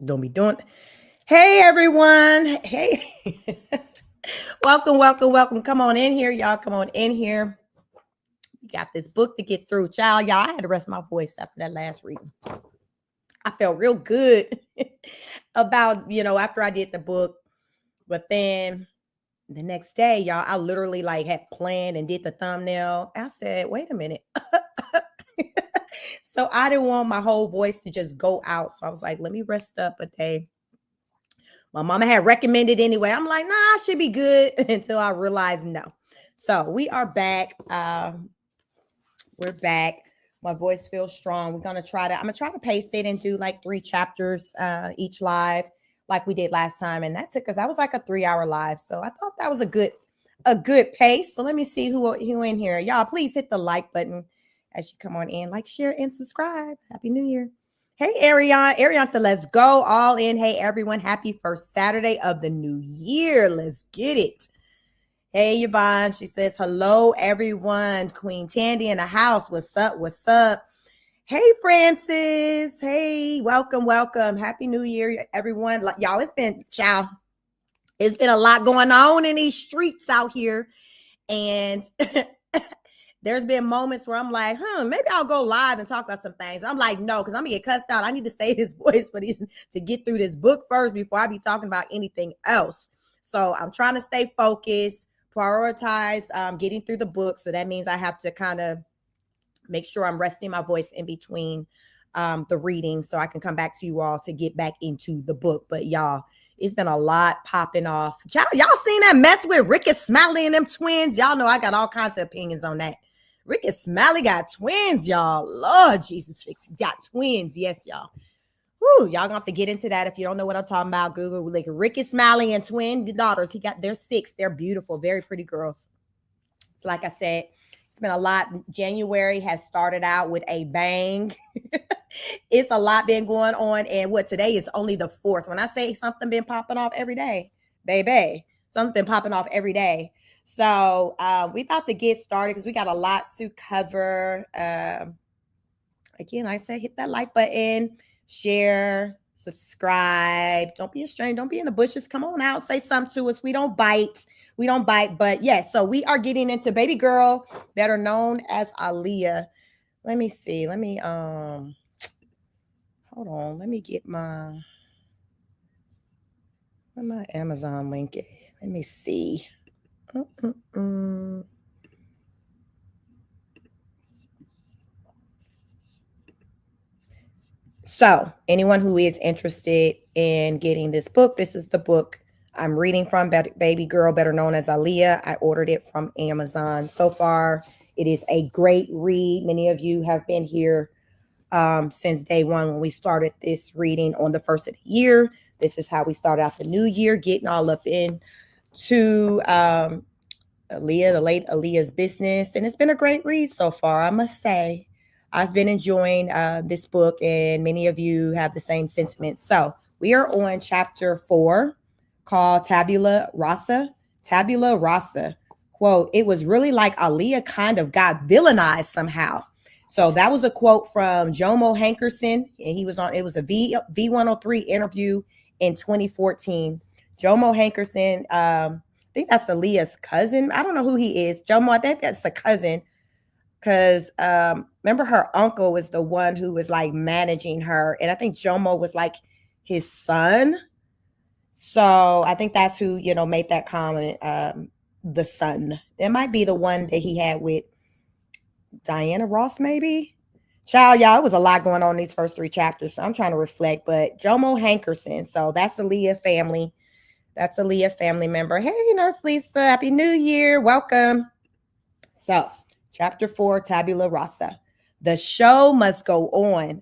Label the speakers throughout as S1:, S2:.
S1: Don't be doing. Hey everyone. Hey. welcome. Come on in here, y'all. Come on in here. We got this book to get through. Child, y'all, I had to rest my voice after that last reading. I felt real good about, after I did the book. But then the next day, y'all, I literally had planned and did the thumbnail. I said, wait a minute. So I didn't want my whole voice to just go out. So I was like, let me rest up a day. My mama had recommended anyway. I'm like, nah, I should be good until I realized no. So we are back. We're back. My voice feels strong. I'm gonna try to pace it and do 3 chapters each live, like we did last time. And that took us, that was like a 3-hour live. So I thought that was a good pace. So let me see who in here. Y'all, please hit the like button as you come on in. Like, share, and subscribe. Happy New Year. Hey, Ariane said, let's go all in. Hey, everyone. Happy first Saturday of the new year. Let's get it. Hey, Yvonne. She says, hello, everyone. Queen Tandy in the house. What's up? Hey, Francis. Hey, welcome. Happy New Year, everyone. Y'all, it's been a lot going on in these streets out here. And there's been moments where I'm like, maybe I'll go live and talk about some things. I'm like, no, because I'm going to get cussed out. I need to save this voice to get through this book first before I be talking about anything else. So I'm trying to stay focused, prioritize getting through the book. So that means I have to kind of make sure I'm resting my voice in between the reading so I can come back to you all to get back into the book. But y'all, it's been a lot popping off. Y'all seen that mess with Ricky Smiley and them twins? Y'all know I got all kinds of opinions on that. Ricky Smiley got twins, y'all. Lord Jesus, got twins. Yes, y'all. Y'all gonna have to get into that if you don't know what I'm talking about. Google Ricky Smiley and twin daughters. They're 6. They're beautiful, very pretty girls. So like I said, it's been a lot. January has started out with a bang. It's a lot been going on. And today is only the 4th. When I say something been popping off every day, baby, something's been popping off every day. So we about to get started because we got a lot to cover. Again, I say hit that like button, share, subscribe. Don't be a stranger. Don't be in the bushes. Come on out. Say something to us. We don't bite. But yes, so we are getting into Baby Girl, better known as Aaliyah. Let me see. Hold on. Let me get my Amazon link is. Let me see. So anyone who is interested in getting this book, this is the book I'm reading from, Baby Girl, better known as Aaliyah. I ordered it from Amazon. So far, it is a great read. Many of you have been here since day one when we started this reading on the 1st of the year. This is how we start out the new year, getting all up into Aaliyah, the late Aaliyah's business. And it's been a great read so far, I must say. I've been enjoying this book, and many of you have the same sentiment. So we are on chapter 4, called Tabula Rasa. Tabula Rasa. Quote, it was really like Aaliyah kind of got villainized somehow. So that was a quote from Jomo Hankerson, and it was a V103 interview in 2014. Jomo Hankerson, I think that's Aaliyah's cousin. I don't know who he is. Jomo, I think that's a cousin. Because remember, her uncle was the one who was managing her. And I think Jomo was his son. So I think that's who, made that comment, the son. It might be the one that he had with Diana Ross, maybe. Child, y'all, it was a lot going on in these first 3 chapters. So I'm trying to reflect. But Jomo Hankerson. So that's Aaliyah family. That's Aaliyah family member. Hey, Nurse Lisa. Happy New Year. Welcome. So Chapter 4, Tabula Rasa. The show must go on.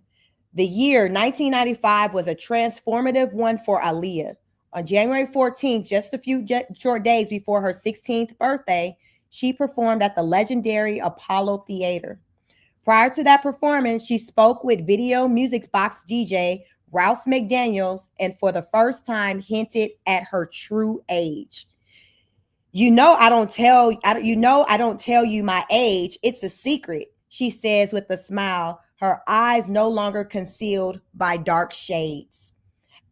S1: The year 1995 was a transformative one for Aaliyah. On January 14th, just a few short days before her 16th birthday, she performed at the legendary Apollo Theater. Prior to that performance, she spoke with video music box DJ Ralph McDaniels and for the first time hinted at her true age. I don't tell you my age. It's a secret, she says with a smile, her eyes no longer concealed by dark shades.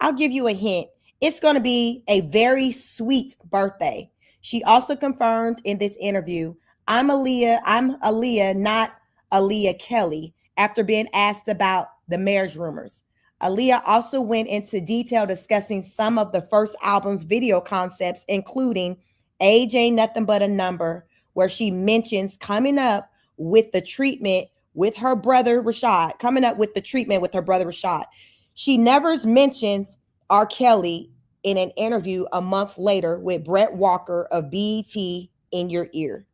S1: I'll give you a hint. It's going to be a very sweet birthday. She also confirmed in this interview, I'm Aaliyah, not Aaliyah Kelly, after being asked about the marriage rumors. Aaliyah also went into detail discussing some of the first album's video concepts, including Age Ain't Nothing But a Number, where she mentions coming up with the treatment with her brother Rashad, She never mentions R. Kelly in an interview a month later with Brett Walker of BET in Your Ear.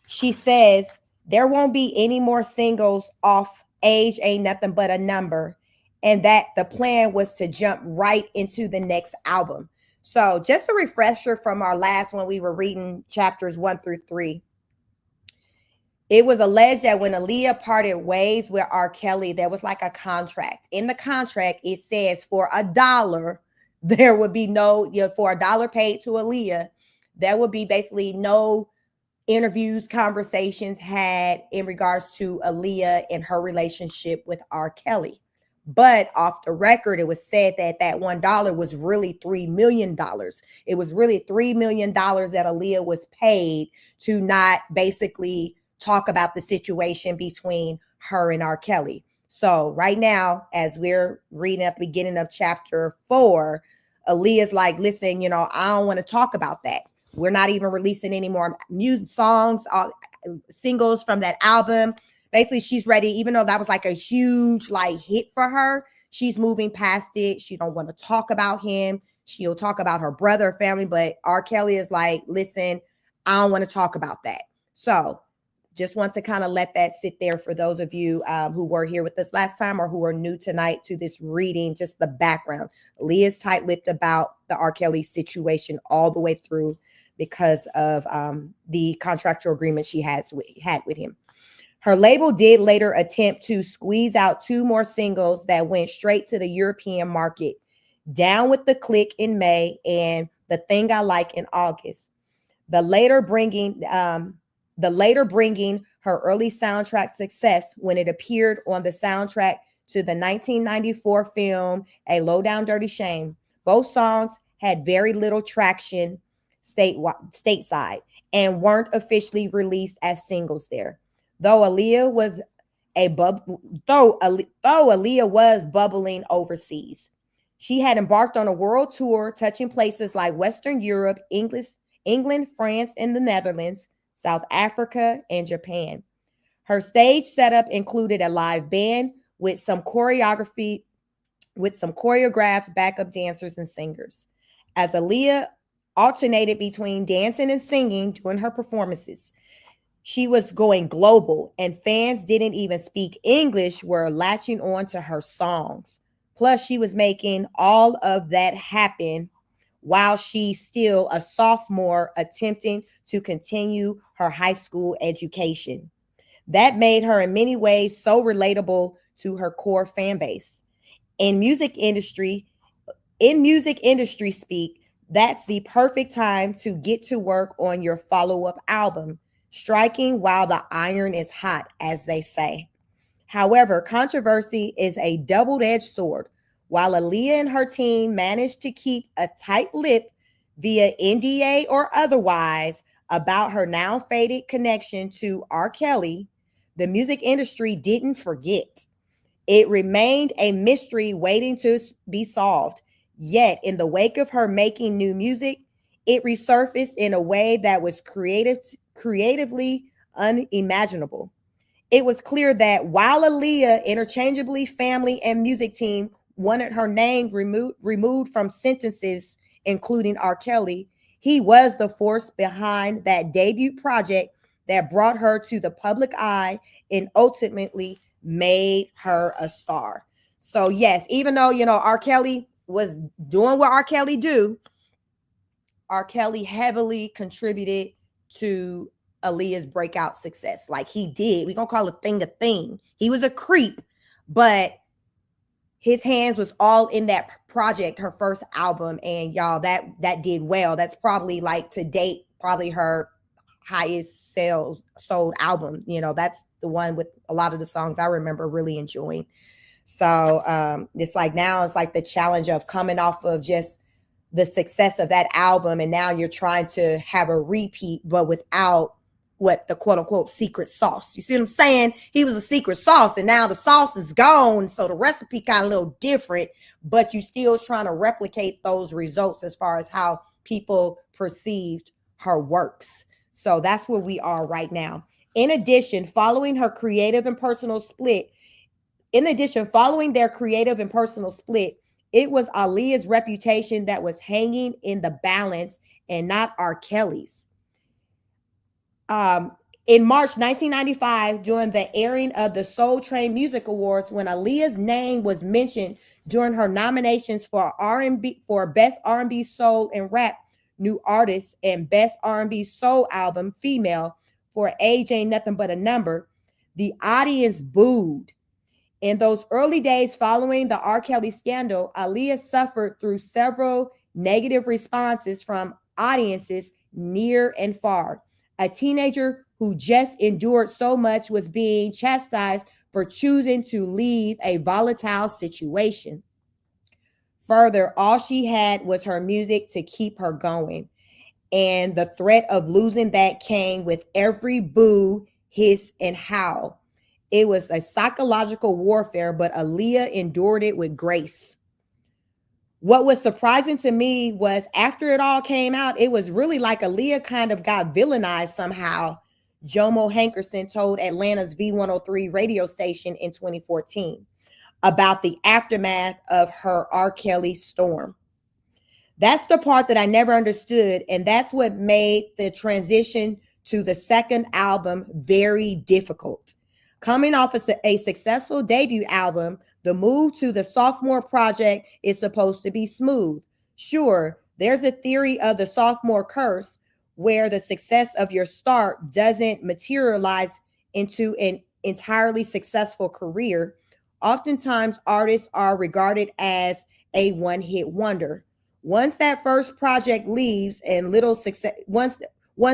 S1: She says there won't be any more singles off Age Ain't Nothing But a Number, and that the plan was to jump right into the next album. So just a refresher from our last one, we were reading chapters 1-3. It was alleged that when Aaliyah parted ways with R. Kelly, there was like a contract. In the contract, it says for $1, there would be no, for $1 paid to Aaliyah, there would be basically no interviews, conversations had in regards to Aaliyah and her relationship with R. Kelly. But off the record, it was said that that $1 was really $3 million. It was really $3 million that Aaliyah was paid to not basically talk about the situation between her and R. Kelly. So right now, as we're reading at the beginning of chapter 4, Aaliyah's like, listen, I don't want to talk about that. We're not even releasing any more music songs, singles from that album. Basically, she's ready, even though that was like a huge hit for her, she's moving past it. She don't want to talk about him. She'll talk about her brother, family, but R. Kelly is like, listen, I don't want to talk about that. So just want to kind of let that sit there for those of you who were here with us last time or who are new tonight to this reading, just the background. Leah's tight-lipped about the R. Kelly situation all the way through because of the contractual agreement she had with him. Her label did later attempt to squeeze out 2 more singles that went straight to the European market, Down with the Click in May and The Thing I Like in August. The later bringing her early soundtrack success when it appeared on the soundtrack to the 1994 film A Low Down Dirty Shame. Both songs had very little traction stateside and weren't officially released as singles there. Though Aaliyah was bubbling overseas. She had embarked on a world tour touching places like Western Europe, England, France, and the Netherlands, South Africa, and Japan. Her stage setup included a live band with some choreographed backup dancers and singers. As Aaliyah alternated between dancing and singing during her performances, she was going global, and fans didn't even speak English were latching on to her songs. Plus, she was making all of that happen while she's still a sophomore attempting to continue her high school education. That made her in many ways so relatable to her core fan base. In music industry speak, that's the perfect time to get to work on your follow-up album, striking while the iron is hot, as they say. However, controversy is a double-edged sword. While Aaliyah and her team managed to keep a tight lip via NDA or otherwise about her now faded connection to R. Kelly, the music industry didn't forget. It remained a mystery waiting to be solved. Yet, in the wake of her making new music, it resurfaced in a way that was creatively unimaginable. It was clear that while Aaliyah, interchangeably family and music team, wanted her name removed from sentences, including R. Kelly, he was the force behind that debut project that brought her to the public eye and ultimately made her a star. So yes, even though, R. Kelly was doing what R. Kelly do, R. Kelly heavily contributed to Aaliyah's breakout success. Like he did. We're going to call a thing. He was a creep, but his hands was all in that project, her first album. And y'all, that did well. That's probably to date probably her highest sales sold album. You know, that's the one with a lot of the songs I remember really enjoying. So it's like now it's like the challenge of coming off of just the success of that album, and now you're trying to have a repeat, but without what the quote unquote secret sauce. You see what I'm saying? He was a secret sauce, and now the sauce is gone, so the recipe kind of a little different, but you still trying to replicate those results as far as how people perceived her works. So that's where we are right now. In addition, following her creative and personal split, following their creative and personal split, it was Aaliyah's reputation that was hanging in the balance and not R. Kelly's. In March 1995, during the airing of the Soul Train Music Awards, when Aaliyah's name was mentioned during her nominations for R&B for Best R&B Soul and Rap New Artist and Best R&B Soul Album Female for Age Ain't Nothing But a Number, the audience booed. In those early days following the R. Kelly scandal, Aaliyah suffered through several negative responses from audiences near and far. A teenager who just endured so much was being chastised for choosing to leave a volatile situation. Further, all she had was her music to keep her going. And the threat of losing that came with every boo, hiss, and howl. It was a psychological warfare, but Aaliyah endured it with grace. What was surprising to me was after it all came out, it was really like Aaliyah kind of got villainized somehow. Jomo Hankerson told Atlanta's V103 radio station in 2014 about the aftermath of her R. Kelly storm. That's the part that I never understood, and that's what made the transition to the second album very difficult. Coming off a successful debut album, the move to the sophomore project is supposed to be smooth. Sure, there's a theory of the sophomore curse where the success of your start doesn't materialize into an entirely successful career. Oftentimes, artists are regarded as a one-hit wonder. Once that first project leaves and little success, once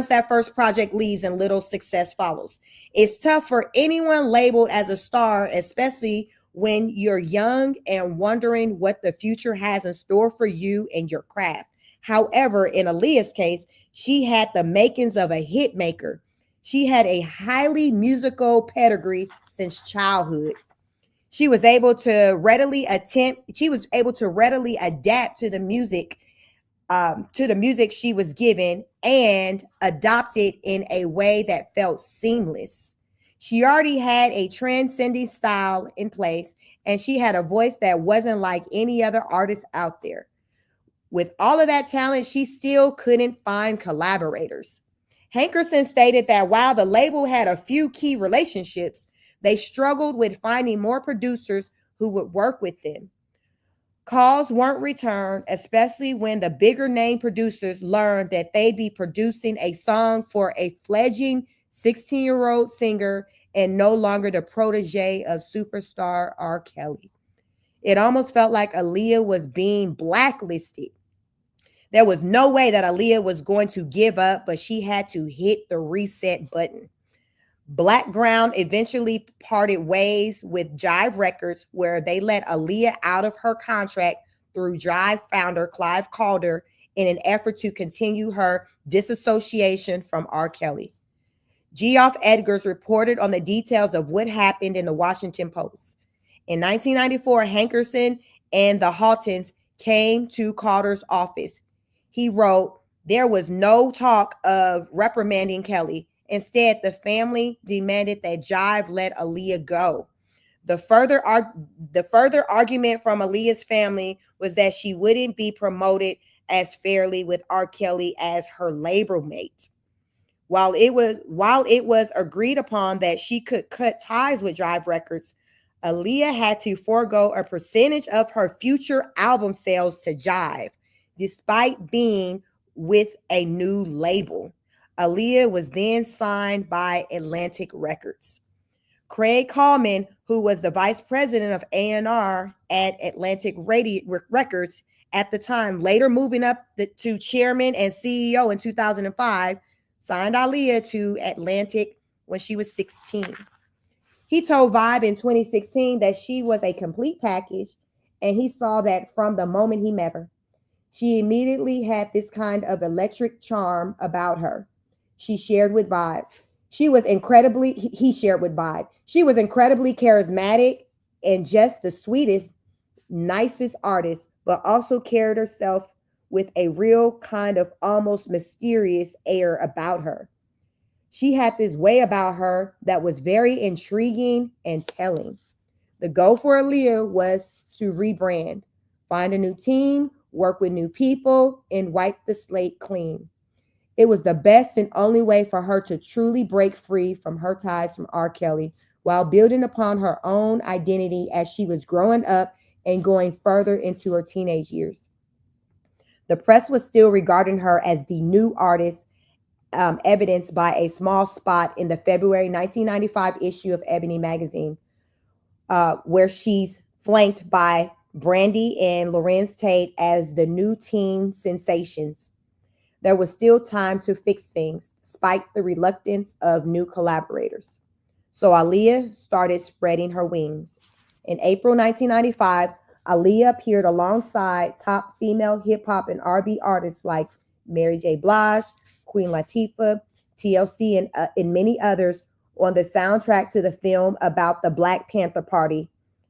S1: that first project leaves and little success follows. It's tough for anyone labeled as a star, especially when you're young and wondering what the future has in store for you and your craft. However, in Aaliyah's case, she had the makings of a hit maker. She had a highly musical pedigree since childhood. She was able to readily adapt to the music she was given and adopt it in a way that felt seamless. She already had a transcending style in place, and she had a voice that wasn't like any other artist out there. With all of that talent, she still couldn't find collaborators. Hankerson stated that while the label had a few key relationships, they struggled with finding more producers who would work with them. Calls weren't returned, especially when the bigger name producers learned that they'd be producing a song for a fledgling 16-year-old singer and no longer the protege of superstar R. Kelly. It almost felt like Aaliyah was being blacklisted. There was no way that Aaliyah was going to give up, but she had to hit the reset button. Blackground eventually parted ways with Jive Records, where they let Aaliyah out of her contract through Jive founder Clive Calder in an effort to continue her disassociation from R. Kelly. Geoff Edgars reported on the details of what happened in the Washington Post. In 1994, Hankerson and the Haltons came to Calder's office. He wrote, "There was no talk of reprimanding Kelly. Instead, the family demanded that Jive let Aaliyah go. The further argument from Aaliyah's family was that she wouldn't be promoted as fairly with R. Kelly as her label mate. While it was agreed upon that she could cut ties with Jive Records, Aaliyah had to forego a percentage of her future album sales to Jive, despite being with a new label. Aaliyah was then signed by Atlantic Records. Craig Kallman, who was the vice president of A&R at Atlantic Records at the time, later moving up to chairman and CEO in 2005, signed Aaliyah to Atlantic when she was 16. He told Vibe in 2016 that she was a complete package, and he saw that from the moment he met her. She immediately had this kind of electric charm about her. She shared with Vibe. He shared with Vibe. She was incredibly charismatic and just the sweetest, nicest artist, but also carried herself with a real kind of almost mysterious air about her. She had this way about her that was very intriguing and telling. The goal for Aaliyah was to rebrand, find a new team, work with new people, and wipe the slate clean. It was the best and only way for her to truly break free from her ties from R. Kelly while building upon her own identity as she was growing up and going further into her teenage years. The press was still regarding her as the new artist, evidenced by a small spot in the February 1995 issue of Ebony magazine, where she's flanked by Brandy and Lorenz Tate as the new teen sensations. There was still time to fix things, despite the reluctance of new collaborators. So Aaliyah started spreading her wings. In April 1995, Aaliyah appeared alongside top female hip hop and R&B artists like Mary J. Blige, Queen Latifah, TLC, and many others on the soundtrack to the film about the Black Panther Party,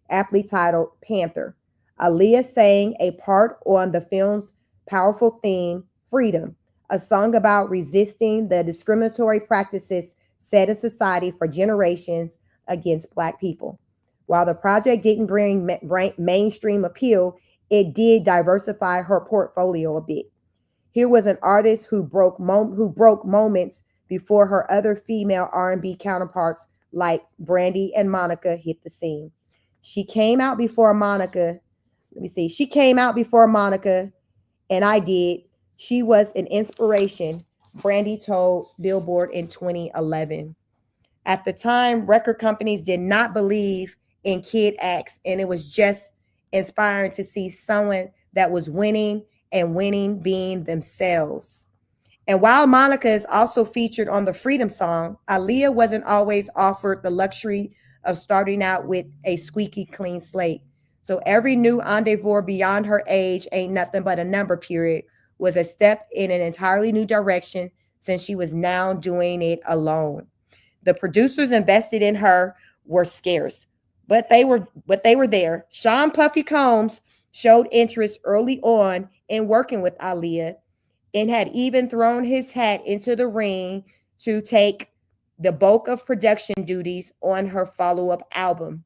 S1: aptly titled Panther. Aaliyah sang a part on the film's powerful theme, Freedom, a song about resisting the discriminatory practices set in society for generations against Black people. While the project didn't bring mainstream appeal, it did diversify her portfolio a bit. Here was an artist who broke moments before her other female R&B counterparts like Brandy and Monica hit the scene. She came out before Monica. She came out before Monica, and I did. She was an inspiration, Brandy told Billboard in 2011. At the time, record companies did not believe in kid acts, and it was just inspiring to see someone that was winning and winning being themselves. And while Monica is also featured on the Freedom song, Aaliyah wasn't always offered the luxury of starting out with a squeaky clean slate. So every new endeavor beyond her age ain't nothing but a number period was a step in an entirely new direction since she was now doing it alone. The producers invested in her were scarce, but they were there. Sean Puffy Combs showed interest early on in working with Aaliyah and had even thrown his hat into the ring to take the bulk of production duties on her follow-up album.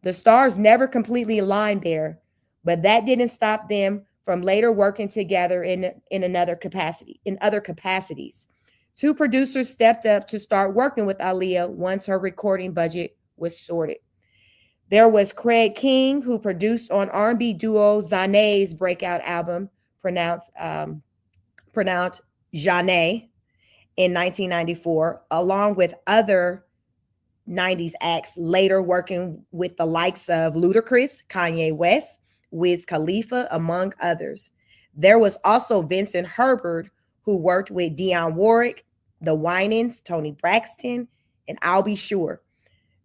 S1: The stars never completely aligned there, but that didn't stop them from later working together in other capacities. Two producers stepped up to start working with Aaliyah once her recording budget was sorted. There was Craig King, who produced on R&B duo Zanae's breakout album, pronounced Janae, in 1994, along with other 90s acts, later working with the likes of Ludacris, Kanye West, Wiz Khalifa, among others. There was also Vincent Herbert, who worked with Dionne Warwick, The Winans, Toni Braxton, and I'll Be Sure.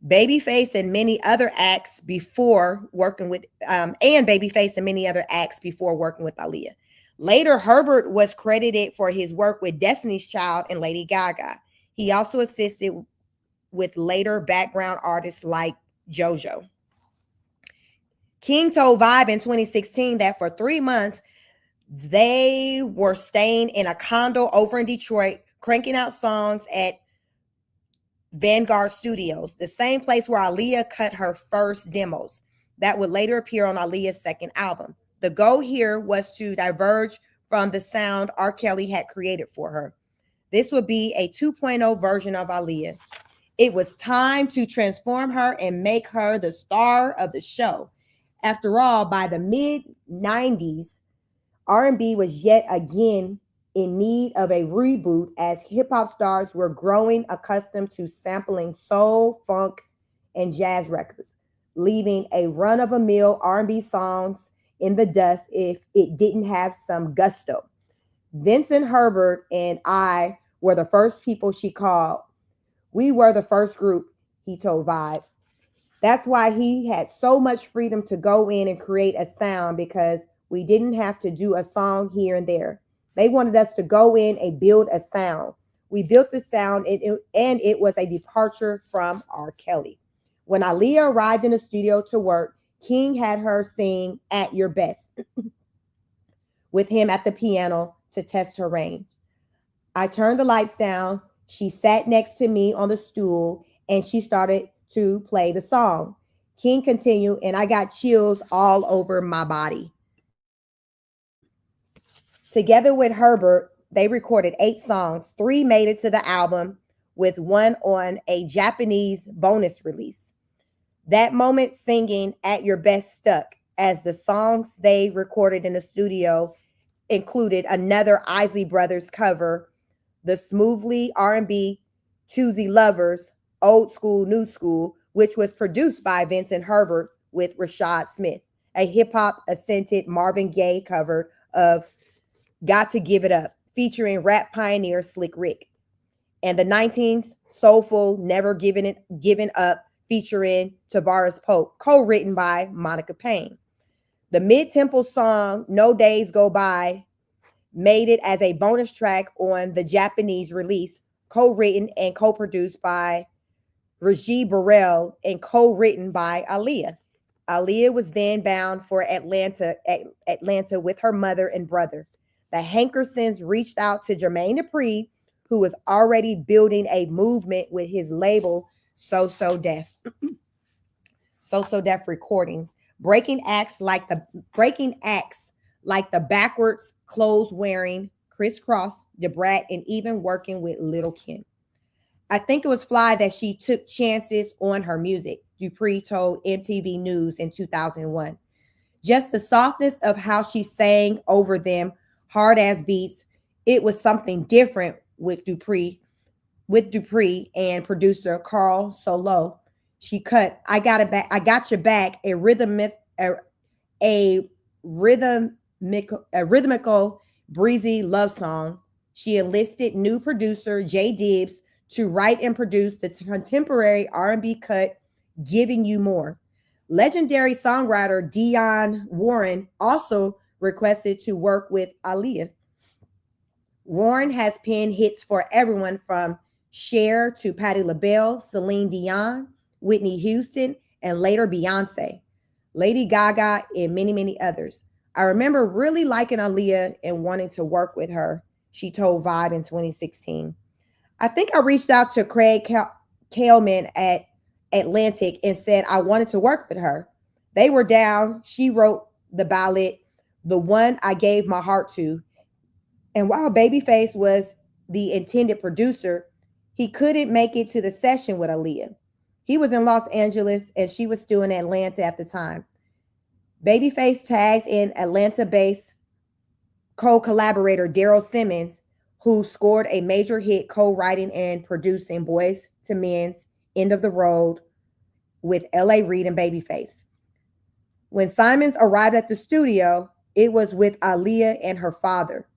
S1: Babyface and many other acts before working with Aaliyah. Later, Herbert was credited for his work with Destiny's Child and Lady Gaga. He also assisted with later background artists like JoJo. King told Vibe in 2016 that for 3 months, they were staying in a condo over in Detroit, cranking out songs at Vanguard Studios, the same place where Aaliyah cut her first demos that would later appear on Aaliyah's second album. The goal here was to diverge from the sound R. Kelly had created for her. This would be a 2.0 version of Aaliyah. It was time to transform her and make her the star of the show. After all, by the mid-90s, R&B was yet again in need of a reboot as hip-hop stars were growing accustomed to sampling soul, funk, and jazz records, leaving a run-of-the-mill R&B songs in the dust if it didn't have some gusto. Vincent Herbert and I were the first people she called. We were the first group, he told Vibe. That's why he had so much freedom to go in and create a sound because we didn't have to do a song here and there. They wanted us to go in and build a sound. We built the sound and it was a departure from R. Kelly. When Aaliyah arrived in the studio to work, King had her sing At Your Best with him at the piano to test her range. I turned the lights down. She sat next to me on the stool and she started to play the song. King continued, and I got chills all over my body. Together with Herbert, they recorded 8 songs. 3 made it to the album, with 1 on a Japanese bonus release. That moment singing At Your Best stuck, as the songs they recorded in the studio included another Isley Brothers cover, the smoothly R&B Choosy Lovers, Old School, New School, which was produced by Vincent Herbert with Rashad Smith, a hip-hop ascended Marvin Gaye cover of Got to Give It Up, featuring rap pioneer Slick Rick, and the 19s soulful Never Giving Up, featuring Tavares Pope, co-written by Monica Payne. The mid-tempo song No Days Go By made it as a bonus track on the Japanese release, co-written and co-produced by Raji Burrell and co-written by Aaliyah. Aaliyah was then bound for Atlanta with her mother and brother. The Hankersons reached out to Jermaine Dupri, who was already building a movement with his label So So Def Recordings, breaking acts like the backwards clothes wearing Criss Cross, DeBrat, and even working with Little Kim. I think it was fly that she took chances on her music, Dupri told MTV News in 2001. Just the softness of how she sang over them hard ass beats, it was something different with Dupri and producer Carl Solo. She cut I got your back, a rhythmical breezy love song. She enlisted new producer Jay Dibbs to write and produce the contemporary R&B cut Giving You More. Legendary songwriter Dionne Warren also requested to work with Aaliyah. Warren has penned hits for everyone from Cher to Patti LaBelle, Celine Dion, Whitney Houston, and later Beyonce, Lady Gaga, and many, many others. I remember really liking Aaliyah and wanting to work with her, she told Vibe in 2016. I think I reached out to Craig Kaleman at Atlantic and said I wanted to work with her. They were down. She wrote the ballad, The One I Gave My Heart To. And while Babyface was the intended producer, he couldn't make it to the session with Aaliyah. He was in Los Angeles and she was still in Atlanta at the time. Babyface tagged in Atlanta-based co-collaborator Daryl Simmons, who scored a major hit co-writing and producing Boys to Men's End of the Road with L.A. Reid and Babyface. When Simons arrived at the studio, it was with Aaliyah and her father.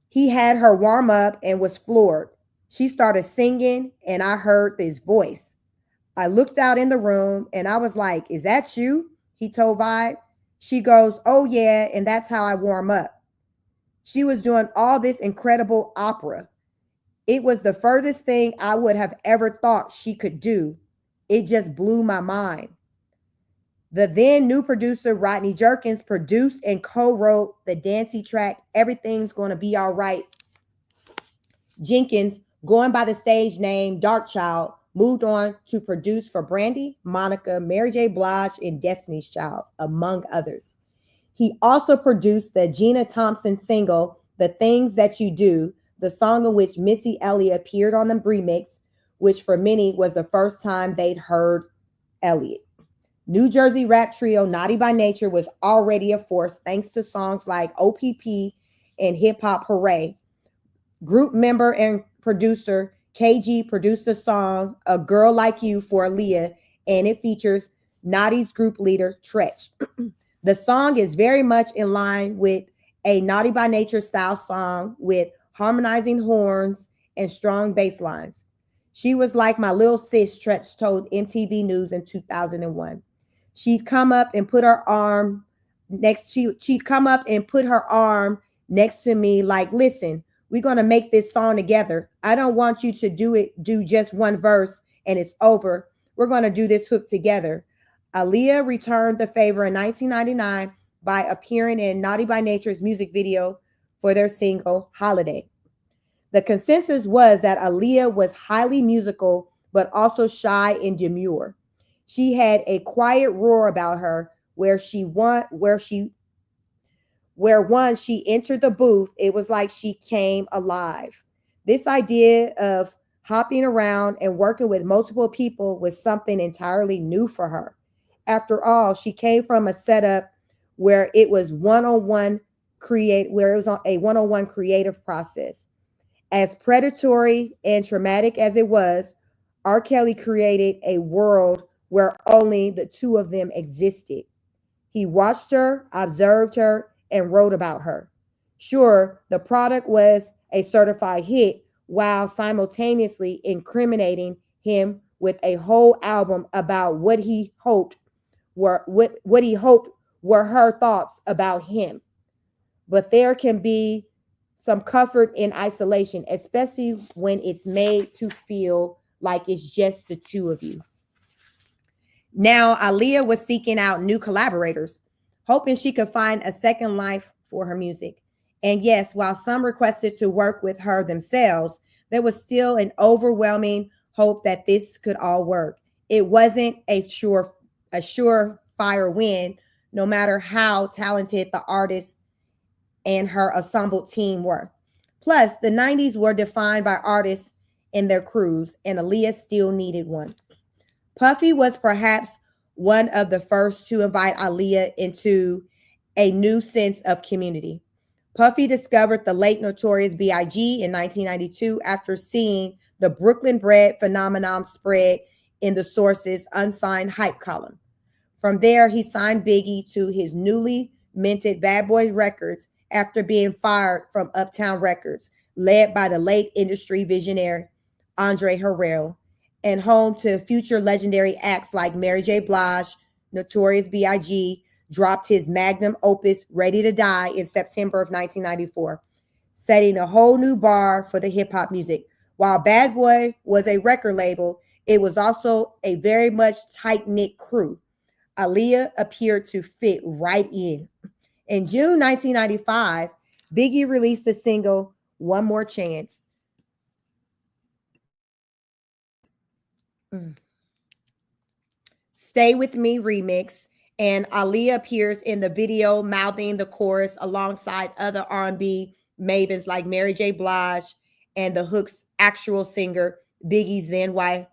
S1: He had her warm up and was floored. She started singing and I heard this voice. I looked out in the room and I was like, is that you? He told Vibe. She goes, oh yeah, and that's how I warm up. She was doing all this incredible opera. It was the furthest thing I would have ever thought she could do. It just blew my mind. The then new producer, Rodney Jerkins, produced and co-wrote the dancey track, Everything's Gonna Be All Right. Jenkins, going by the stage name Darkchild, moved on to produce for Brandy, Monica, Mary J. Blige, and Destiny's Child, among others. He also produced the Gina Thompson single, The Things That You Do, the song in which Missy Elliott appeared on the remix, which for many was the first time they'd heard Elliott. New Jersey rap trio Naughty by Nature was already a force thanks to songs like OPP and Hip Hop Hooray. Group member and producer KG produced a song, A Girl Like You, for Aaliyah, and it features Naughty's group leader, Tretch. The song is very much in line with a Naughty by Nature style song with harmonizing horns and strong bass lines. She was like my little sis, Tretch told MTV News in 2001. She'd come up and put her arm she'd come up and put her arm next to me like, listen, we're going to make this song together. I don't want you to do just one verse and it's over. We're going to do this hook together. Aaliyah returned the favor in 1999 by appearing in Naughty by Nature's music video for their single Holiday. The consensus was that Aaliyah was highly musical, but also shy and demure. She had a quiet roar about her where once she entered the booth, it was like she came alive. This idea of hopping around and working with multiple people was something entirely new for her. After all, she came from a setup where it was a one-on-one creative process. As predatory and traumatic as it was, R. Kelly created a world where only the two of them existed. He watched her, observed her, and wrote about her. Sure, the product was a certified hit while simultaneously incriminating him with a whole album about what he hoped were her thoughts about him. But there can be some comfort in isolation, especially when it's made to feel like it's just the two of you. Now, Aaliyah was seeking out new collaborators, hoping she could find a second life for her music. And yes, while some requested to work with her themselves, there was still an overwhelming hope that this could all work. It wasn't a surefire win, no matter how talented the artist and her assembled team were. Plus, the 90s were defined by artists and their crews, and Aaliyah still needed one. Puffy was perhaps one of the first to invite Aaliyah into a new sense of community. Puffy discovered the late Notorious B.I.G. in 1992 after seeing the Brooklyn Bread phenomenon spread in the Source's unsigned hype column. From there, he signed Biggie to his newly minted Bad Boy Records after being fired from Uptown Records, led by the late industry visionary Andre Harrell, and home to future legendary acts like Mary J. Blige. Notorious B.I.G. dropped his magnum opus Ready to Die in September of 1994, setting a whole new bar for the hip hop music. While Bad Boy was a record label, it was also a very much tight-knit crew. Aaliyah appeared to fit right in. In June 1995, Biggie released the single One More Chance. Stay With Me remix, and Aaliyah appears in the video mouthing the chorus alongside other R&B mavens like Mary J. Blige and the hook's actual singer, Biggie's then wife,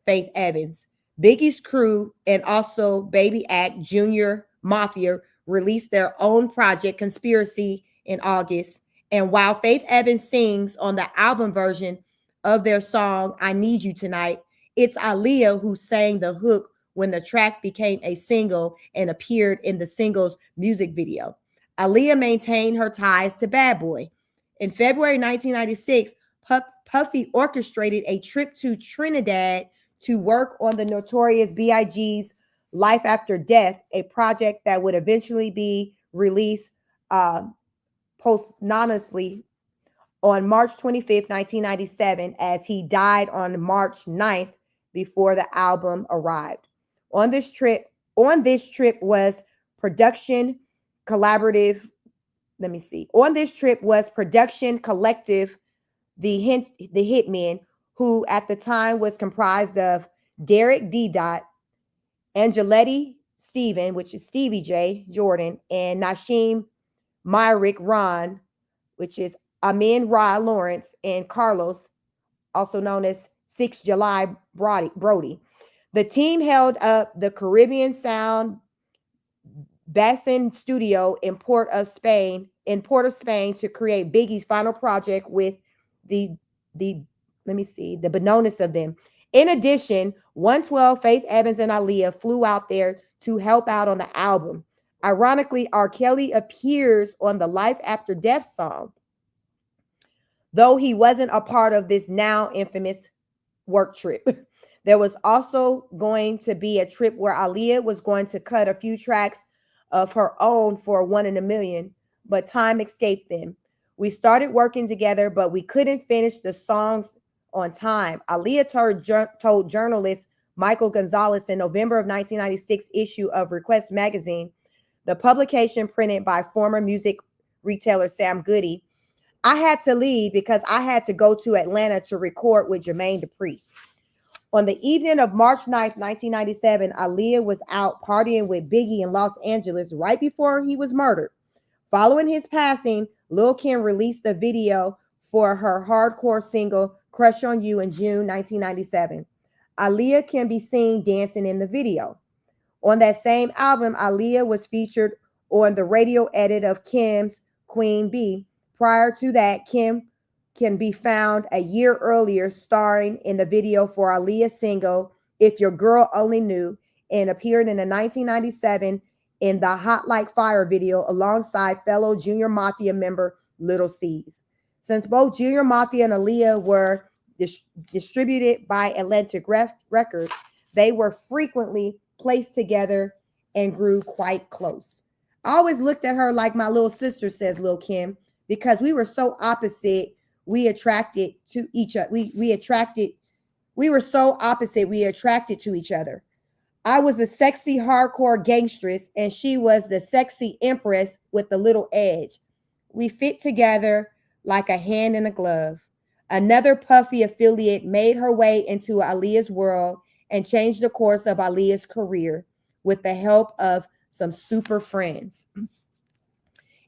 S1: Faith Evans. Biggie's crew and also Baby Act Junior Mafia released their own project, Conspiracy, in August. And while Faith Evans sings on the album version of their song, I Need You Tonight, it's Aaliyah who sang the hook when the track became a single and appeared in the single's music video. Aaliyah maintained her ties to Bad Boy. In February 1996, Puffy orchestrated a trip to Trinidad to work on the Notorious B.I.G.'s Life After Death, a project that would eventually be released posthumously on March 25th, 1997, as he died on March 9th before the album arrived. On this trip was production collaborative. On this trip was production collective, the Hitmen, who at the time was comprised of Derek D. Dot, Angeletti Steven, which is Stevie J. Jordan, and Nashim Myrick Ron, which is Amin Ra Lawrence, and Carlos, also known as 6 July Brody. The team held up the Caribbean Sound Bassin Studio in Port of Spain to create Biggie's final project with the bonus of them. In addition, 112, Faith Evans, and Aaliyah flew out there to help out on the album. Ironically, R. Kelly appears on the Life After Death song, though he wasn't a part of this now infamous work trip. There was also going to be a trip where Aaliyah was going to cut a few tracks of her own for One in a Million, but time escaped them. We started working together, but we couldn't finish the songs on time. Aaliyah told journalist Michael Gonzalez in November of 1996 issue of Request magazine, the publication printed by former music retailer Sam Goody, I had to leave because I had to go to Atlanta to record with Jermaine Dupri. On the evening of March 9th, 1997, Aaliyah was out partying with Biggie in Los Angeles right before he was murdered. Following his passing, Lil' Kim released a video for her hardcore single, Crush on You, in June 1997. Aaliyah can be seen dancing in the video. On that same album, Aaliyah was featured on the radio edit of Kim's Queen Bee. Prior to that, Kim can be found a year earlier starring in the video for Aaliyah's single, If Your Girl Only Knew, and appeared in the 1997 in the Hot Like Fire video alongside fellow Junior Mafia member Little C's. Since both Junior Mafia and Aaliyah were distributed by Atlantic Records, they were frequently placed together and grew quite close. I always looked at her like my little sister, says Lil' Kim, because we were so opposite. We attracted to each other. We were so opposite. We attracted to each other. I was a sexy hardcore gangstress, and she was the sexy empress with the little edge. We fit together like a hand in a glove. Another Puffy affiliate made her way into Aaliyah's world and changed the course of Aaliyah's career with the help of some super friends.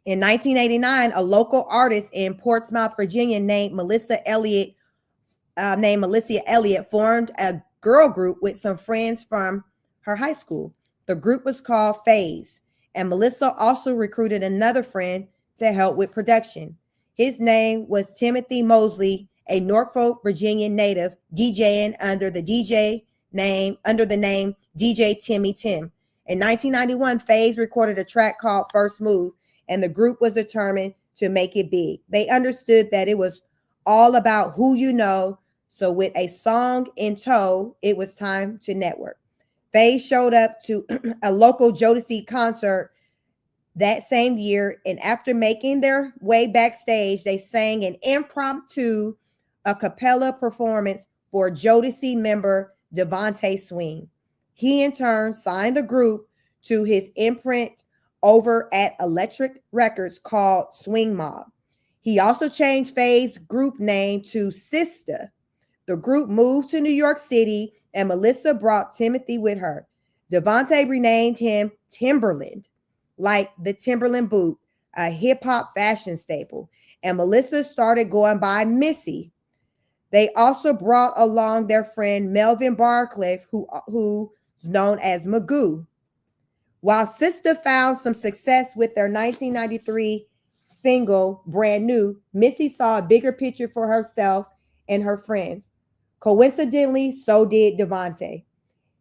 S1: In 1989, a local artist in Portsmouth, Virginia, named Melissa Elliott formed a girl group with some friends from her high school. The group was called Phase, and Melissa also recruited another friend to help with production. His name was Timothy Mosley, a Norfolk, Virginia native, DJing under the name DJ Timmy Tim. In 1991, Phase recorded a track called First Move, and the group was determined to make it big. They understood that it was all about who you know, so with a song in tow, it was time to network. Phase showed up to a local Jodeci concert that same year, and after making their way backstage, they sang an impromptu a cappella performance for Jodeci member Devontae Swing. He in turn signed a group to his imprint over at Electric Records called Swing Mob. He also changed Faye's group name to Sista. The group moved to New York City, and Melissa brought Timothy with her. Devontae renamed him Timberland, like the Timberland boot, a hip-hop fashion staple, and Melissa started going by Missy. They also brought along their friend Melvin Barcliffe, who's known as Magoo. While Sista found some success with their 1993 single, Brand New, Missy saw a bigger picture for herself and her friends. Coincidentally, so did Devontae.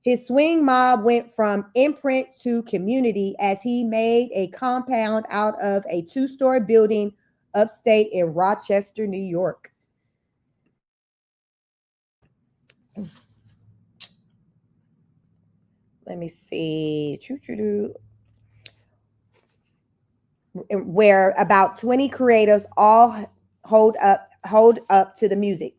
S1: His swing mob went from imprint to community as he made a compound out of a 2-story building upstate in Rochester, New York. Let me see. Where about 20 creatives all hold up to the music.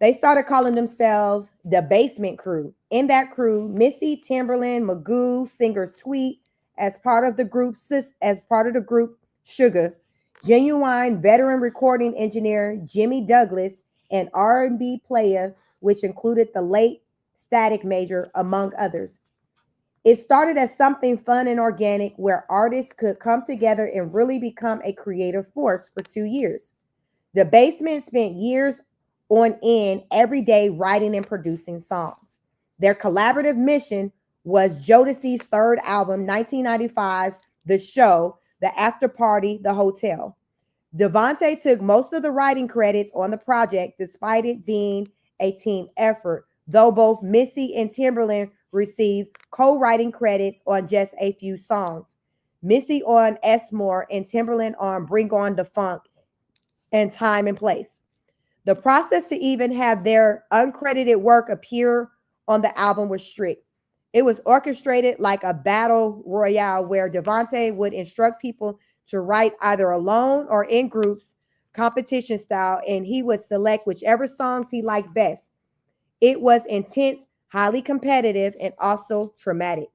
S1: They started calling themselves the Basement Crew. In that crew, Missy, Timberland, Magoo, singer Tweet, as part of the group Sugar, genuine veteran recording engineer Jimmy Douglas, and R&B player, which included the late Static Major, among others. It started as something fun and organic where artists could come together and really become a creative force for 2 years. The Basement spent years on end every day writing and producing songs. Their collaborative mission was Jodeci's third album, 1995's The Show, The After Party, The Hotel. Devontae took most of the writing credits on the project despite it being a team effort, though both Missy and Timberland received co-writing credits on just a few songs. Missy on S-More, and Timberland on Bring On the Funk and Time and Place. The process to even have their uncredited work appear on the album was strict. It was orchestrated like a battle royale where Devontae would instruct people to write either alone or in groups, competition style, and he would select whichever songs he liked best. It was intense, highly competitive, and also traumatic.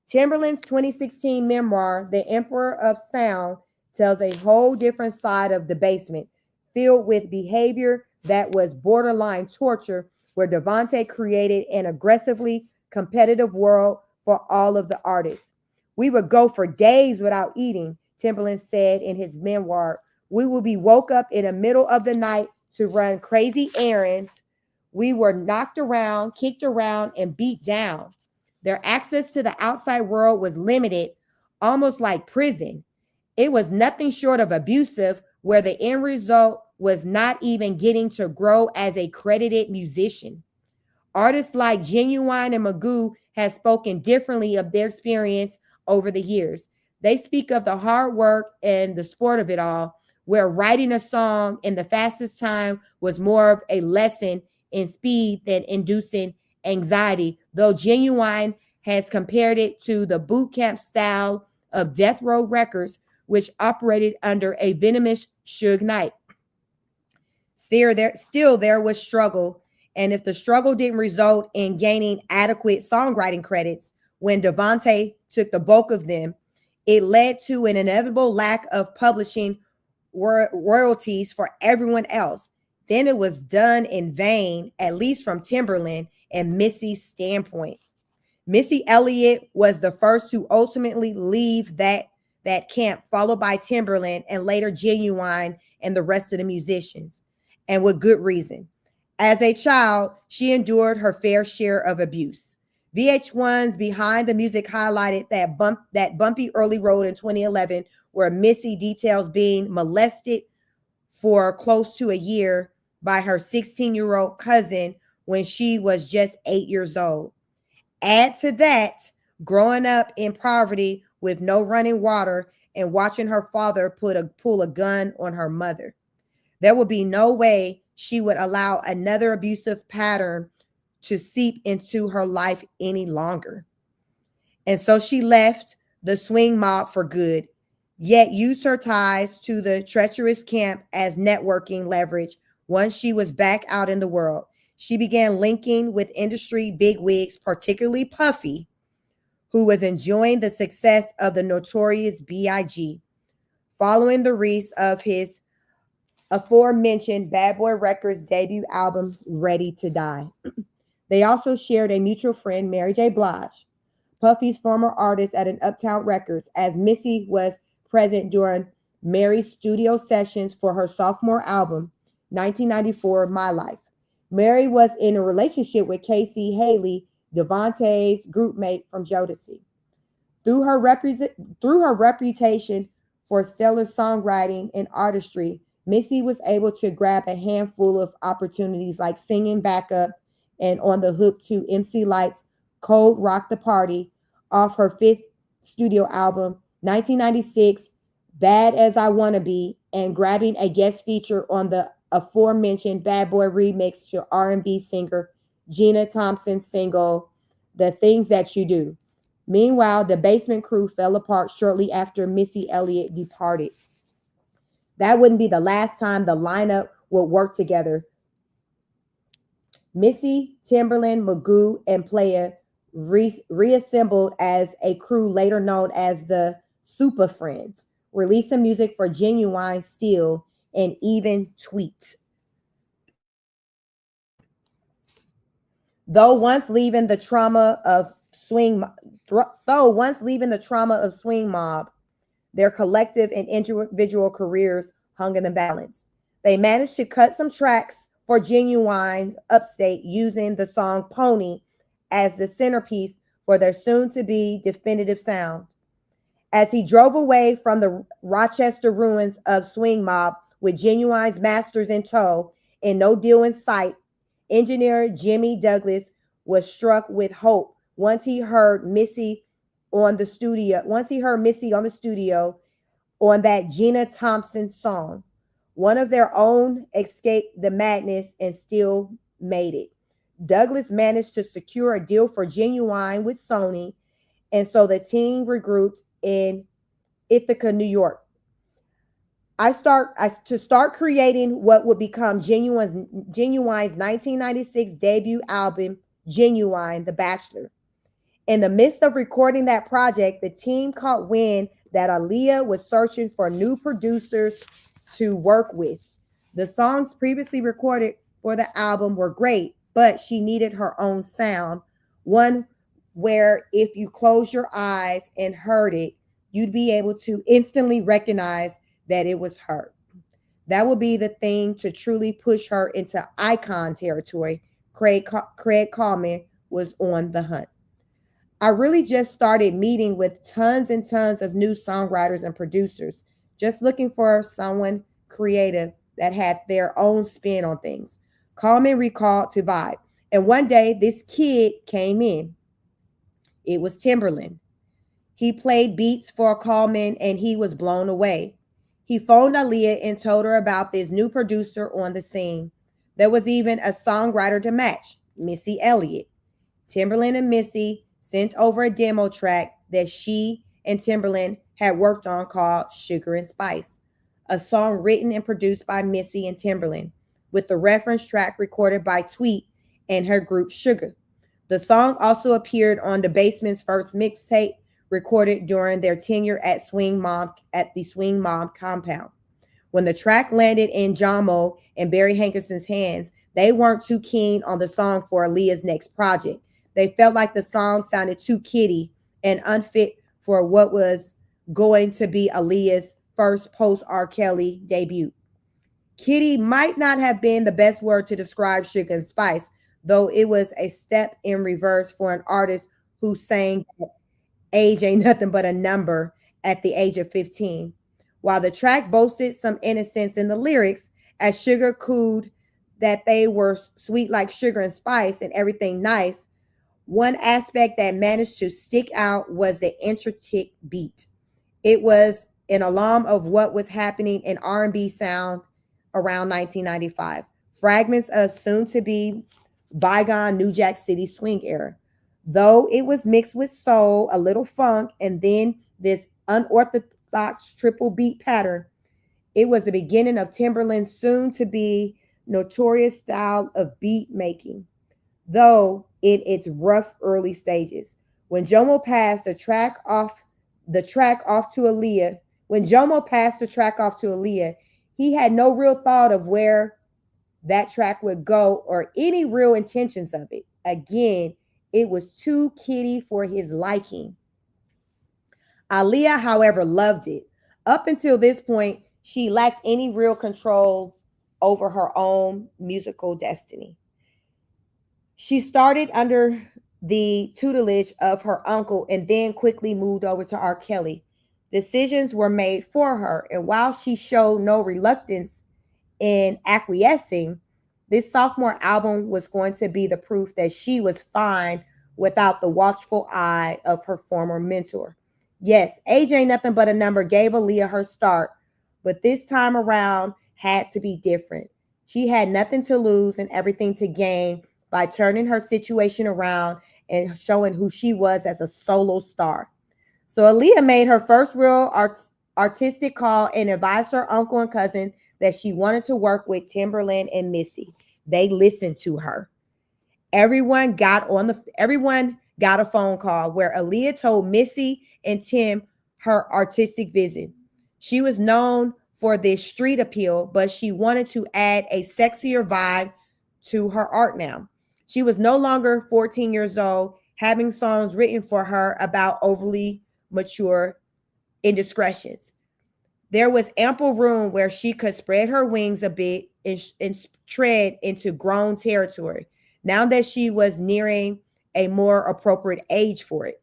S1: Timberland's 2016 memoir, The Emperor of Sound, tells a whole different side of the basement, filled with behavior that was borderline torture, where Devontae created an aggressively competitive world for all of the artists. We would go for days without eating, Timberland said in his memoir. We would be woke up in the middle of the night to run crazy errands. We were knocked around, kicked around, and beat down. Their access to the outside world was limited, almost like prison. It was nothing short of abusive, where the end result was not even getting to grow as a credited musician. Artists like Genuine and Magoo have spoken differently of their experience over the years. They speak of the hard work and the sport of it all, where writing a song in the fastest time was more of a lesson in speed than inducing anxiety, though Genuine has compared it to the boot camp style of Death Row Records, which operated under a venomous Suge Knight. Still there was struggle, and if the struggle didn't result in gaining adequate songwriting credits when Devontae took the bulk of them, it led to an inevitable lack of publishing royalties for everyone else. Then it was done in vain, at least from Timberland and Missy's standpoint. Missy Elliott was the first to ultimately leave that camp, followed by Timberland and later Genuine and the rest of the musicians, and with good reason. As a child, she endured her fair share of abuse. VH1's Behind the Music highlighted that bumpy early road in 2011, where Missy details being molested for close to a year by her 16-year-old cousin when she was just 8 years old. Add to that, growing up in poverty with no running water and watching her father pull a gun on her mother. There would be no way she would allow another abusive pattern to seep into her life any longer. And so she left the swing mob for good, yet used her ties to the treacherous camp as networking leverage. Once she was back out in the world, she began linking with industry bigwigs, particularly Puffy, who was enjoying the success of the notorious B.I.G. following the release of his aforementioned Bad Boy Records debut album, Ready to Die. They also shared a mutual friend, Mary J. Blige, Puffy's former artist at an Uptown Records, as Missy was present during Mary's studio sessions for her sophomore album, 1994, My Life. Mary was in a relationship with Casey Haley, Devontae's groupmate from Jodeci. Through her reputation for stellar songwriting and artistry, Missy was able to grab a handful of opportunities like singing backup and on the hook to MC Light's Cold Rock the Party off her fifth studio album, 1996, Bad As I Wanna Be, and grabbing a guest feature on the aforementioned Bad Boy remix to R&B singer Gina Thompson's single, The Things That You Do. Meanwhile, the Basement Crew fell apart shortly after Missy Elliott departed. That wouldn't be the last time the lineup would work together. Missy, Timberland, Magoo, and Playa reassembled as a crew later known as the Super Friends, releasing music for Genuine, Steel, and even Tweet. Though once leaving the trauma of Swing Mob, their collective and individual careers hung in the balance. They managed to cut some tracks for Genuine Upstate using the song Pony as the centerpiece for their soon-to-be definitive sound. As he drove away from the Rochester ruins of Swing Mob with Genuine's masters in tow and no deal in sight, engineer Jimmy Douglas was struck with hope once he heard Missy on the studio, once he heard Missy on the studio on that Gina Thompson song, one of their own escaped the madness and still made it. Douglas managed to secure a deal for Genuine with Sony, and so the team regrouped in Ithaca, New York. To start creating what would become Genuine's 1996 debut album, Genuine, The Bachelor. In the midst of recording that project, the team caught wind that Aaliyah was searching for new producers to work with. The songs previously recorded for the album were great, but she needed her own sound, one where if you close your eyes and heard it, you'd be able to instantly recognize that it was her. That would be the thing to truly push her into icon territory. Craig Kallman was on the hunt. I really just started meeting with tons and tons of new songwriters and producers, just looking for someone creative that had their own spin on things. Kallman recalled to Vibe. And one day, this kid came in. It was Timberland. He played beats for Kallman and he was blown away. He phoned Aaliyah and told her about this new producer on the scene. There was even a songwriter to match, Missy Elliott. Timberland and Missy sent over a demo track that she and Timberland had worked on called Sugar and Spice, a song written and produced by Missy and Timberland, with the reference track recorded by Tweet and her group Sugar. The song also appeared on the Basement's first mixtape, recorded during their tenure at the Swing Mom compound. When the track landed in Jomo and Barry Hankerson's hands, they weren't too keen on the song for Aaliyah's next project. They felt like the song sounded too kiddie and unfit for what was going to be Aaliyah's first post-R. Kelly debut. Kiddie might not have been the best word to describe Sugar and Spice, though it was a step in reverse for an artist who sang age ain't nothing but a number at the age of 15. While the track boasted some innocence in the lyrics, as Sugar cooed that they were sweet like sugar and spice and everything nice, one aspect that managed to stick out was the intricate beat. It was an alarm of what was happening in R&B sound around 1995. Fragments of soon-to-be bygone New Jack City swing era. Though it was mixed with soul, a little funk, and then this unorthodox triple beat pattern, it was the beginning of Timberland's soon-to-be notorious style of beat making, though in its rough early stages. When Jomo passed the track off to Aaliyah, he had no real thought of where that track would go or any real intentions of it. Again, it was too kiddie for his liking. Aaliyah, however, loved it. Up until this point, she lacked any real control over her own musical destiny. She started under the tutelage of her uncle and then quickly moved over to R. Kelly. Decisions were made for her, and while she showed no reluctance in acquiescing, this sophomore album was going to be the proof that she was fine without the watchful eye of her former mentor. Yes, age ain't nothing but a number gave Aaliyah her start, but this time around had to be different. She had nothing to lose and everything to gain by turning her situation around and showing who she was as a solo star. So Aaliyah made her first real artistic call and advised her uncle and cousin that she wanted to work with Timberland and Missy. They listened to her. Everyone got a phone call where Aaliyah told Missy and Tim her artistic vision. She was known for this street appeal, but she wanted to add a sexier vibe to her art now. She was no longer 14 years old, having songs written for her about overly mature indiscretions. There was ample room where she could spread her wings a bit and tread into grown territory, now that she was nearing a more appropriate age for it.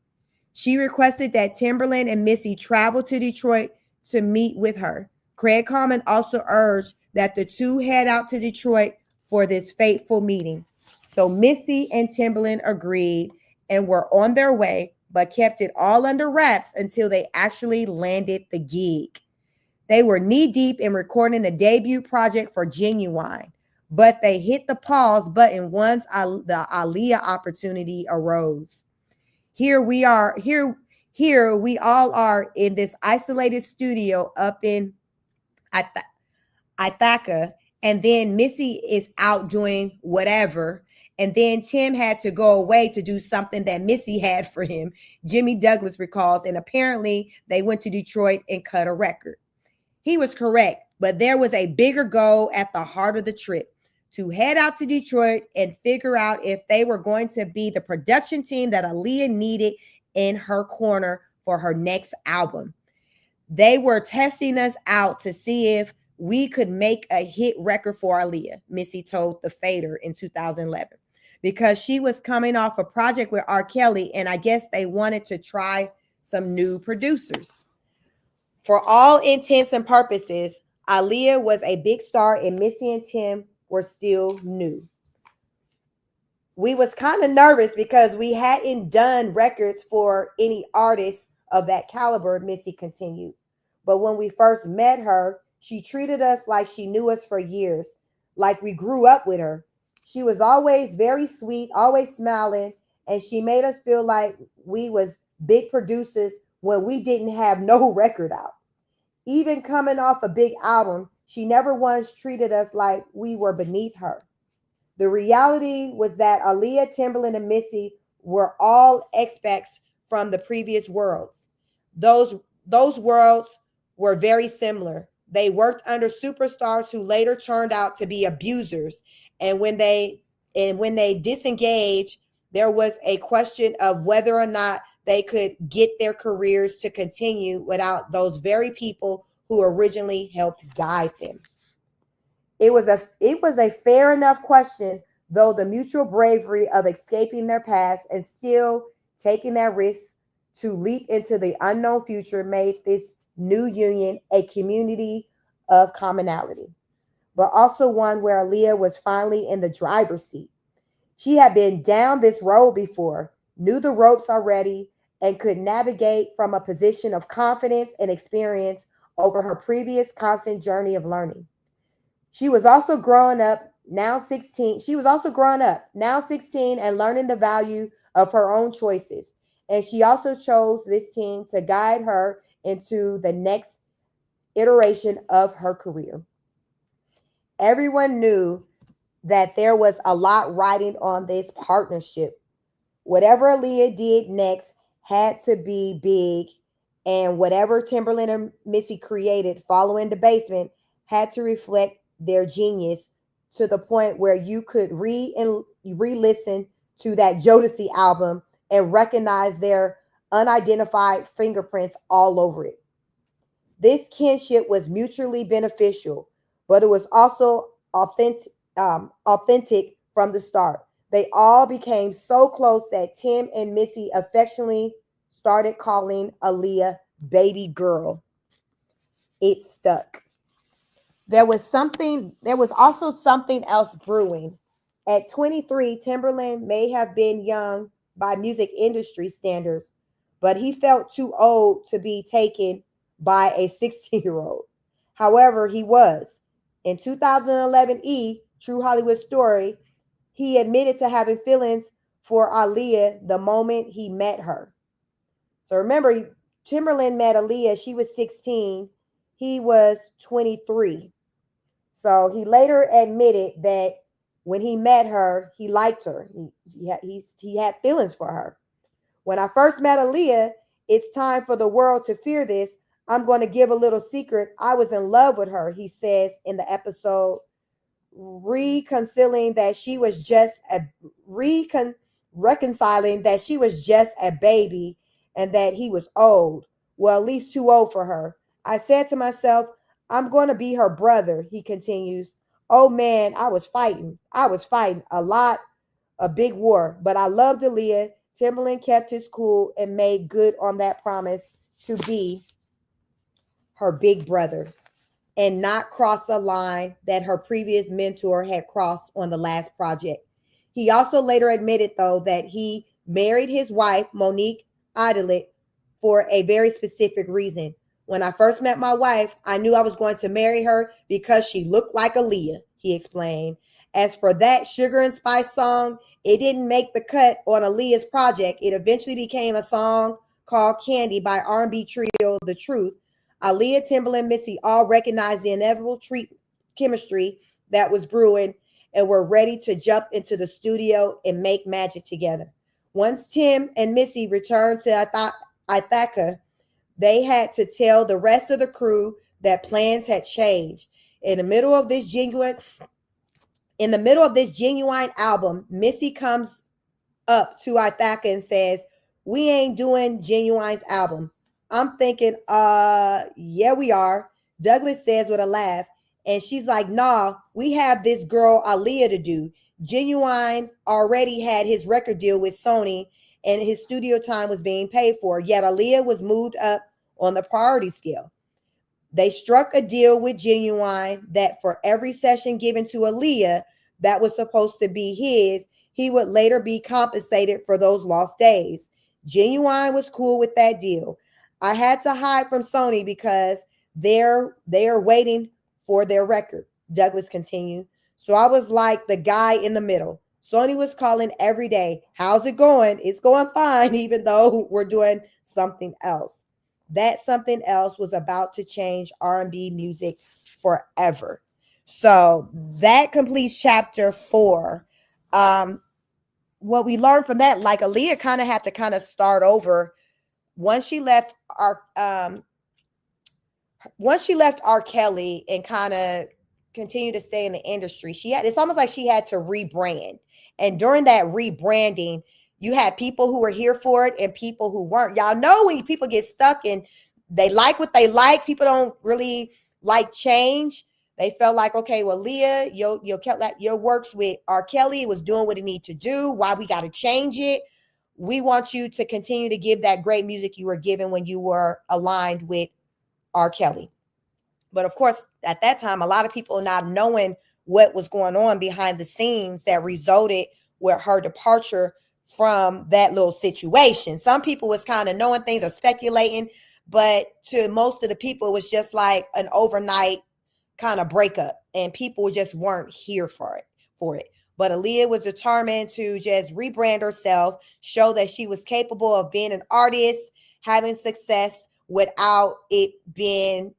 S1: She requested that Timberland and Missy travel to Detroit to meet with her. Craig Kallman also urged that the two head out to Detroit for this fateful meeting. So Missy and Timberland agreed, and were on their way, but kept it all under wraps until they actually landed the gig. They were knee deep in recording a debut project for Genuine, but they hit the pause button once the Aaliyah opportunity arose. Here we are, here we all are in this isolated studio up in Ithaca, and then Missy is out doing whatever. And then Tim had to go away to do something that Missy had for him, Jimmy Douglas recalls. And apparently they went to Detroit and cut a record. He was correct, but there was a bigger goal at the heart of the trip: to head out to Detroit and figure out if they were going to be the production team that Aaliyah needed in her corner for her next album. They were testing us out to see if we could make a hit record for Aaliyah, Missy told The Fader in 2011, because she was coming off a project with R. Kelly, and I guess they wanted to try some new producers. For all intents and purposes, Aaliyah was a big star and Missy and Tim were still new. We was kind of nervous because we hadn't done records for any artists of that caliber, Missy continued. But when we first met her, she treated us like she knew us for years, like we grew up with her. She was always very sweet, always smiling, and she made us feel like we was big producers when we didn't have no record out. Even coming off a big album, she never once treated us like we were beneath her. The reality was that Aaliyah, Timberland, and Missy were all expats from the previous worlds. Those worlds were very similar. They worked under superstars who later turned out to be abusers. And when they disengaged, there was a question of whether or not they could get their careers to continue without those very people who originally helped guide them. It was a fair enough question, though the mutual bravery of escaping their past and still taking that risk to leap into the unknown future made this new union a community of commonality, but also one where Aaliyah was finally in the driver's seat. She had been down this road before, knew the ropes already, and could navigate from a position of confidence and experience over her previous constant journey of learning. She was also growing up, now 16. She was also growing up, now 16, and learning the value of her own choices. And she also chose this team to guide her into the next iteration of her career. Everyone knew that there was a lot riding on this partnership. Whatever Aaliyah did next had to be big, and whatever Timberland and Missy created following the basement had to reflect their genius to the point where you could re-listen to that Jodeci album and recognize their unidentified fingerprints all over it. This kinship was mutually beneficial, but it was also authentic from the start. They all became so close that Tim and Missy affectionately started calling Aaliyah baby girl. It stuck. There was also something else brewing. At 23, Timberland may have been young by music industry standards, but he felt too old to be taken by a 16-year-old. However, he was. In 2011 True Hollywood Story, he admitted to having feelings for Aaliyah the moment he met her. So remember, Timberland met Aaliyah, she was 16, he was 23. So he later admitted that when he met her, he liked her. He had feelings for her. When I first met Aaliyah, it's time for the world to fear this. I'm going to give a little secret. I was in love with her, he says in the episode, reconciling that she was just a baby and that he was old. Well, at least too old for her. I said to myself, I'm going to be her brother, he continues. Oh man, I was fighting a lot, a big war, but I loved Aaliyah. Timberland kept his cool and made good on that promise to be her big brother and not cross a line that her previous mentor had crossed on the last project. He also later admitted, though, that he married his wife, Monique Aaliyah, for a very specific reason. When I first met my wife, I knew I was going to marry her because she looked like Aaliyah, he explained. As for that Sugar and Spice song, it didn't make the cut on Aaliyah's project. It eventually became a song called Candy by R&B trio The Truth. Aaliyah, Timbaland, Missy all recognized the inevitable chemistry that was brewing and were ready to jump into the studio and make magic together. Once Tim and Missy returned to Ithaca, they had to tell the rest of the crew that plans had changed. In the middle of this genuine album, Missy comes up to Ithaca and says, "We ain't doing Genuine's album." I'm thinking, yeah, we are. Douglas says with a laugh. And she's like, "Nah, we have this girl Aaliyah to do." Genuine already had his record deal with Sony and his studio time was being paid for. Yet Aaliyah was moved up on the priority scale. They struck a deal with Genuine that for every session given to Aaliyah that was supposed to be his, he would later be compensated for those lost days. Genuine was cool with that deal. I had to hide from Sony because they're waiting for their record, Douglas continued. So I was like the guy in the middle. Sony was calling every day. "How's it going?" "It's going fine," even though we're doing something else. That something else was about to change R&B music forever. So that completes chapter 4. What we learned from that, like Aaliyah kind of had to kind of start over once she left R. Kelly and kind of continued to stay in the industry. It's almost like she had to rebrand. And during that rebranding, you had people who were here for it and people who weren't. Y'all know when people get stuck and they like what they like, people don't really like change. They felt like, okay, well, Leah, your works with R. Kelly was doing what it needed to do. Why we got to change it? We want you to continue to give that great music you were given when you were aligned with R. Kelly. But of course, at that time, a lot of people not knowing what was going on behind the scenes that resulted with her departure from that little situation. Some people was kind of knowing things or speculating, but to most of the people, it was just like an overnight kind of breakup, and people just weren't here for it. But Aaliyah was determined to just rebrand herself, show that she was capable of being an artist, having success without it being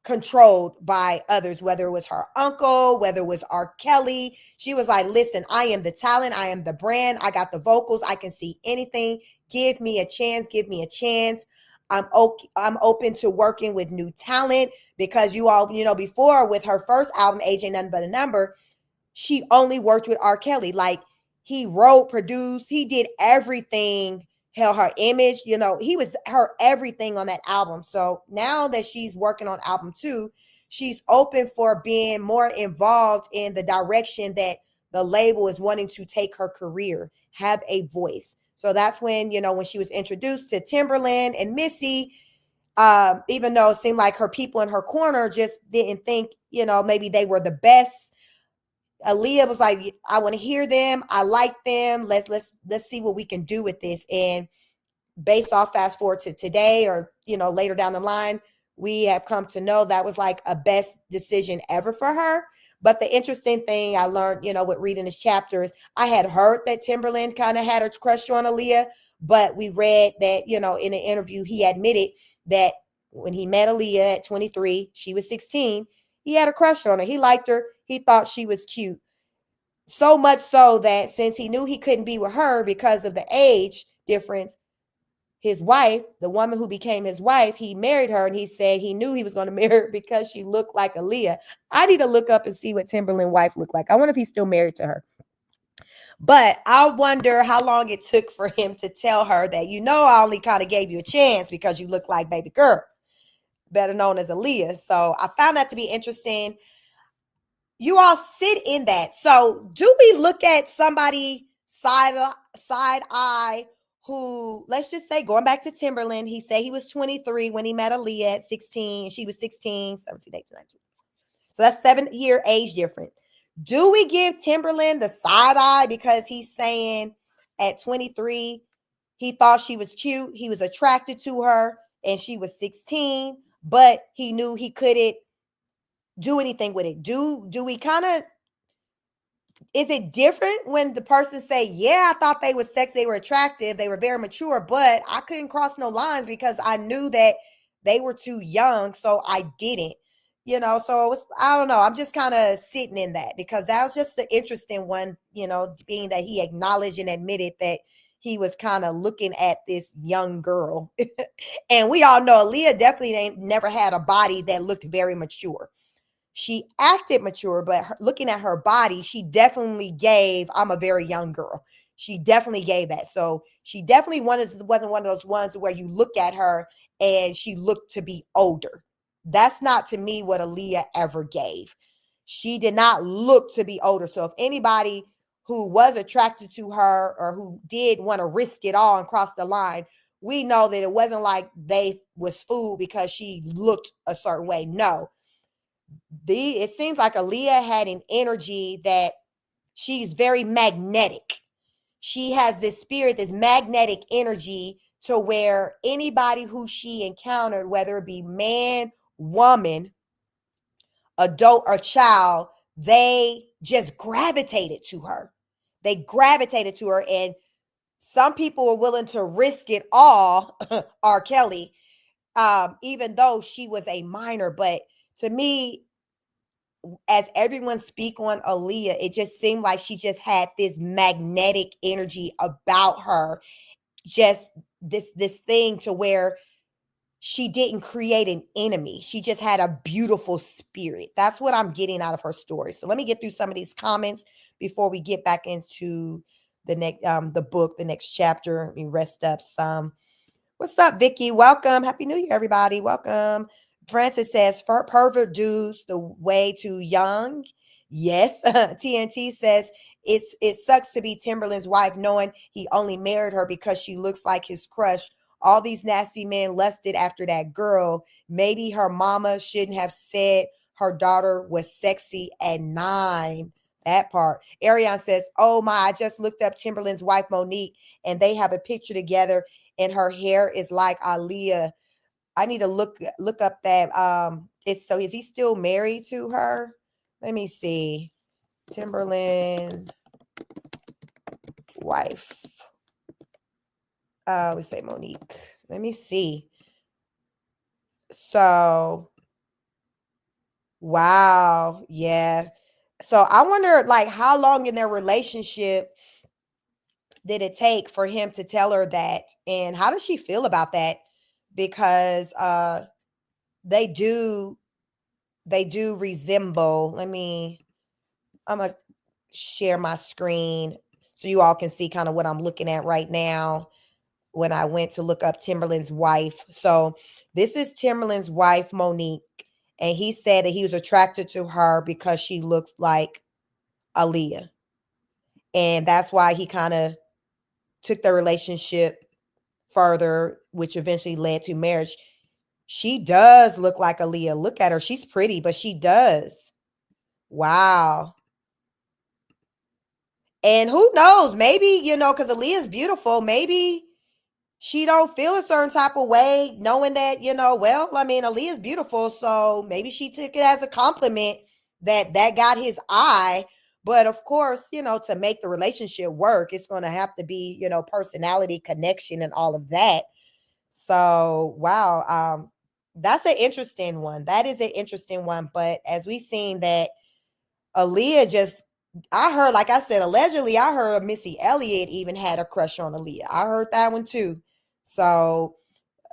S1: controlled by others, whether it was her uncle, whether it was R. Kelly. She was like, "Listen, I am the talent. I am the brand. I got the vocals. I can see anything. Give me a chance. Give me a chance. I'm open to working with new talent," because you all, before with her first album, Age Ain't Nothing But a Number, she only worked with R. Kelly. Like, he wrote, produced, he did everything, held her image, he was her everything on that album. So now that she's working on album 2, she's open for being more involved in the direction that the label is wanting to take her career, have a voice. So that's when, when she was introduced to Timbaland and Missy, even though it seemed like her people in her corner just didn't think, maybe they were the best. Aaliyah was like, "I want to hear them. I like them. Let's see what we can do with this." And based off fast forward to today, or later down the line, we have come to know that was like a best decision ever for her. But the interesting thing I learned, with reading this chapter is I had heard that Timberland kind of had a crush on Aaliyah, but we read that, in an interview, he admitted that when he met Aaliyah at 23, she was 16, he had a crush on her. He liked her. He thought she was cute. So much so that since he knew he couldn't be with her because of the age difference, his wife, the woman who became his wife, he married her, and he said he knew he was going to marry her because she looked like Aaliyah. I need to look up and see what Timberland's wife looked like. I wonder if he's still married to her. But I wonder how long it took for him to tell her that, I only kind of gave you a chance because you look like baby girl, better known as Aaliyah. So I found that to be interesting. You all sit in that. So do we look at somebody side eye who, let's just say, going back to Timberland, he said he was 23 when he met Aaliyah at 16. She was 16, 17, 18, 19. So that's 7-year age difference. Do we give Timberland the side eye because he's saying, at 23. He thought she was cute. He was attracted to her, and she was 16, but he knew he couldn't do anything with it. Do we kind of, is it different when the person say, yeah, I thought they were sexy, they were attractive, they were very mature, but I couldn't cross no lines because I knew that they were too young, so I didn't. So I don't know. I'm just kind of sitting in that because that was just an interesting one, being that he acknowledged and admitted that he was kind of looking at this young girl. And we all know Aaliyah definitely ain't never had a body that looked very mature. She acted mature, but looking at her body, she definitely gave, I'm a very young girl. She definitely gave that. So she definitely wasn't one of those ones where you look at her and she looked to be older. That's not, to me, what Aaliyah ever gave. She did not look to be older. So if anybody who was attracted to her or who did want to risk it all and cross the line, we know that it wasn't like they was fooled because she looked a certain way. No, it seems like Aaliyah had an energy that she's very magnetic. She has this spirit, this magnetic energy to where anybody who she encountered, whether it be man, woman, adult, or child, they just gravitated to her. They gravitated to her, and some people were willing to risk it all, R. Kelly, even though she was a minor. But to me, as everyone speak on Aaliyah, it just seemed like she just had this magnetic energy about her, just this thing to where she didn't create an enemy. She just had a beautiful spirit. That's what I'm getting out of her story. So let me get through some of these comments before we get back into the next the book, the next chapter. Let me rest up some. What's up, Vicky? Welcome. Happy New Year, everybody. Welcome. Francis says, pervert dudes, the way too young. Yes. TNT says, it sucks to be Timberland's wife knowing he only married her because she looks like his crush. All these nasty men lusted after that girl. Maybe her mama shouldn't have said her daughter was sexy at 9. That part. Ariane says, oh my, I just looked up Timberland's wife, Monique, and they have a picture together and her hair is like Aaliyah. I need to look up that. Is he still married to her? Let me see. Timberland wife. We say Monique. Let me see. So, wow, yeah. So I wonder, like, how long in their relationship did it take for him to tell her that, and how does she feel about that? Because they do resemble. I'm gonna share my screen so you all can see kind of what I'm looking at right now when I went to look up Timberland's wife. So this is Timberland's wife, Monique, and he said that he was attracted to her because she looked like Aaliyah, and that's why he kind of took the relationship further, which eventually led to marriage. She does look like Aaliyah. Look at her. She's pretty, but she does. Wow. And who knows, maybe, because Aaliyah's beautiful, maybe she don't feel a certain type of way knowing that, well, I mean, Aaliyah's beautiful, so maybe she took it as a compliment that got his eye. But of course, to make the relationship work, it's going to have to be, personality, connection, and all of that. So, wow, that's an interesting one. That is an interesting one. But as we've seen that Aaliyah I heard, like I said, allegedly, I heard Missy Elliott even had a crush on Aaliyah. I heard that one too. So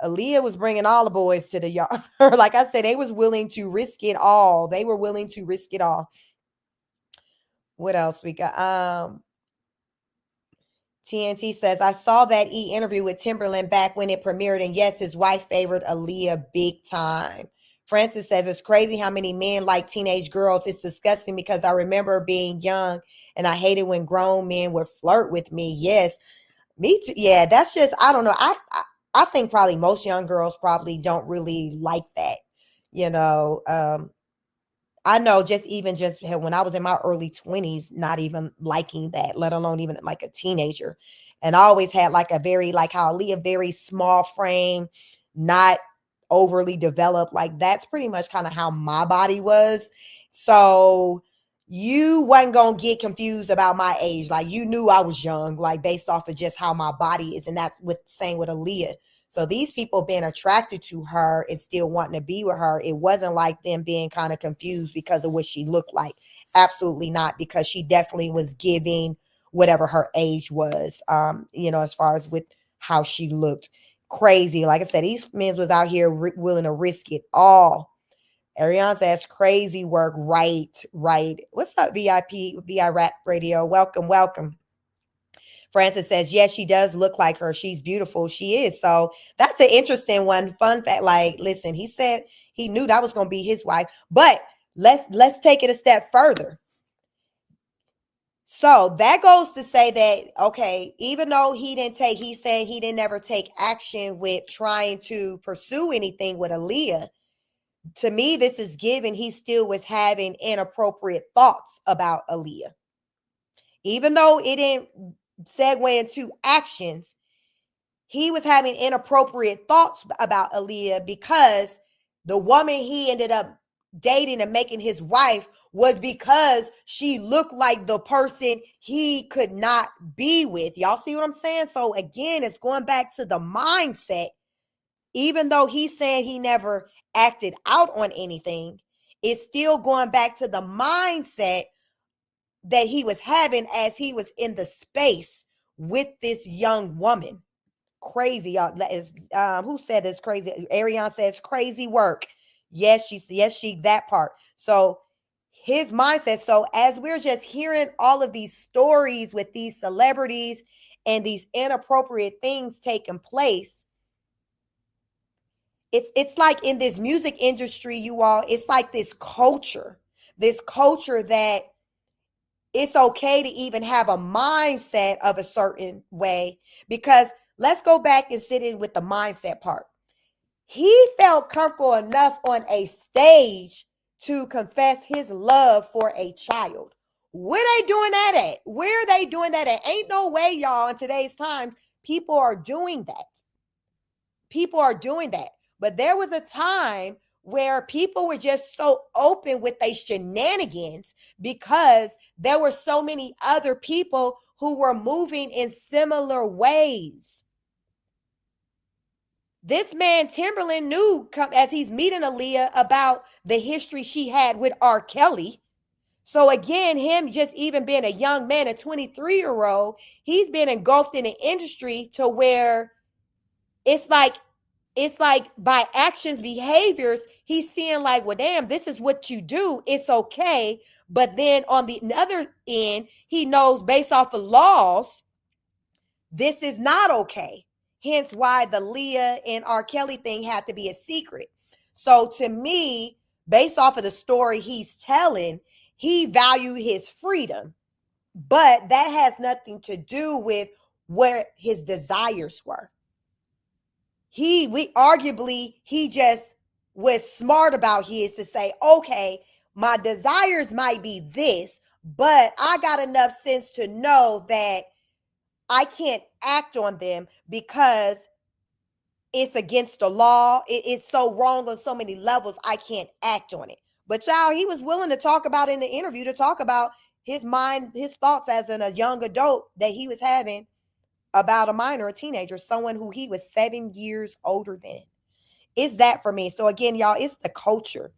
S1: Aaliyah was bringing all the boys to the yard. Like I said, they was willing to risk it all. They were willing to risk it all. What else we got? TNT says, I saw that interview with Timberland back when it premiered, and yes, his wife favored Aaliyah big time. Francis says, it's crazy how many men like teenage girls. It's disgusting because I remember being young and I hated when grown men would flirt with me. Yes, me too. Yeah, that's just, I don't know. I think probably most young girls probably don't really like that. I know just when I was in my early 20s, not even liking that, let alone even like a teenager. And I always had like a very, like how Aaliyah, very small frame, not overly developed. Like that's pretty much kind of how my body was. So you wasn't gonna get confused about my age. Like you knew I was young, like based off of just how my body is. And that's with same with Aaliyah. So these people being attracted to her and still wanting to be with her, it wasn't like them being kind of confused because of what she looked like. Absolutely not, because she definitely was giving whatever her age was, as far as with how she looked. Crazy. Like I said, these men was out here willing to risk it all. Ariane says crazy work. Right, right. What's up, VIP, VI Rap Radio? Welcome, welcome. Francis says, yes, she does look like her. She's beautiful. She is. So that's an interesting one. Fun fact. Like, listen, he said he knew that was going to be his wife. But let's take it a step further. So that goes to say that, okay, even though he's saying he didn't ever take action with trying to pursue anything with Aaliyah. To me, this is given he still was having inappropriate thoughts about Aaliyah. Even though it didn't segue into actions, he was having inappropriate thoughts about Aaliyah because the woman he ended up dating and making his wife was because she looked like the person he could not be with. Y'all see what I'm saying? So again, it's going back to the mindset. Even though he's saying he never acted out on anything, it's still going back to the mindset that he was having as he was in the space with this young woman. Crazy, y'all. That is who said this crazy? Ariane says crazy work. Yes, she that part. So his mindset. So as we're just hearing all of these stories with these celebrities and these inappropriate things taking place, it's like in this music industry, you all, it's like this culture that it's okay to even have a mindset of a certain way. Because let's go back and sit in with the mindset part. He felt comfortable enough on a stage to confess his love for a child. Where they doing that at? Where are they doing that at? Ain't no way, y'all, in today's times, people are doing that. People are doing that. But there was a time where people were just so open with their shenanigans because there were so many other people who were moving in similar ways. This man, Timberland, knew as he's meeting Aaliyah about the history she had with R. Kelly. So again, him just even being a young man, a 23-year-old, he's been engulfed in an industry to where it's like by actions, behaviors, he's seeing like, well, damn, this is what you do. It's okay. But then on the other end, he knows based off of laws, this is not okay. Hence why the Leah and R. Kelly thing had to be a secret. So to me, based off of the story he's telling, he valued his freedom. But that has nothing to do with where his desires were. He just was smart about his to say, okay, my desires might be this, but I got enough sense to know that I can't act on them because it's against the law. It's so wrong on so many levels. I can't act on it. But y'all, he was willing to talk about in the interview, to talk about his mind, his thoughts as a young adult that he was having about a minor, a teenager, someone who he was 7 years older than. It's that for me. So again, y'all, it's the culture.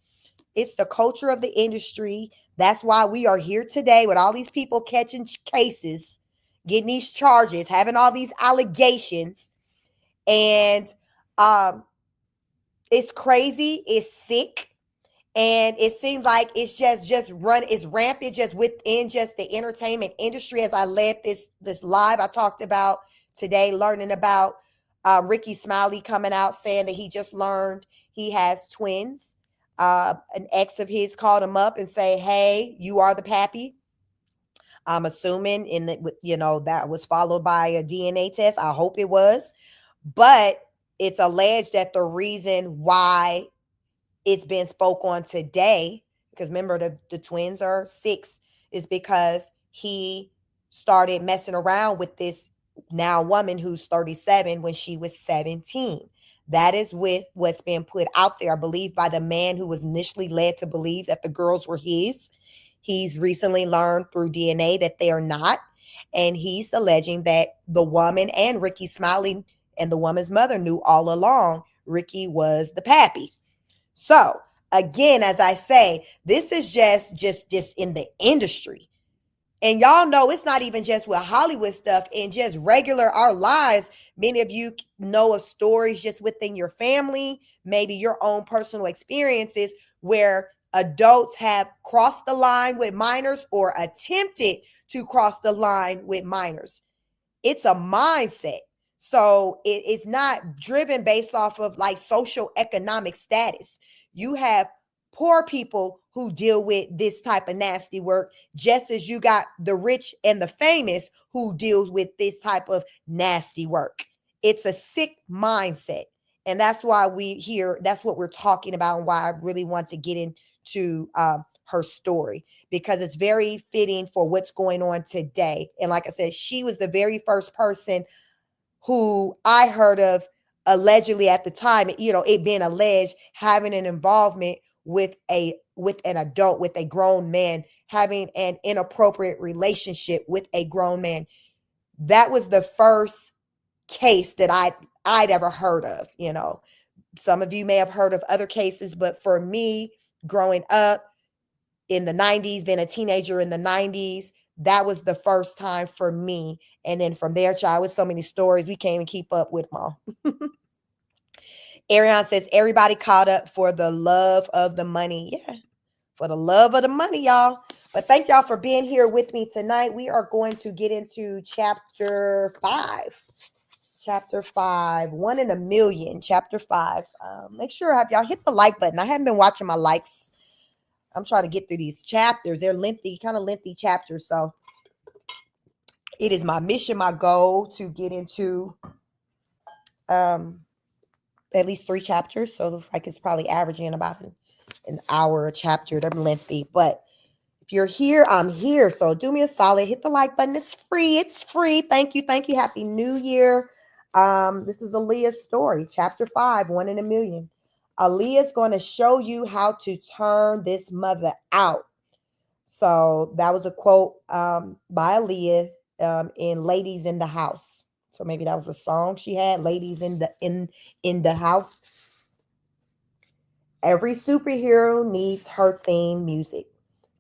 S1: It's the culture of the industry. That's why we are here today with all these people catching cases, getting these charges, having all these allegations. And it's crazy. It's sick. And it seems like it's it's rampant just within just the entertainment industry. As I led this live, I talked about today, learning about Ricky Smiley coming out saying that he just learned he has twins. An ex of his called him up and say, hey, you are the pappy. I'm assuming that was followed by a DNA test. I hope it was. But it's alleged that the reason why it's been spoke on today, because remember the twins are 6, is because he started messing around with this now woman who's 37 when she was 17. That is with what's been put out there, I believe, by the man who was initially led to believe that the girls were his. He's recently learned through DNA that they are not. And he's alleging that the woman and Ricky Smiley and the woman's mother knew all along Ricky was the pappy. So again, as I say, this is just in the industry. And y'all know it's not even just with Hollywood stuff, and just regular our lives. Many of you know of stories just within your family, maybe your own personal experiences where adults have crossed the line with minors or attempted to cross the line with minors. It's a mindset. So it's not driven based off of like social economic status. You have poor people who deal with this type of nasty work, just as you got the rich and the famous who deals with this type of nasty work. It's a sick mindset. And that's why that's what we're talking about, and why I really want to get into her story, because it's very fitting for what's going on today. And like I said, she was the very first person who I heard of allegedly at the time, it being alleged having an involvement with an adult, with a grown man, having an inappropriate relationship with a grown man. That was the first case that I'd ever heard of. Some of you may have heard of other cases, but for me, growing up in the 90s, being a teenager in the 90s, that was the first time for me. And then from there, child, with so many stories, we can't even keep up with them all. Ariane says, everybody caught up for the love of the money. Yeah, for the love of the money, y'all. But thank y'all for being here with me tonight. We are going to get into chapter 5. Chapter 5, 1 in a million, chapter 5. Make sure have y'all hit the like button. I haven't been watching my likes. I'm trying to get through these chapters. They're lengthy, kind of lengthy chapters. So it is my mission, my goal to get into at least 3 chapters. So it looks like it's probably averaging about an hour a chapter. They're lengthy. But if you're here, I'm here. So do me a solid. Hit the like button. It's free. It's free. Thank you. Thank you. Happy New Year. This is Aaliyah's story. Chapter 5, 1 in a million. Aaliyah is going to show you how to turn this mother out. So that was a quote by Aaliyah in Ladies in the House. So maybe that was a song she had, Ladies in the House. Every superhero needs her theme music.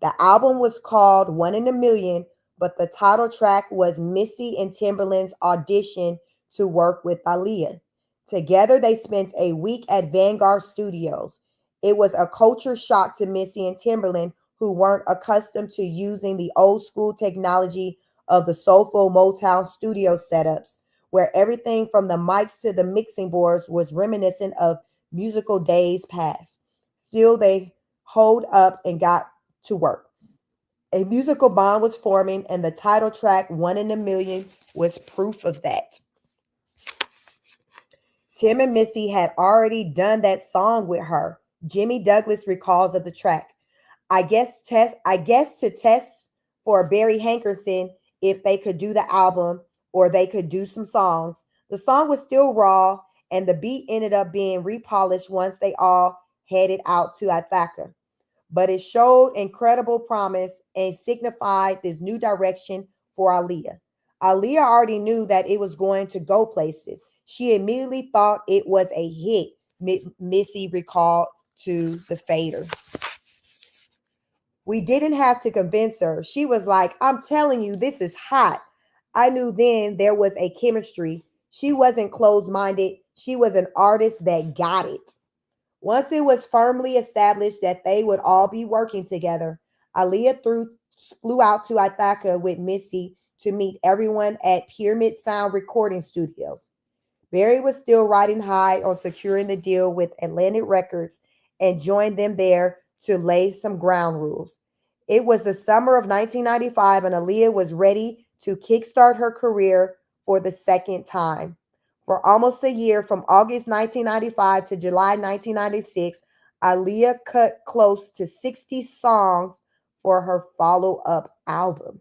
S1: The album was called 1 in a Million, but the title track was Missy and Timberland's audition to work with Aaliyah. Together, they spent a week at Vanguard Studios. It was a culture shock to Missy and Timberland, who weren't accustomed to using the old school technology of the soulful Motown studio setups, where everything from the mics to the mixing boards was reminiscent of musical days past. Still, they holed up and got to work. A musical bond was forming, and the title track, 1 in a Million, was proof of that. Tim and Missy had already done that song with her. Jimmy Douglas recalls of the track. I guess to test for Barry Hankerson if they could do the album or they could do some songs. The song was still raw, and the beat ended up being repolished once they all headed out to Ithaca. But it showed incredible promise and signified this new direction for Aaliyah. Aaliyah already knew that it was going to go places. She immediately thought it was a hit, Missy recalled to the Fader. We didn't have to convince her. She was like, I'm telling you, this is hot. I knew then there was a chemistry. She wasn't closed-minded. She was an artist that got it. Once it was firmly established that they would all be working together, Aaliyah flew out to Ithaca with Missy to meet everyone at Pyramid Sound Recording Studios. Barry was still riding high on securing the deal with Atlantic Records and joined them there to lay some ground rules. It was the summer of 1995, and Aaliyah was ready to kickstart her career for the second time. For almost a year, from August 1995 to July 1996, Aaliyah cut close to 60 songs for her follow-up album.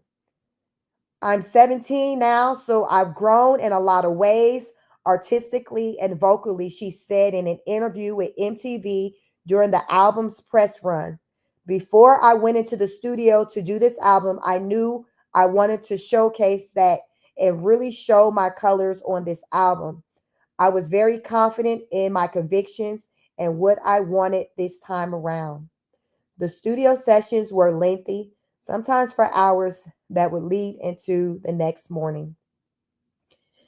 S1: I'm 17 now, so I've grown in a lot of ways, artistically and vocally, she said in an interview with MTV during the album's press run. Before I went into the studio to do this album, I knew I wanted to showcase that and really show my colors on this album. I was very confident in my convictions and what I wanted this time around. The studio sessions were lengthy, sometimes for hours that would lead into the next morning.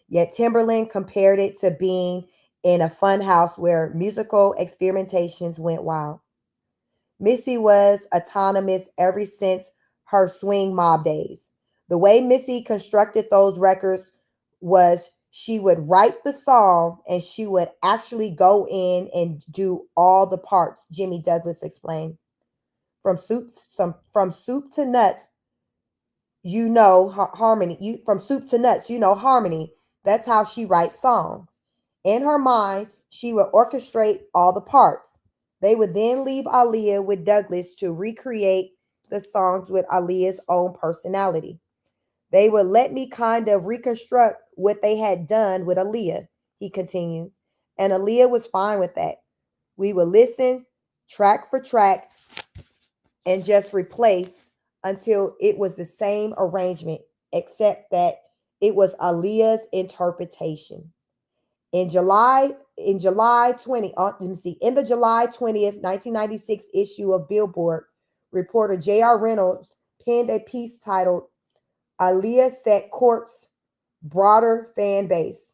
S1: Yet Timberland compared it to being in a fun house where musical experimentations went wild. Missy was autonomous ever since her swing mob days. The way Missy constructed those records was she would write the song and she would actually go in and do all the parts, Jimmy Douglas explained. From soup to nuts, harmony. From soup to nuts, harmony. That's how she writes songs. In her mind, she would orchestrate all the parts. They would then leave Aaliyah with Douglas to recreate the songs with Aaliyah's own personality. They would let me kind of reconstruct what they had done with Aaliyah, he continues. And Aaliyah was fine with that. We would listen track for track and just replace until it was the same arrangement, except that it was Aaliyah's interpretation. In July 20, let me see, in the July 20th, 1996 issue of Billboard, reporter J.R. Reynolds penned a piece titled Aaliyah Set Court's Broader Fan Base.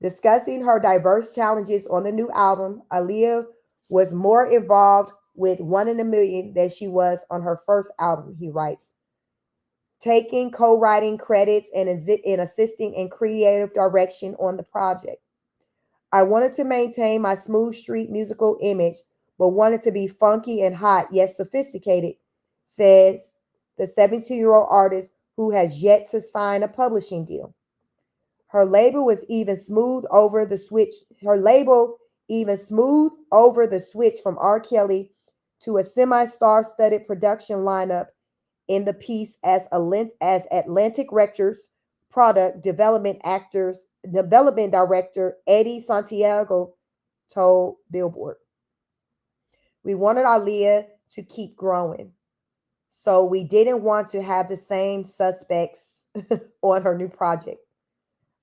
S1: Discussing her diverse challenges on the new album, Aaliyah was more involved with One in a Million than she was on her first album, he writes, taking co-writing credits and assisting in creative direction on the project. I wanted to maintain my smooth street musical image, but wanted to be funky and hot, yet sophisticated, says the 17-year-old artist who has yet to sign a publishing deal. Her label was even smooth over the switch. Her label even smoothed over the switch from R. Kelly to a semi-star-studded production lineup in the piece as Atlantic Records product development director Eddie Santiago told Billboard. We wanted Aaliyah to keep growing, so we didn't want to have the same suspects on her new project.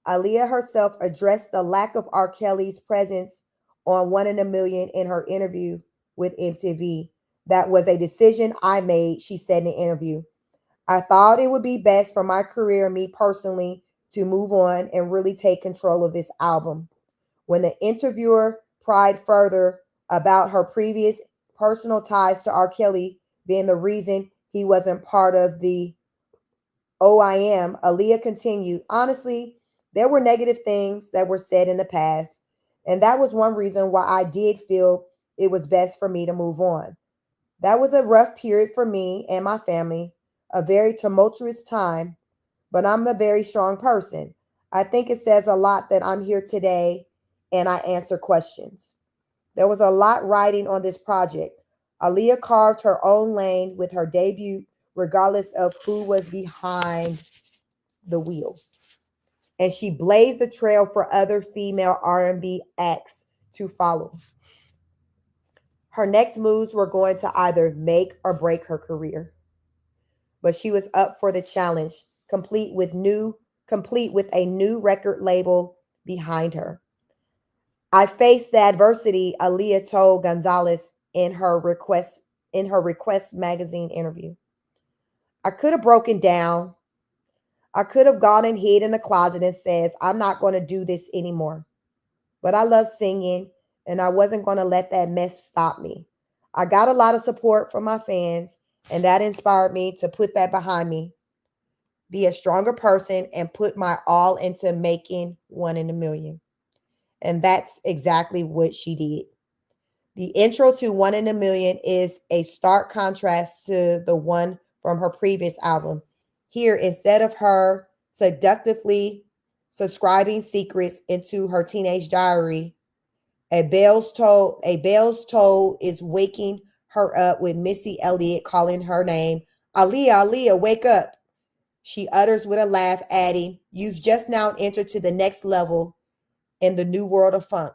S1: Aaliyah herself addressed the lack of R. Kelly's presence on One in a Million in her interview with MTV. That was a decision I made, she said in the interview. I thought it would be best for my career, me personally, to move on and really take control of this album. When the interviewer pried further about her previous personal ties to R. Kelly being the reason he wasn't part of the OIM, Aaliyah continued, honestly, there were negative things that were said in the past, and that was one reason why I did feel it was best for me to move on. That was a rough period for me and my family, a very tumultuous time, but I'm a very strong person. I think it says a lot that I'm here today and I answer questions. There was a lot riding on this project. Aaliyah carved her own lane with her debut, regardless of who was behind the wheel. And she blazed a trail for other female R&B acts to follow. Her next moves were going to either make or break her career. But she was up for the challenge, complete with a new record label behind her. I faced the adversity, Aaliyah told Gonzalez in her Request magazine interview. I could have broken down. I could have gone and hid in the closet and says, I'm not going to do this anymore. But I love singing and I wasn't going to let that mess stop me. I got a lot of support from my fans and that inspired me to put that behind me, be a stronger person, and put my all into making One in a Million. And that's exactly what she did. The intro to One in a Million is a stark contrast to the one from her previous album. Here, instead of her seductively subscribing secrets into her teenage diary, a bell's toll is waking her up with Missy Elliott calling her name, Aaliyah, Aaliyah, wake up. She utters with a laugh, adding, "You've just now entered to the next level in the new world of funk."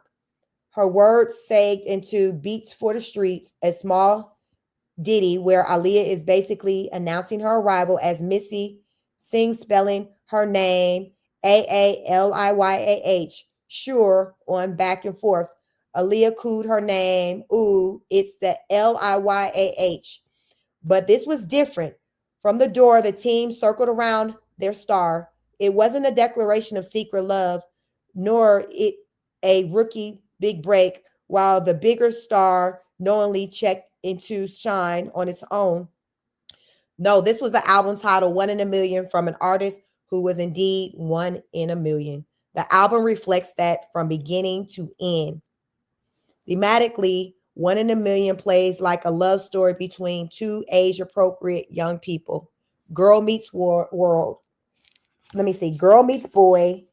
S1: Her words sagged into Beats for the Streets, a small ditty where Aaliyah is basically announcing her arrival as Missy sings, spelling her name Aaliyyah, sure, on back and forth. Aaliyah cooed her name. Ooh, it's the Liyyah. But this was different. From the door, the team circled around their star. It wasn't a declaration of secret love, nor it a rookie big break, while the bigger star knowingly checked into shine on its own. No, this was an album titled One in a Million from an artist who was indeed one in a million. The album reflects that from beginning to end. Thematically, One in a Million plays like a love story between two age appropriate young people. Girl meets world. Let me see. Girl meets boy,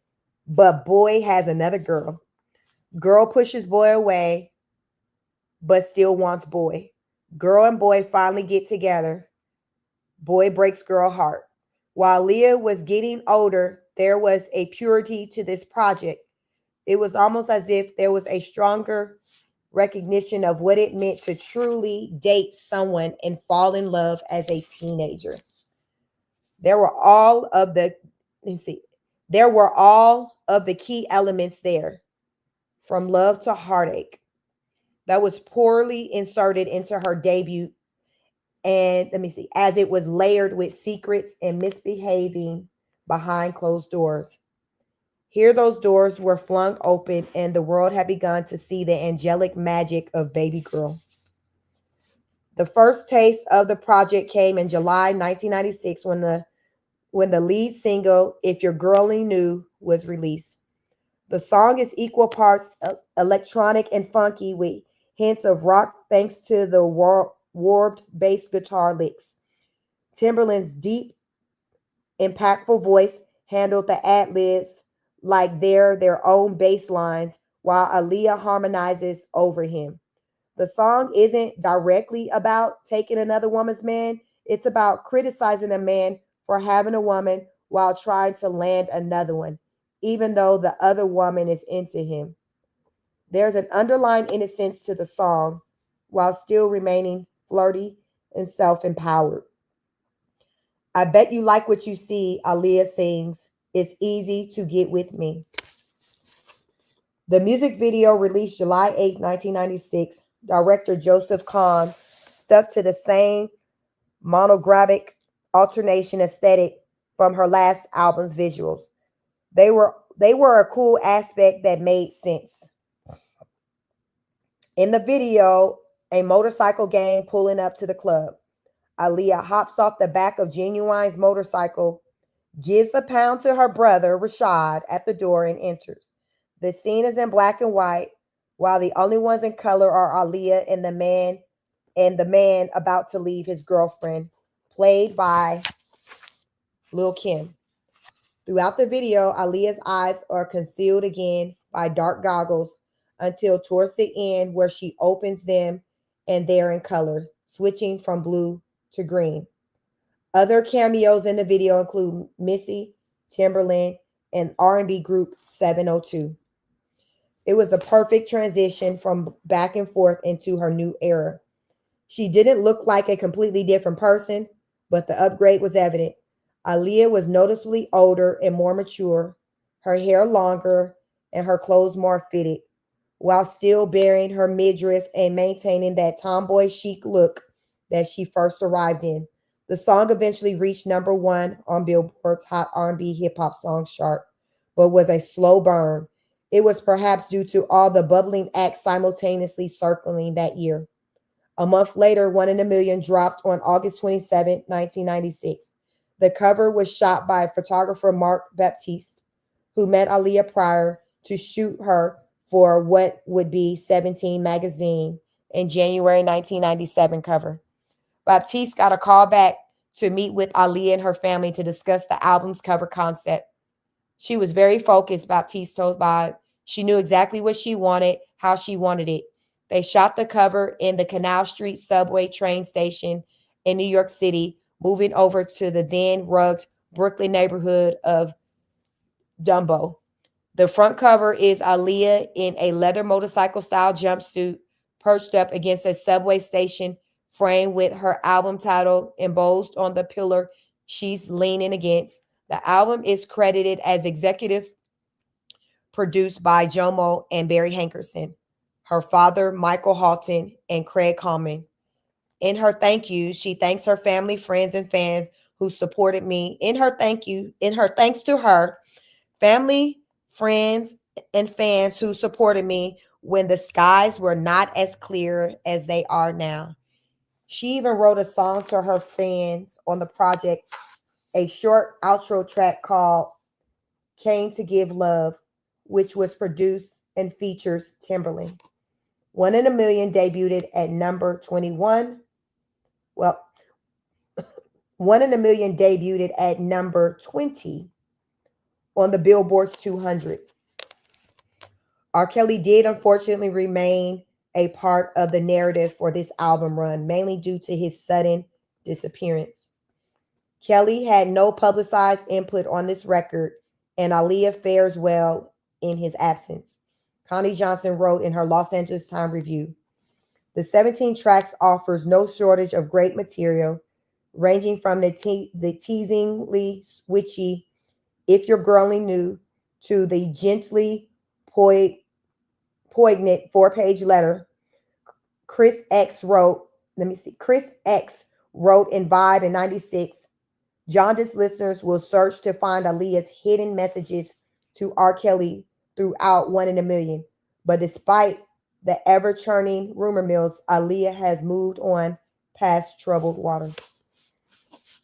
S1: but boy has another girl. Girl pushes boy away, but still wants boy. Girl and boy finally get together. Boy breaks girl heart. While Leah was getting older, there was a purity to this project. It was almost as if there was a stronger recognition of what it meant to truly date someone and fall in love as a teenager. There were all of the let's see. There were all of the key elements there, from love to heartache, that was poorly inserted into her debut. And let me see, as it was layered with secrets and misbehaving behind closed doors. Here, those doors were flung open, and the world had begun to see the angelic magic of Baby Girl. The first taste of the project came in July 1996 when the lead single "If Your Girlie Knew" was released. The song is equal parts electronic and funky with hints of rock thanks to the warped bass guitar licks. Timberland's deep, impactful voice handled the ad libs like they're their own bass lines, while Aaliyah harmonizes over him. The song isn't directly about taking another woman's man, it's about criticizing a man for having a woman while trying to land another one, even though the other woman is into him. There's an underlying innocence to the song while still remaining flirty and self empowered. I bet you like what you see, Aaliyah sings. It's easy to get with me. The music video, released July 8, 1996, director Joseph Kahn stuck to the same monographic alternation aesthetic from her last album's visuals. They were a cool aspect that made sense. In the video, a motorcycle gang pulling up to the club. Aaliyah hops off the back of Genuine's motorcycle, gives a pound to her brother Rashad at the door, and enters. The scene is in black and white, while the only ones in color are Aaliyah and the man about to leave his girlfriend, played by Lil Kim. Throughout the video, Aaliyah's eyes are concealed again by dark goggles until towards the end, where she opens them and they're in color, switching from blue to green. Other cameos in the video include Missy, Timberland, and R&B group 702. It was the perfect transition from back and forth into her new era. She didn't look like a completely different person, but the upgrade was evident. Aaliyah was noticeably older and more mature, her hair longer and her clothes more fitted, while still bearing her midriff and maintaining that tomboy chic look that she first arrived in. The song eventually reached number one on Billboard's Hot R&B Hip Hop Songs chart, but was a slow burn. It was perhaps due to all the bubbling acts simultaneously circling that year. A month later, One in a Million dropped on August 27, 1996. The cover was shot by photographer Mark Baptiste, who met Aaliyah prior to shoot her for what would be 17 magazine in January 1997 cover. Baptiste got a call back to meet with Aaliyah and her family to discuss the album's cover concept. She was very focused, Baptiste told Vibe. She knew exactly what she wanted, how she wanted it. They shot the cover in the Canal Street subway train station in New York City, moving over to the then rugged Brooklyn neighborhood of Dumbo. The front cover is Aaliyah in a leather motorcycle style jumpsuit, perched up against a subway station, framed with her album title embossed on the pillar she's leaning against. The album is credited as executive produced by Jomo and Barry Hankerson, her father, Michael Halton, and Craig Coleman. In her thank you, she thanks her family, friends, and fans who supported me. In her thanks to her, family, friends, and fans who supported me when the skies were not as clear as they are now. She even wrote a song to her fans on the project, a short outro track called Came to Give Love, which was produced and features Timberland. One in a Million debuted at number 21. Well, One in a Million debuted at number 20 on the Billboard 200. R. Kelly did unfortunately remain a part of the narrative for this album run, mainly due to his sudden disappearance. Kelly had no publicized input on this record, and Aaliyah fares well in his absence. Connie Johnson wrote in her Los Angeles Times review, the 17 tracks offers no shortage of great material, ranging from the teasingly switchy If You're Growing New to the gently poignant 4-page letter Chris X wrote in Vibe in 96. Jaundiced listeners will search to find Aaliyah's hidden messages to R. Kelly throughout One in a Million. But despite the ever-churning rumor mills, Aaliyah has moved on past troubled waters.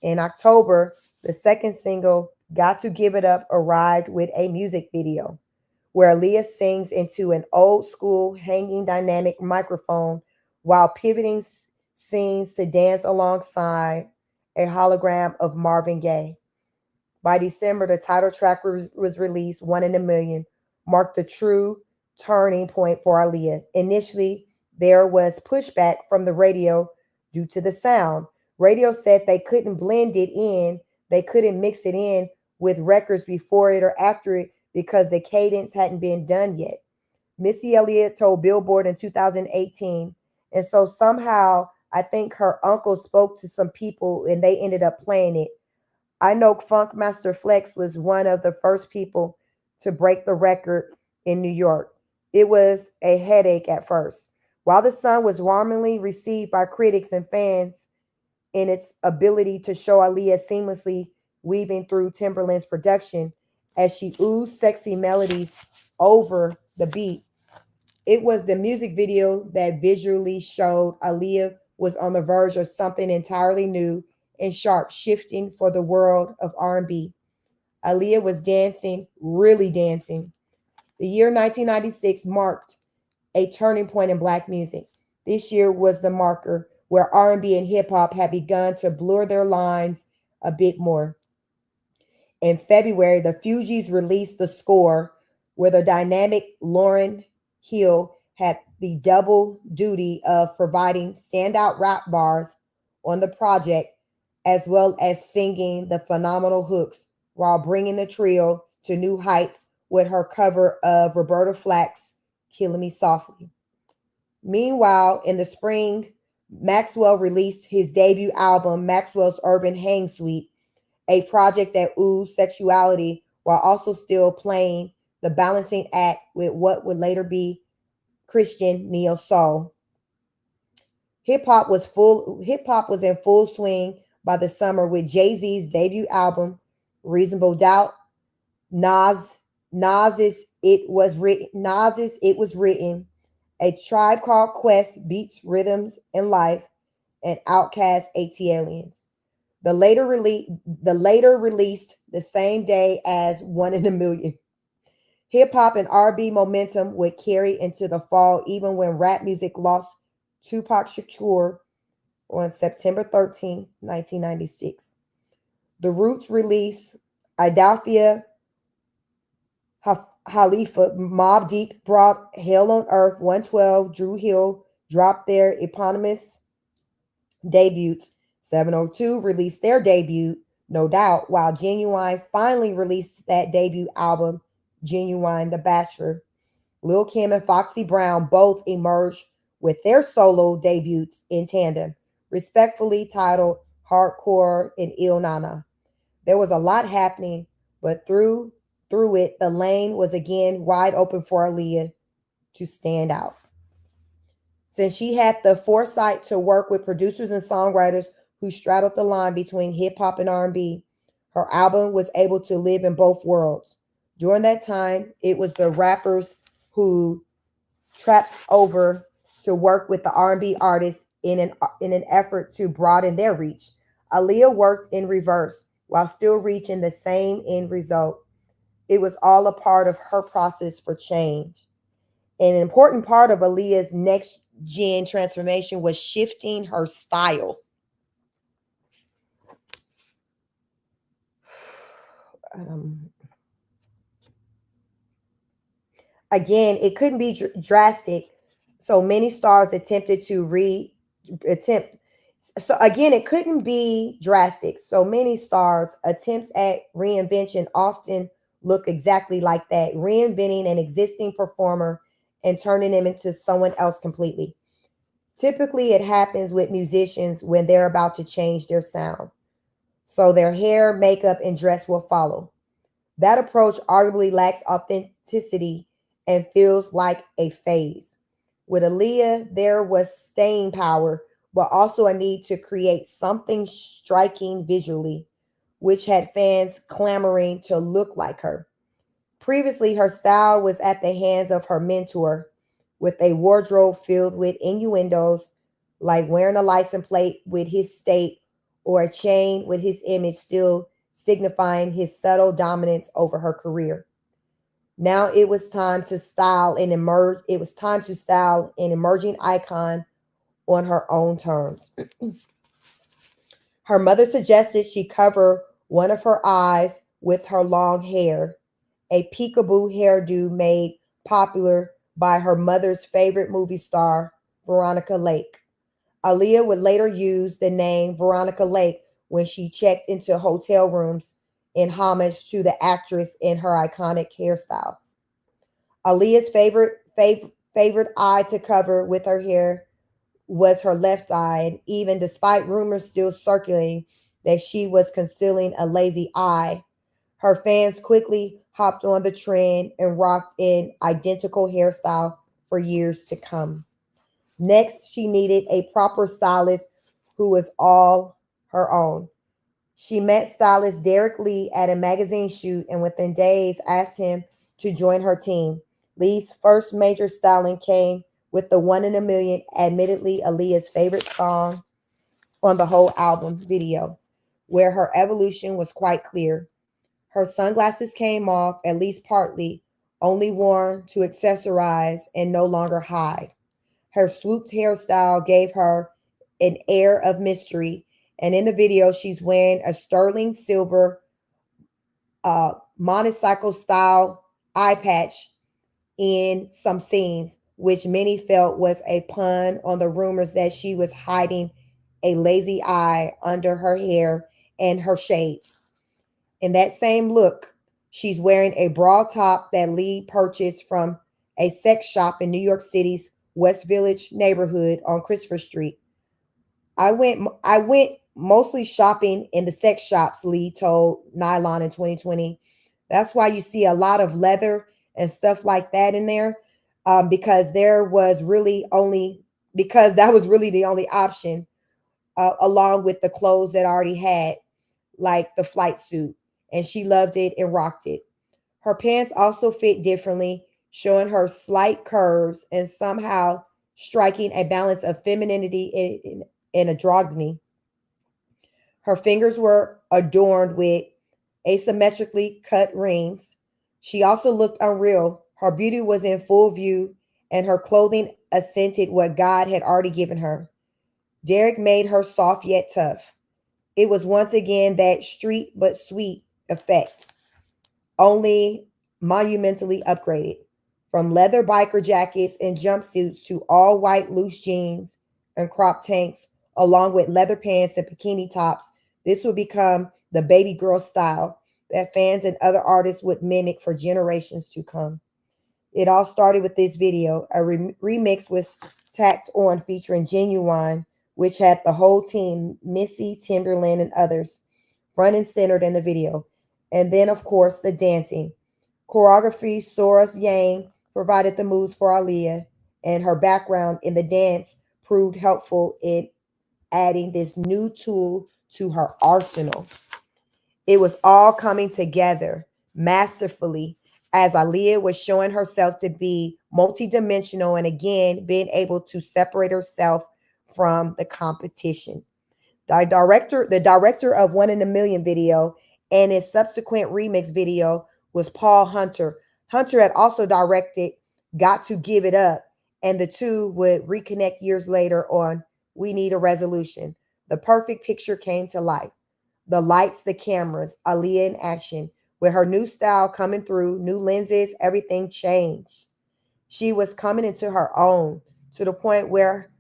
S1: In October, the second single, Got to Give It Up, arrived with a music video where Aaliyah sings into an old school hanging dynamic microphone while pivoting scenes to dance alongside a hologram of Marvin Gaye. By December, the title track was released. One in a Million marked the true turning point for Aaliyah. Initially, there was pushback from the radio due to the sound. Radio said they couldn't blend it in, they couldn't mix it in with records before it or after it because the cadence hadn't been done yet. Missy Elliott told Billboard in 2018, and so somehow I think her uncle spoke to some people and they ended up playing it. I know Funkmaster Flex was one of the first people to break the record in New York. It was a headache at first. While the song was warmly received by critics and fans in its ability to show Aaliyah seamlessly weaving through Timberland's production as she oozed sexy melodies over the beat, it was the music video that visually showed Aaliyah was on the verge of something entirely new and sharp, shifting for the world of R&B. Aaliyah was dancing, really dancing. The year 1996 marked a turning point in Black music. This year was the marker where R&B and hip hop had begun to blur their lines a bit more. In February, the Fugees released The Score, where the dynamic Lauryn Hill had the double duty of providing standout rap bars on the project, as well as singing the phenomenal hooks, while bringing the trio to new heights with her cover of Roberta Flack's Killing Me Softly. Meanwhile, in the spring, Maxwell released his debut album, Maxwell's Urban Hang Suite, a project that oozed sexuality while also still playing the balancing act with what would later be Christian neo soul. Hip hop was in full swing by the summer with Jay-Z's debut album, Reasonable Doubt, Nas's It Was Written, A Tribe Called Quest, Beats, Rhythms, and Life, and Outkast, AT The later released the same day as One in a Million. Hip hop and R&B momentum would carry into the fall, even when rap music lost Tupac Shakur on September 13, 1996. The Roots released Adelphia Khalifa, Mobb Deep brought Hell on Earth, 112, Dru Hill dropped their eponymous debuts. 702 released their debut, No doubt, while Genuine finally released that debut album, Genuine the Bachelor, Lil' Kim and Foxy Brown both emerged with their solo debuts in tandem, respectfully titled Hardcore and Il Nana. There was a lot happening, but through it, the lane was again wide open for Aaliyah to stand out. Since she had the foresight to work with producers and songwriters who straddled the line between hip hop and R&B, her album was able to live in both worlds. During that time, it was the rappers who traps over to work with the R&B artists in an effort to broaden their reach. Aaliyah worked in reverse while still reaching the same end result. It was all a part of her process for change. And an important part of Aaliyah's next gen transformation was shifting her style. Um, Again, it couldn't be drastic. So many stars attempted to attempt. So again, it couldn't be drastic. So many stars attempts at reinvention often look exactly like that, reinventing an existing performer and turning them into someone else completely. Typically, it happens with musicians when they're about to change their sound. So their hair, makeup, and dress will follow. That approach arguably lacks authenticity and feels like a phase. With Aaliyah, there was staying power, but also a need to create something striking visually, which had fans clamoring to look like her. Previously, her style was at the hands of her mentor, with a wardrobe filled with innuendos, like wearing a license plate with his state or a chain with his image, still signifying his subtle dominance over her career. Now it was time to style and emerge. It was time to style an emerging icon on her own terms. Her mother suggested she cover one of her eyes with her long hair, a peekaboo hairdo made popular by her mother's favorite movie star, Veronica Lake. Aaliyah would later use the name Veronica Lake when she checked into hotel rooms in homage to the actress in her iconic hairstyles. Aaliyah's favorite eye to cover with her hair was her left eye, and even despite rumors still circulating that she was concealing a lazy eye, her fans quickly hopped on the trend and rocked an identical hairstyle for years to come. Next, she needed a proper stylist who was all her own. She met stylist Derek Lee at a magazine shoot and within days asked him to join her team. Lee's first major styling came with the One in a Million, admittedly Aaliyah's favorite song on the whole album video, where her evolution was quite clear. Her sunglasses came off, at least partly, only worn to accessorize and no longer hide. Her swooped hairstyle gave her an air of mystery, and in the video, she's wearing a sterling silver motorcycle style eye patch in some scenes, which many felt was a pun on the rumors that she was hiding a lazy eye under her hair and her shades. In that same look, she's wearing a bra top that Lee purchased from a sex shop in New York City's West Village neighborhood on Christopher Street. I went mostly shopping in the sex shops, Lee told Nylon in 2020. That's why you see a lot of leather and stuff like that in there, because there was really only because that was really the only option, along with the clothes that I already had, like the flight suit, and she loved it and rocked it. Her pants also fit differently, showing her slight curves and somehow striking a balance of femininity and androgyny. Her fingers were adorned with asymmetrically cut rings. She also looked unreal. Her beauty was in full view, and her clothing accented what God had already given her. Derek made her soft yet tough. It was once again that street but sweet effect, only monumentally upgraded. From leather biker jackets and jumpsuits to all white loose jeans and crop tanks, along with leather pants and bikini tops, this would become the baby girl style that fans and other artists would mimic for generations to come. It all started with this video. A remix was tacked on featuring Genuine, which had the whole team, Missy, Timberland, and others, front and centered in the video. And then, of course, the dancing. Choreography, Sora's Yang provided the moves for Aaliyah, and her background in the dance proved helpful in adding this new tool to her arsenal. It was all coming together masterfully as Aaliyah was showing herself to be multidimensional and again being able to separate herself from the competition. The director of One in a Million video and its subsequent remix video was Paul Hunter. Hunter had also directed Got to Give It Up, and the two would reconnect years later on We Need a Resolution. The perfect picture came to life. The lights, the cameras, Aaliyah in action. With her new style coming through, new lenses, everything changed. She was coming into her own to the point where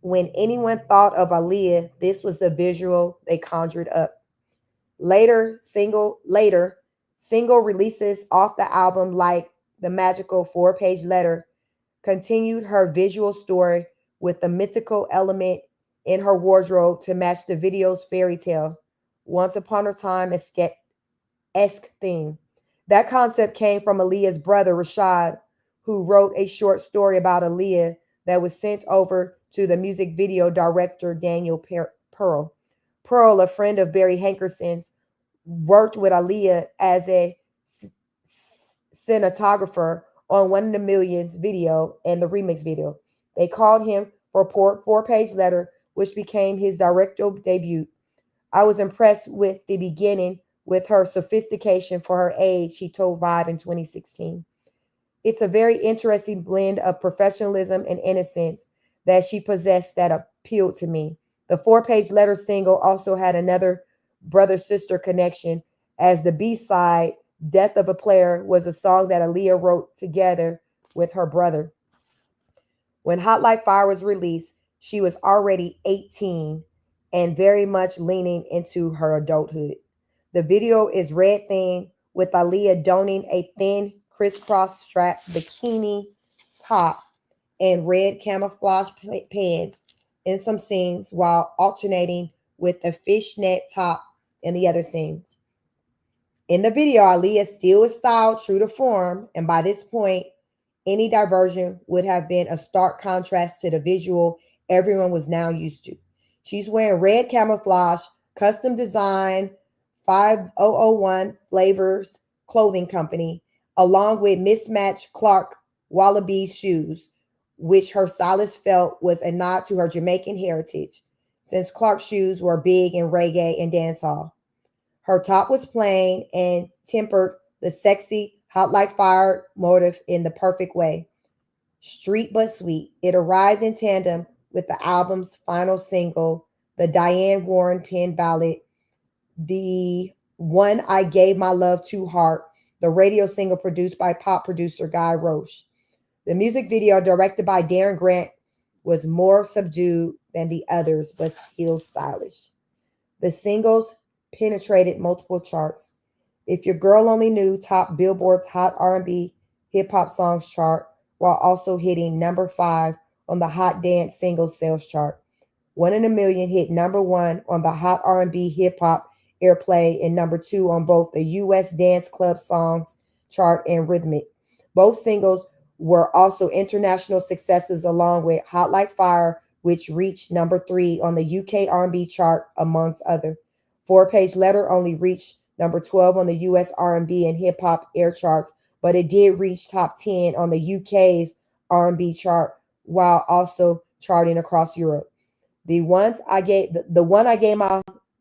S1: when anyone thought of Aaliyah, this was the visual they conjured up. Single releases off the album like the magical four-page letter continued her visual story with the mythical element in her wardrobe to match the video's fairy tale. Once upon a time esque theme. That concept came from Aaliyah's brother Rashad, who wrote a short story about Aaliyah that was sent over to the music video director Daniel Pearl. Pearl, a friend of Barry Hankerson's, worked with Aaliyah as a cinematographer on One in the Millions video and the remix video. They called him for a four-page letter, which became his directorial debut. I was impressed with the beginning with her sophistication for her age, she told Vibe in 2016. It's a very interesting blend of professionalism and innocence that she possessed that appealed to me. The four-page letter single also had another brother-sister connection, as the B-side, Death of a Player, was a song that Aaliyah wrote together with her brother. When Hot Like Fire was released, she was already 18 and very much leaning into her adulthood. The video is red themed with Aaliyah donning a thin crisscross strap bikini top and red camouflage pants in some scenes while alternating with a fishnet top in the other scenes. In the video, Aaliyah still is styled true to form, and by this point, any diversion would have been a stark contrast to the visual everyone was now used to. She's wearing red camouflage, custom design, 5001 Flavors Clothing Company, along with mismatched Clark Wallabies shoes, which her stylist felt was a nod to her Jamaican heritage, since Clark shoes were big in reggae and dancehall. Her top was plain and tempered the sexy Hot Like Fire motif in the perfect way. Street but sweet, it arrived in tandem with the album's final single, the Diane Warren penned ballad, the one I Gave My Love to Heart, the radio single produced by pop producer Guy Roche. The music video, directed by Darren Grant, was more subdued than the others, but still stylish. The singles penetrated multiple charts. If Your Girl Only Knew topped Billboard's Hot R&B Hip Hop Songs chart, while also hitting number 5 on the Hot Dance Singles Sales chart. One in a Million hit number 1 on the Hot R&B Hip Hop Airplay and number 2 on both the U.S. Dance Club Songs chart and Rhythmic. Both singles were also international successes, along with Hot Like Fire, which reached number 3 on the UK R&B chart, amongst other. Four-Page Letter only reached number 12 on the US R&B and hip hop air charts, but it did reach top 10 on the UK's R&B chart while also charting across Europe. The one I gave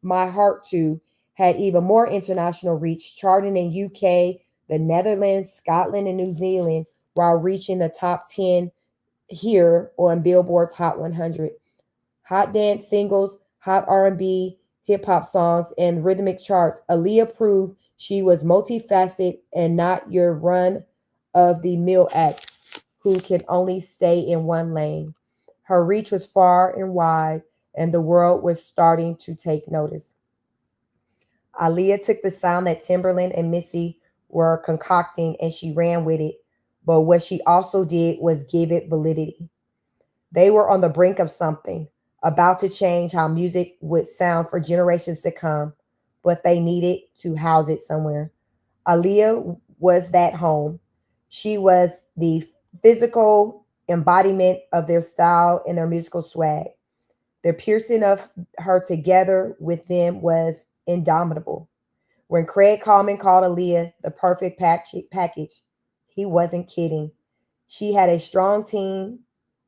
S1: my heart to had even more international reach, charting in UK, the Netherlands, Scotland, and New Zealand, while reaching the top 10 here on Billboard's Hot 100. Hot dance singles, hot R&B, hip hop songs, and rhythmic charts. Aaliyah proved she was multifaceted and not your run-of-the-mill act who can only stay in one lane. Her reach was far and wide, and the world was starting to take notice. Aaliyah took the sound that Timberland and Missy were concocting and she ran with it. But what she also did was give it validity. They were on the brink of something, about to change how music would sound for generations to come, but they needed to house it somewhere. Aaliyah was that home. She was the physical embodiment of their style and their musical swag. The piercing of her together with them was indomitable. When Craig Coleman called Aaliyah the perfect package, he wasn't kidding. She had a strong team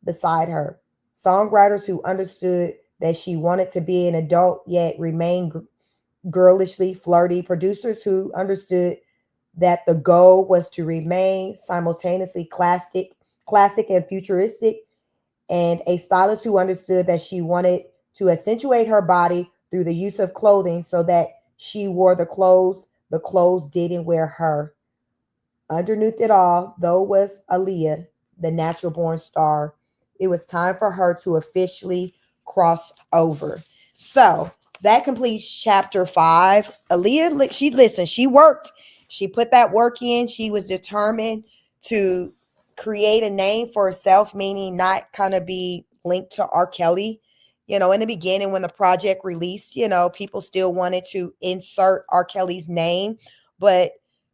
S1: beside her, songwriters who understood that she wanted to be an adult yet remain girlishly flirty, producers who understood that the goal was to remain simultaneously classic and futuristic, and a stylist who understood that she wanted to accentuate her body through the use of clothing so that she wore the clothes didn't wear her. Underneath it all, though, was Aaliyah, the natural born star. It was time for her to officially cross over. So that completes chapter 5. Aaliyah, she listened, she worked, she put that work in, she was determined to create a name for herself, meaning not kind of be linked to R. Kelly. In the beginning, when the project released, people still wanted to insert R. Kelly's name, but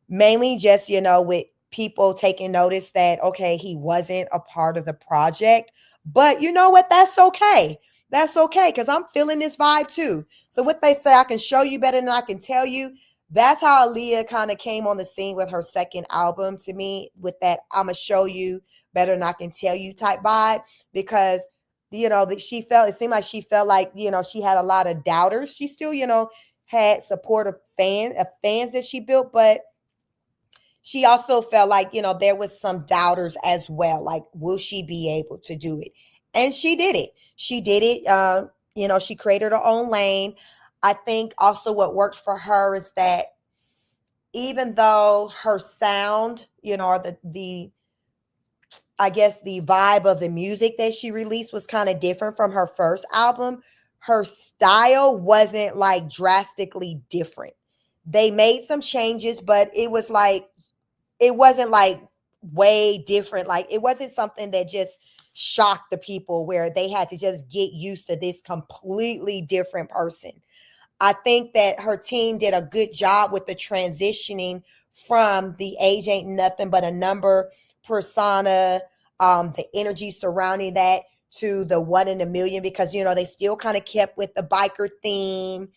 S1: mainly just, with people taking notice that, okay, he wasn't a part of the project. But you know what? That's okay. That's okay, because I'm feeling this vibe too. So what they say, I can show you better than I can tell you. That's how Aaliyah kind of came on the scene with her second album to me, with that I'm going to show you better than I can tell you type vibe, because that it seemed like she felt like, she had a lot of doubters. She still, had supportive fans that she built, but she also felt like, there was some doubters as well. Like, will she be able to do it? And she did it. She did it. She created her own lane. I think also what worked for her is that even though her sound, or the I guess the vibe of the music that she released was kind of different from her first album, her style wasn't like drastically different. They made some changes, but it wasn't like way different. Like, it wasn't something that just shocked the people where they had to just get used to this completely different person. I think that her team did a good job with the transitioning from the age ain't nothing but a number persona, the energy surrounding that, to the 1 in a million, because they still kind of kept with the biker theme.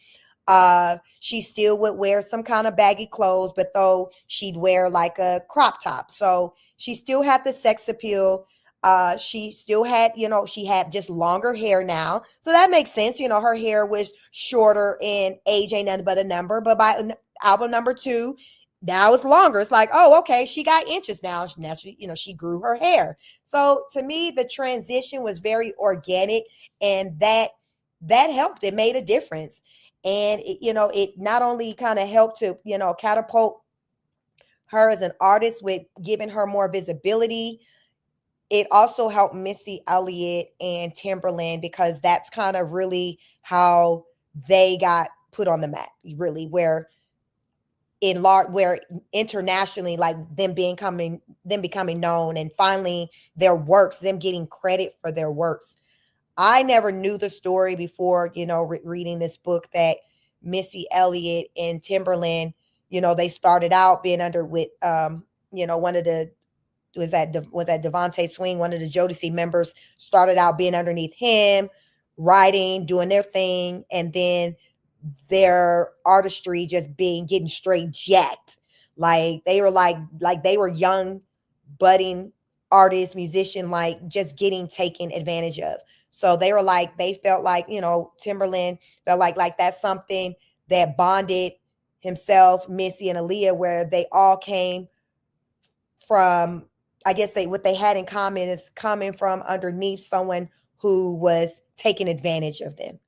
S1: She still would wear some kind of baggy clothes, but though she'd wear like a crop top. So she still had the sex appeal. She still had, she had just longer hair now. So that makes sense. Her hair was shorter and age ain't nothing but a number. But by album number 2, now it's longer. It's like, oh, okay, she got inches now. Now she grew her hair. So to me, the transition was very organic, and that helped. It made a difference. And it not only kind of helped to catapult her as an artist with giving her more visibility, it also helped Missy Elliott and Timberland, because that's kind of really how they got put on the map, really, where internationally, like them becoming known, and finally their works, them getting credit for their works. I never knew the story before, reading this book, that Missy Elliott and Timberland, they started out being under with, one of the, was that Devontae Swing, one of the Jodeci members, started out being underneath him, writing, doing their thing, and then their artistry just getting straight jacked. Like they were like they were young, budding artists, musician, like just getting taken advantage of. So they felt like, Timberland felt like that's something that bonded himself, Missy, and Aaliyah, where they all came from, I guess what they had in common is coming from underneath someone who was taking advantage of them.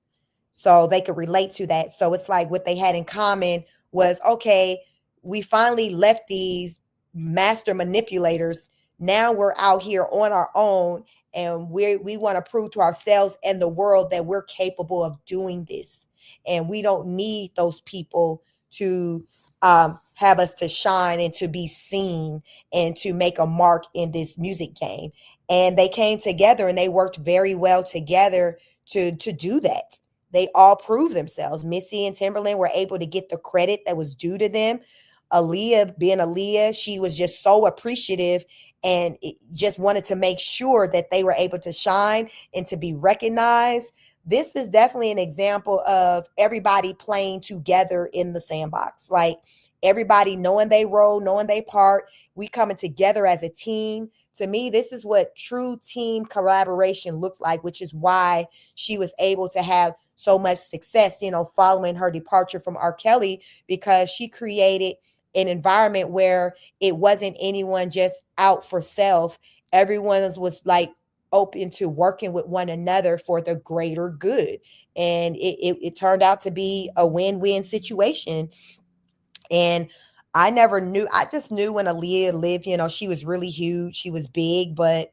S1: So they could relate to that. So it's like what they had in common was, okay, we finally left these master manipulators. Now we're out here on our own, and we want to prove to ourselves and the world that we're capable of doing this. And we don't need those people to have us to shine and to be seen and to make a mark in this music game. And they came together and they worked very well together to do that. They all proved themselves. Missy and Timberland were able to get the credit that was due to them. Aaliyah, being Aaliyah, she was just so appreciative and just wanted to make sure that they were able to shine and to be recognized. This is definitely an example of everybody playing together in the sandbox. Like everybody knowing they role, knowing they part, we coming together as a team. To me, this is what true team collaboration looked like, which is why she was able to have so much success, following her departure from R. Kelly, because she created an environment where it wasn't anyone just out for self. Everyone was like open to working with one another for the greater good. And it turned out to be a win-win situation. And I never knew, I just knew when Aaliyah lived, she was really huge. She was big, but,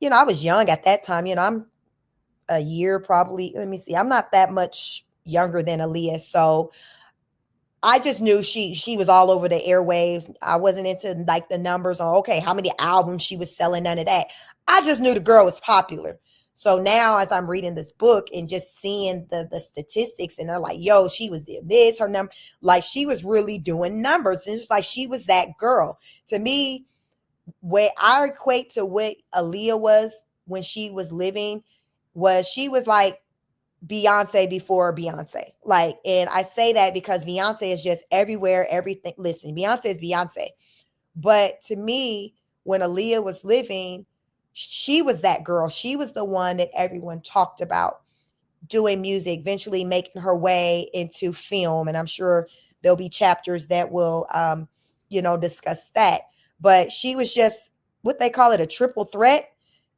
S1: I was young at that time. I'm a year probably, let me see, I'm not that much younger than Aaliyah. So I just knew she was all over the airwaves. I wasn't into like the numbers on okay, how many albums she was selling, none of that. I just knew the girl was popular. So now as I'm reading this book and just seeing the statistics and they're like, yo, she was this, her number, like she was really doing numbers. And it's like she was that girl. To me, what I equate to what Aaliyah was when she was living was she was like Beyonce before Beyonce. Like, and I say that because Beyonce is just everywhere, everything. Listen, Beyonce is Beyonce. But to me, when Aaliyah was living, she was that girl. She was the one that everyone talked about doing music, eventually making her way into film. And I'm sure there'll be chapters that will, discuss that. But she was just what they call it, a triple threat.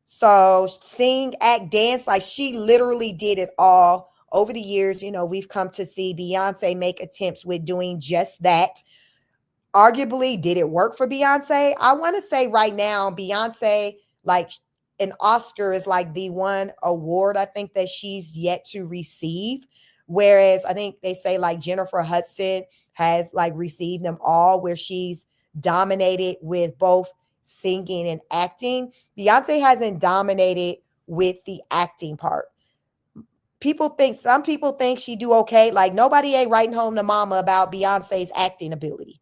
S1: So sing, act, dance, like she literally did it all. Over the years, we've come to see Beyonce make attempts with doing just that. Arguably, did it work for Beyonce? I want to say right now, Beyonce, like an Oscar is like the one award I think that she's yet to receive. Whereas I think they say like Jennifer Hudson has like received them all, where she's dominated with both singing and acting. Beyonce hasn't dominated with the acting part. Some people think she do okay. Like nobody ain't writing home to mama about Beyonce's acting ability.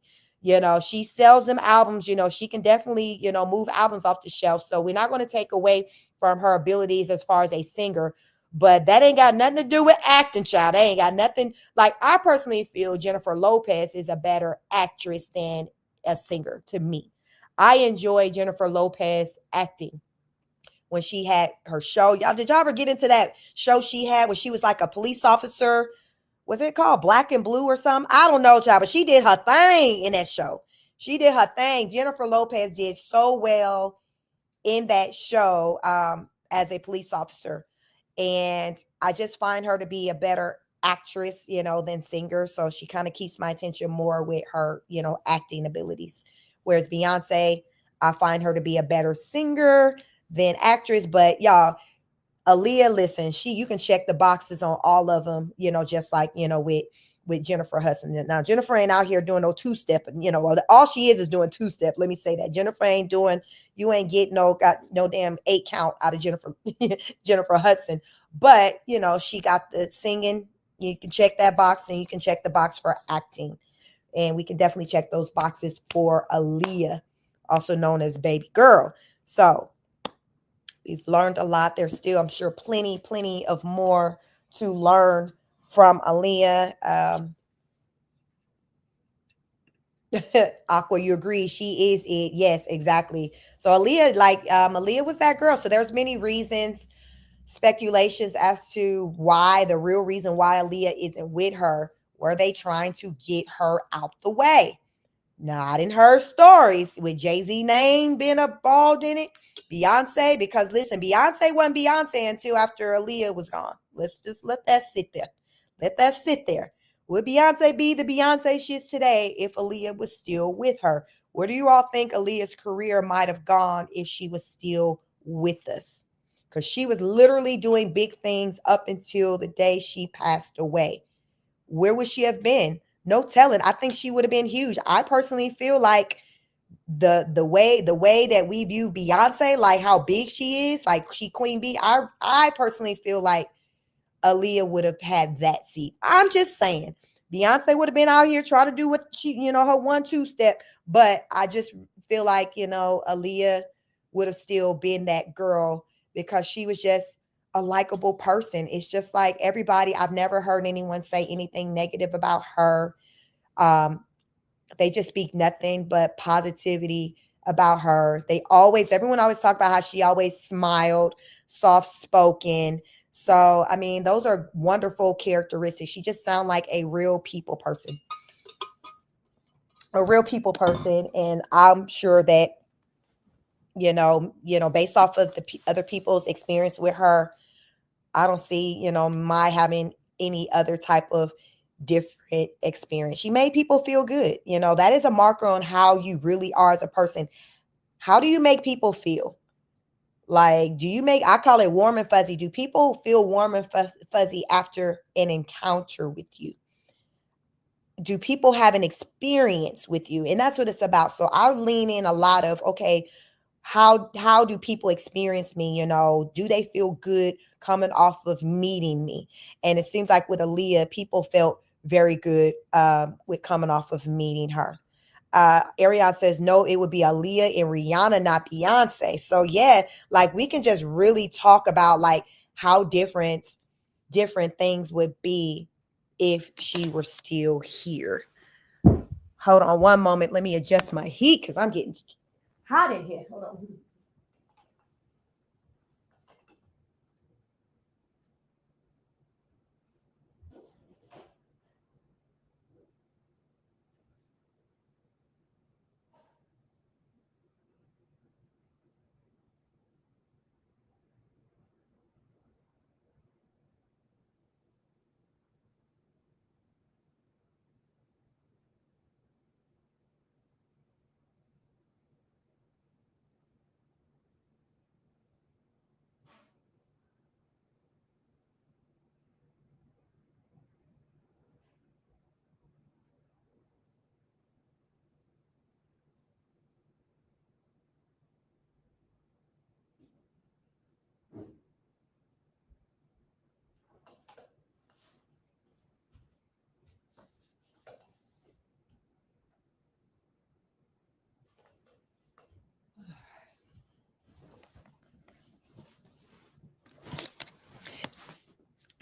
S1: She sells them albums, she can definitely, move albums off the shelf. So we're not going to take away from her abilities as far as a singer, but that ain't got nothing to do with acting, child. That ain't got nothing. Like I personally feel Jennifer Lopez is a better actress than a singer to me. I enjoy Jennifer Lopez acting when she had her show. Did y'all ever get into that show she had when she was like a police officer? Was it called Black and Blue or something? I don't know, child, but she did her thing in that show. She did her thing. Jennifer Lopez did so well in that show as a police officer. And I just find her to be a better actress, than singer. So she kind of keeps my attention more with her, acting abilities. Whereas Beyonce, I find her to be a better singer than actress. But y'all, Aaliyah, listen, you can check the boxes on all of them, just like, with Jennifer Hudson. Now, Jennifer ain't out here doing no two-step, all she is doing two-step. Let me say that. Jennifer ain't doing, you ain't getting got no damn 8 count out of Jennifer Hudson. But, she got the singing. You can check that box and you can check the box for acting. And we can definitely check those boxes for Aaliyah, also known as Baby Girl. So we've learned a lot. There's still, I'm sure, plenty of more to learn from Aaliyah. Aqua, you agree? She is it. Yes, exactly. So Aaliyah, Aaliyah was that girl. So there's many reasons, speculations as to why, the real reason why Aaliyah isn't with her. Were they trying to get her out the way? Not in her stories with Jay-Z name being involved in it. Beyonce, because listen, Beyonce wasn't Beyonce until after Aaliyah was gone. Let's just let that sit there. Let that sit there. Would Beyonce be the Beyonce she is today if Aaliyah was still with her? Where do you all think Aaliyah's career might have gone if she was still with us? Because she was literally doing big things up until the day she passed away. Where would she have been? no telling. I think she would have been huge. I personally feel like the way that we view Beyonce, like how big she is, like she Queen Bee. I personally feel like Aaliyah would have had that seat. I'm just saying. Beyonce would have been out here trying to do what she, her 1-2 step. But I just feel like, Aaliyah would have still been that girl because she was just a likable person. It's just like everybody, I've never heard anyone say anything negative about her. Um, they just speak nothing but positivity about her. Everyone always talk about how she always smiled, soft spoken. So, I mean, those are wonderful characteristics. She just sounds like a real people person, And I'm sure that, based off of the other people's experience with her, I don't see, my having any other type of different experience. She made people feel good. That is a marker on how you really are as a person. How do you make people feel? Like, I call it warm and fuzzy. Do people feel warm and fuzzy after an encounter with you? Do people have an experience with you? And that's what it's about. So I lean in a lot of, okay, how do people experience me? Do they feel good coming off of meeting me? And it seems like with Aaliyah, people felt very good with coming off of meeting her. Ariane says, no, it would be Aaliyah and Rihanna, not Beyonce. So yeah, like we can just really talk about like how different things would be if she were still here. Hold on one moment. Let me adjust my heat because I'm getting hot in here. Hold on.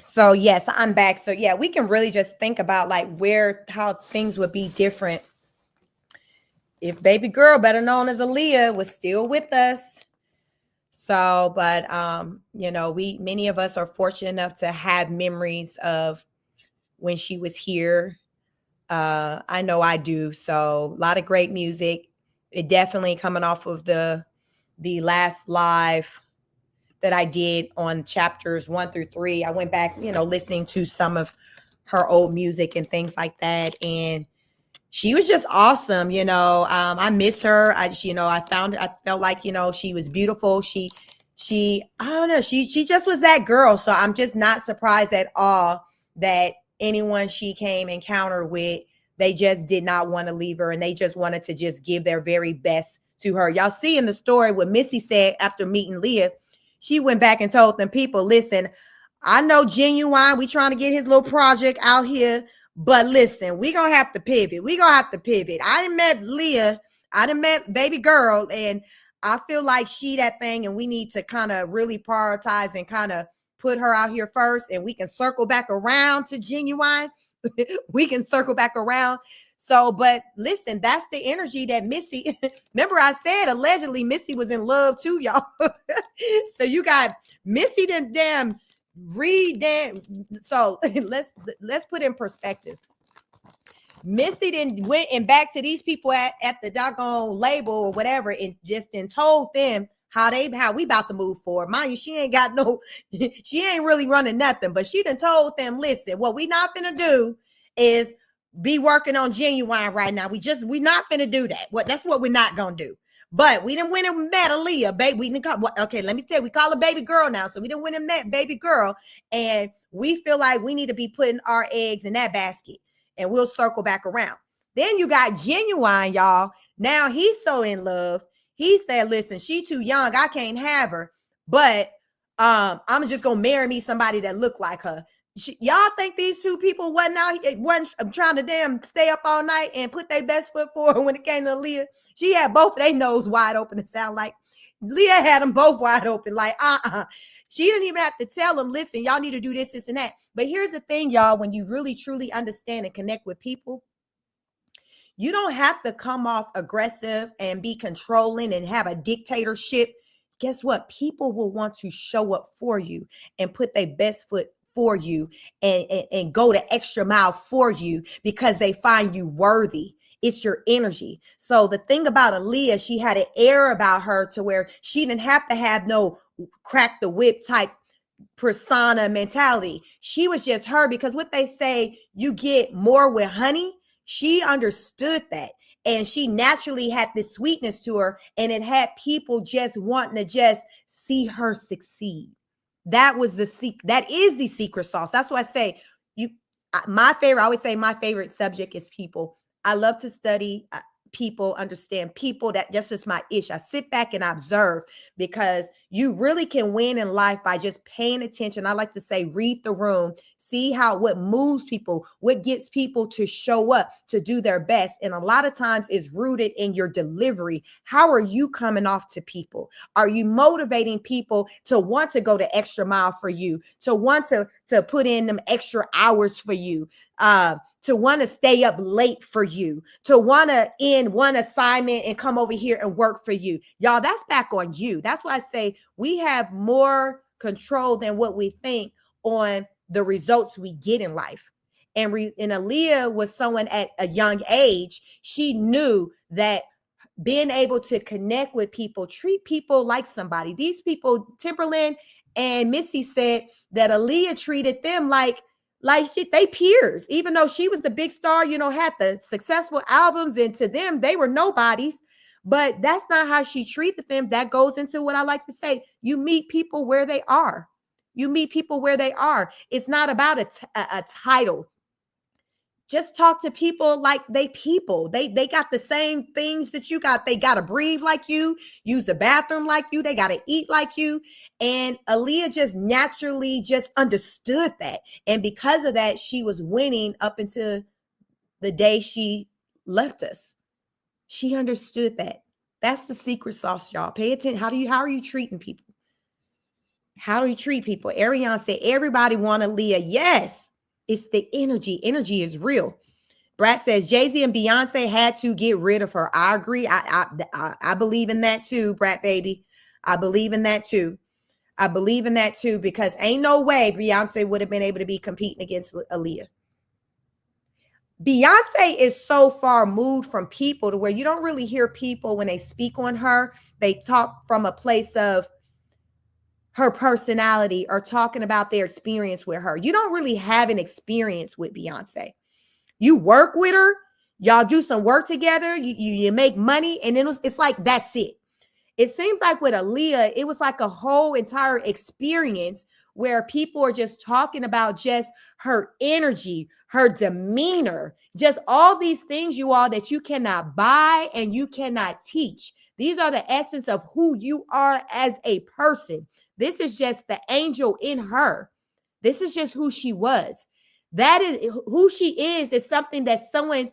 S1: So yes, I'm back. So yeah, we can really just think about like how things would be different if baby girl, better known as Aaliyah, was still with us. So, but many of us are fortunate enough to have memories of when she was here. I know I do. So a lot of great music. It definitely coming off of the last live that I did on chapters 1-3. I went back, listening to some of her old music and things like that. And she was just awesome. I miss her. I felt like, she was beautiful. I don't know. She just was that girl. So I'm just not surprised at all that anyone she came encounter with, they just did not want to leave her. And they just wanted to just give their very best to her. Y'all see in the story what Missy said after meeting Leah. She went back and told them people, listen, I know Genuine, we trying to get his little project out here, but listen, we gonna have to pivot. I done met Leah, I done met baby girl, and I feel like she that thing, and we need to kind of really prioritize and kind of put her out here first, and we can circle back around to Genuine. We can circle back around. So, but listen, that's the energy that Missy, remember I said allegedly Missy was in love too, y'all. So you got Missy then damn read damn. So let's put in perspective. Missy then went and back to these people at the doggone label or whatever and just then told them how we about to move forward. Mind you, she ain't got no, she ain't really running nothing, but she done told them, listen, what we not gonna do is be working on Genuine right now. We not gonna do that. That's what we're not gonna do. But we didn't win and met Aaliyah, baby. We didn't call, okay, let me tell you, we call her baby girl now. So we didn't win and met baby girl. And we feel like we need to be putting our eggs in that basket. and we'll circle back around. Then you got Genuine, y'all. Now he's so in love. He said, listen, she too young. I can't have her. But I'm just gonna marry me somebody that look like her. Y'all think these two people wasn't trying to damn stay up all night and put their best foot forward when it came to Aaliyah? She had both of their nose wide open. It sound like Leah had them both wide open. Like, She didn't even have to tell them, listen, y'all need to do this, this, and that. But here's the thing, y'all, when you really, truly understand and connect with people, you don't have to come off aggressive and be controlling and have a dictatorship. Guess what? People will want to show up for you and put their best foot for you and go the extra mile for you because they find you worthy. It's your energy. So the thing about Aaliyah, she had an air about her to where she didn't have to have no crack the whip type persona mentality. She was just her, because what they say, you get more with honey. She understood that. And she naturally had this sweetness to her, and it had people just wanting to just see her succeed. That was that is the secret sauce. That's why I say I always say my favorite subject is people. I love to study people, understand people. That's just my ish. I sit back and I observe, because you really can win in life by just paying attention. I like to say, read the room, see what moves people, what gets people to show up to do their best. And a lot of times it's rooted in your delivery. How are you coming off to people? Are you motivating people to want to go the extra mile for you, to want to put in them extra hours for you, to want to stay up late for you, to want to end one assignment and come over here and work for you? Y'all, that's back on you. That's why I say we have more control than what we think on the results we get in life. And Aaliyah was someone at a young age. She knew that being able to connect with people, treat people like somebody. These people, Timberland and Missy, said that Aaliyah treated them like they peers, even though she was the big star, had the successful albums, and to them, they were nobodies. But that's not how she treated them. That goes into what I like to say. You meet people where they are. You meet people where they are. It's not about a title. Just talk to people like people. They got the same things that you got. They got to breathe like you, use the bathroom like you. They got to eat like you. And Aaliyah just naturally just understood that. And because of that, she was winning up until the day she left us. She understood that. That's the secret sauce, y'all. Pay attention. How are you treating people? How do you treat people? Ariane said, everybody want Aaliyah. Yes, it's the energy. Energy is real. Brad says, Jay-Z and Beyonce had to get rid of her. I agree. I believe in that too, Brad baby. I believe in that too. I believe in that too, because ain't no way Beyonce would have been able to be competing against Aaliyah. Beyonce is so far moved from people to where you don't really hear people when they speak on her. They talk from a place of her personality or talking about their experience with her. You don't really have an experience with Beyonce. You work with her, y'all do some work together, you make money, and then it's like that's it. It seems like with Aaliyah, it was like a whole entire experience where people are just talking about just her energy, her demeanor, just all these things, you all, that you cannot buy and you cannot teach. These are the essence of who you are as a person. This is just the angel in her. This is just who she was. That is who she is something that someone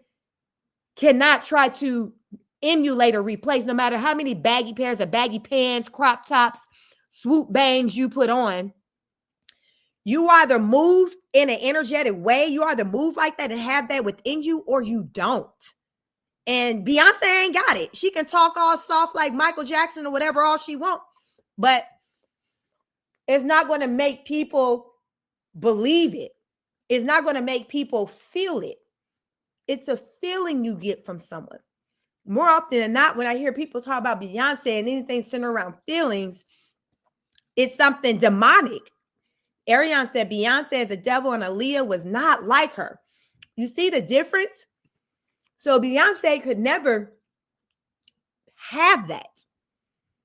S1: cannot try to emulate or replace, no matter how many baggy pairs of baggy pants, crop tops, swoop bangs you put on. You either move in an energetic way, you either move like that and have that within you, or you don't. And Beyonce ain't got it. She can talk all soft like Michael Jackson or whatever all she wants, but it's not going to make people believe it. It's not going to make people feel it. It's a feeling you get from someone. More often than not, when I hear people talk about Beyonce and anything centered around feelings, it's something demonic. Ariane said Beyonce is a devil and Aaliyah was not like her. You see the difference? So Beyonce could never have that.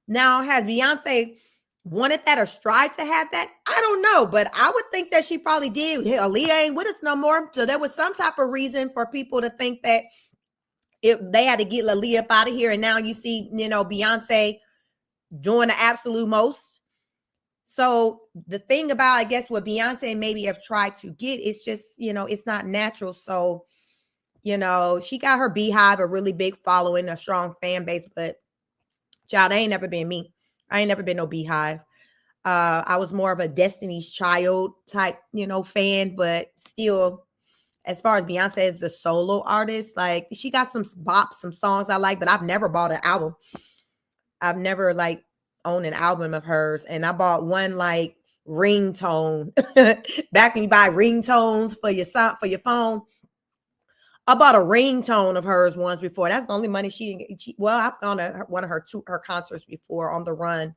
S1: Now, has Beyonce wanted that or strive to have that? I don't know, but I would think that she probably did. Hey, Aaliyah ain't with us no more. So there was some type of reason for people to think that if they had to get Aaliyah up out of here. And now you see, Beyonce doing the absolute most. So the thing about, I guess, what Beyonce maybe have tried to get, it's just, it's not natural. So, she got her beehive, a really big following, a strong fan base, but child, I ain't never been me. I ain't never been no beehive. I was more of a Destiny's Child type, fan, but still, as far as Beyonce as the solo artist, like she got some bops, some songs I like, but I've never bought an album. I've never like owned an album of hers, and I bought one like ringtone. Back when you buy ringtones for your phone, I bought a ringtone of hers once before. That's the only money I've gone to one of her concerts before on the run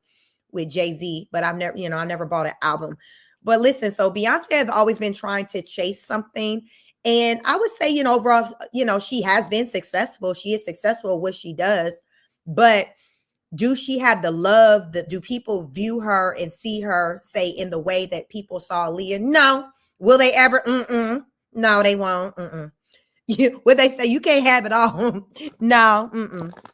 S1: with Jay-Z, but I never bought an album. But listen, so Beyonce has always been trying to chase something. And I would say, overall, she has been successful. She is successful at what she does. But do she have the love? Do people view her and see her, say, in the way that people saw Aaliyah? No. Will they ever? No, they won't. Would they say you can't have it all? No.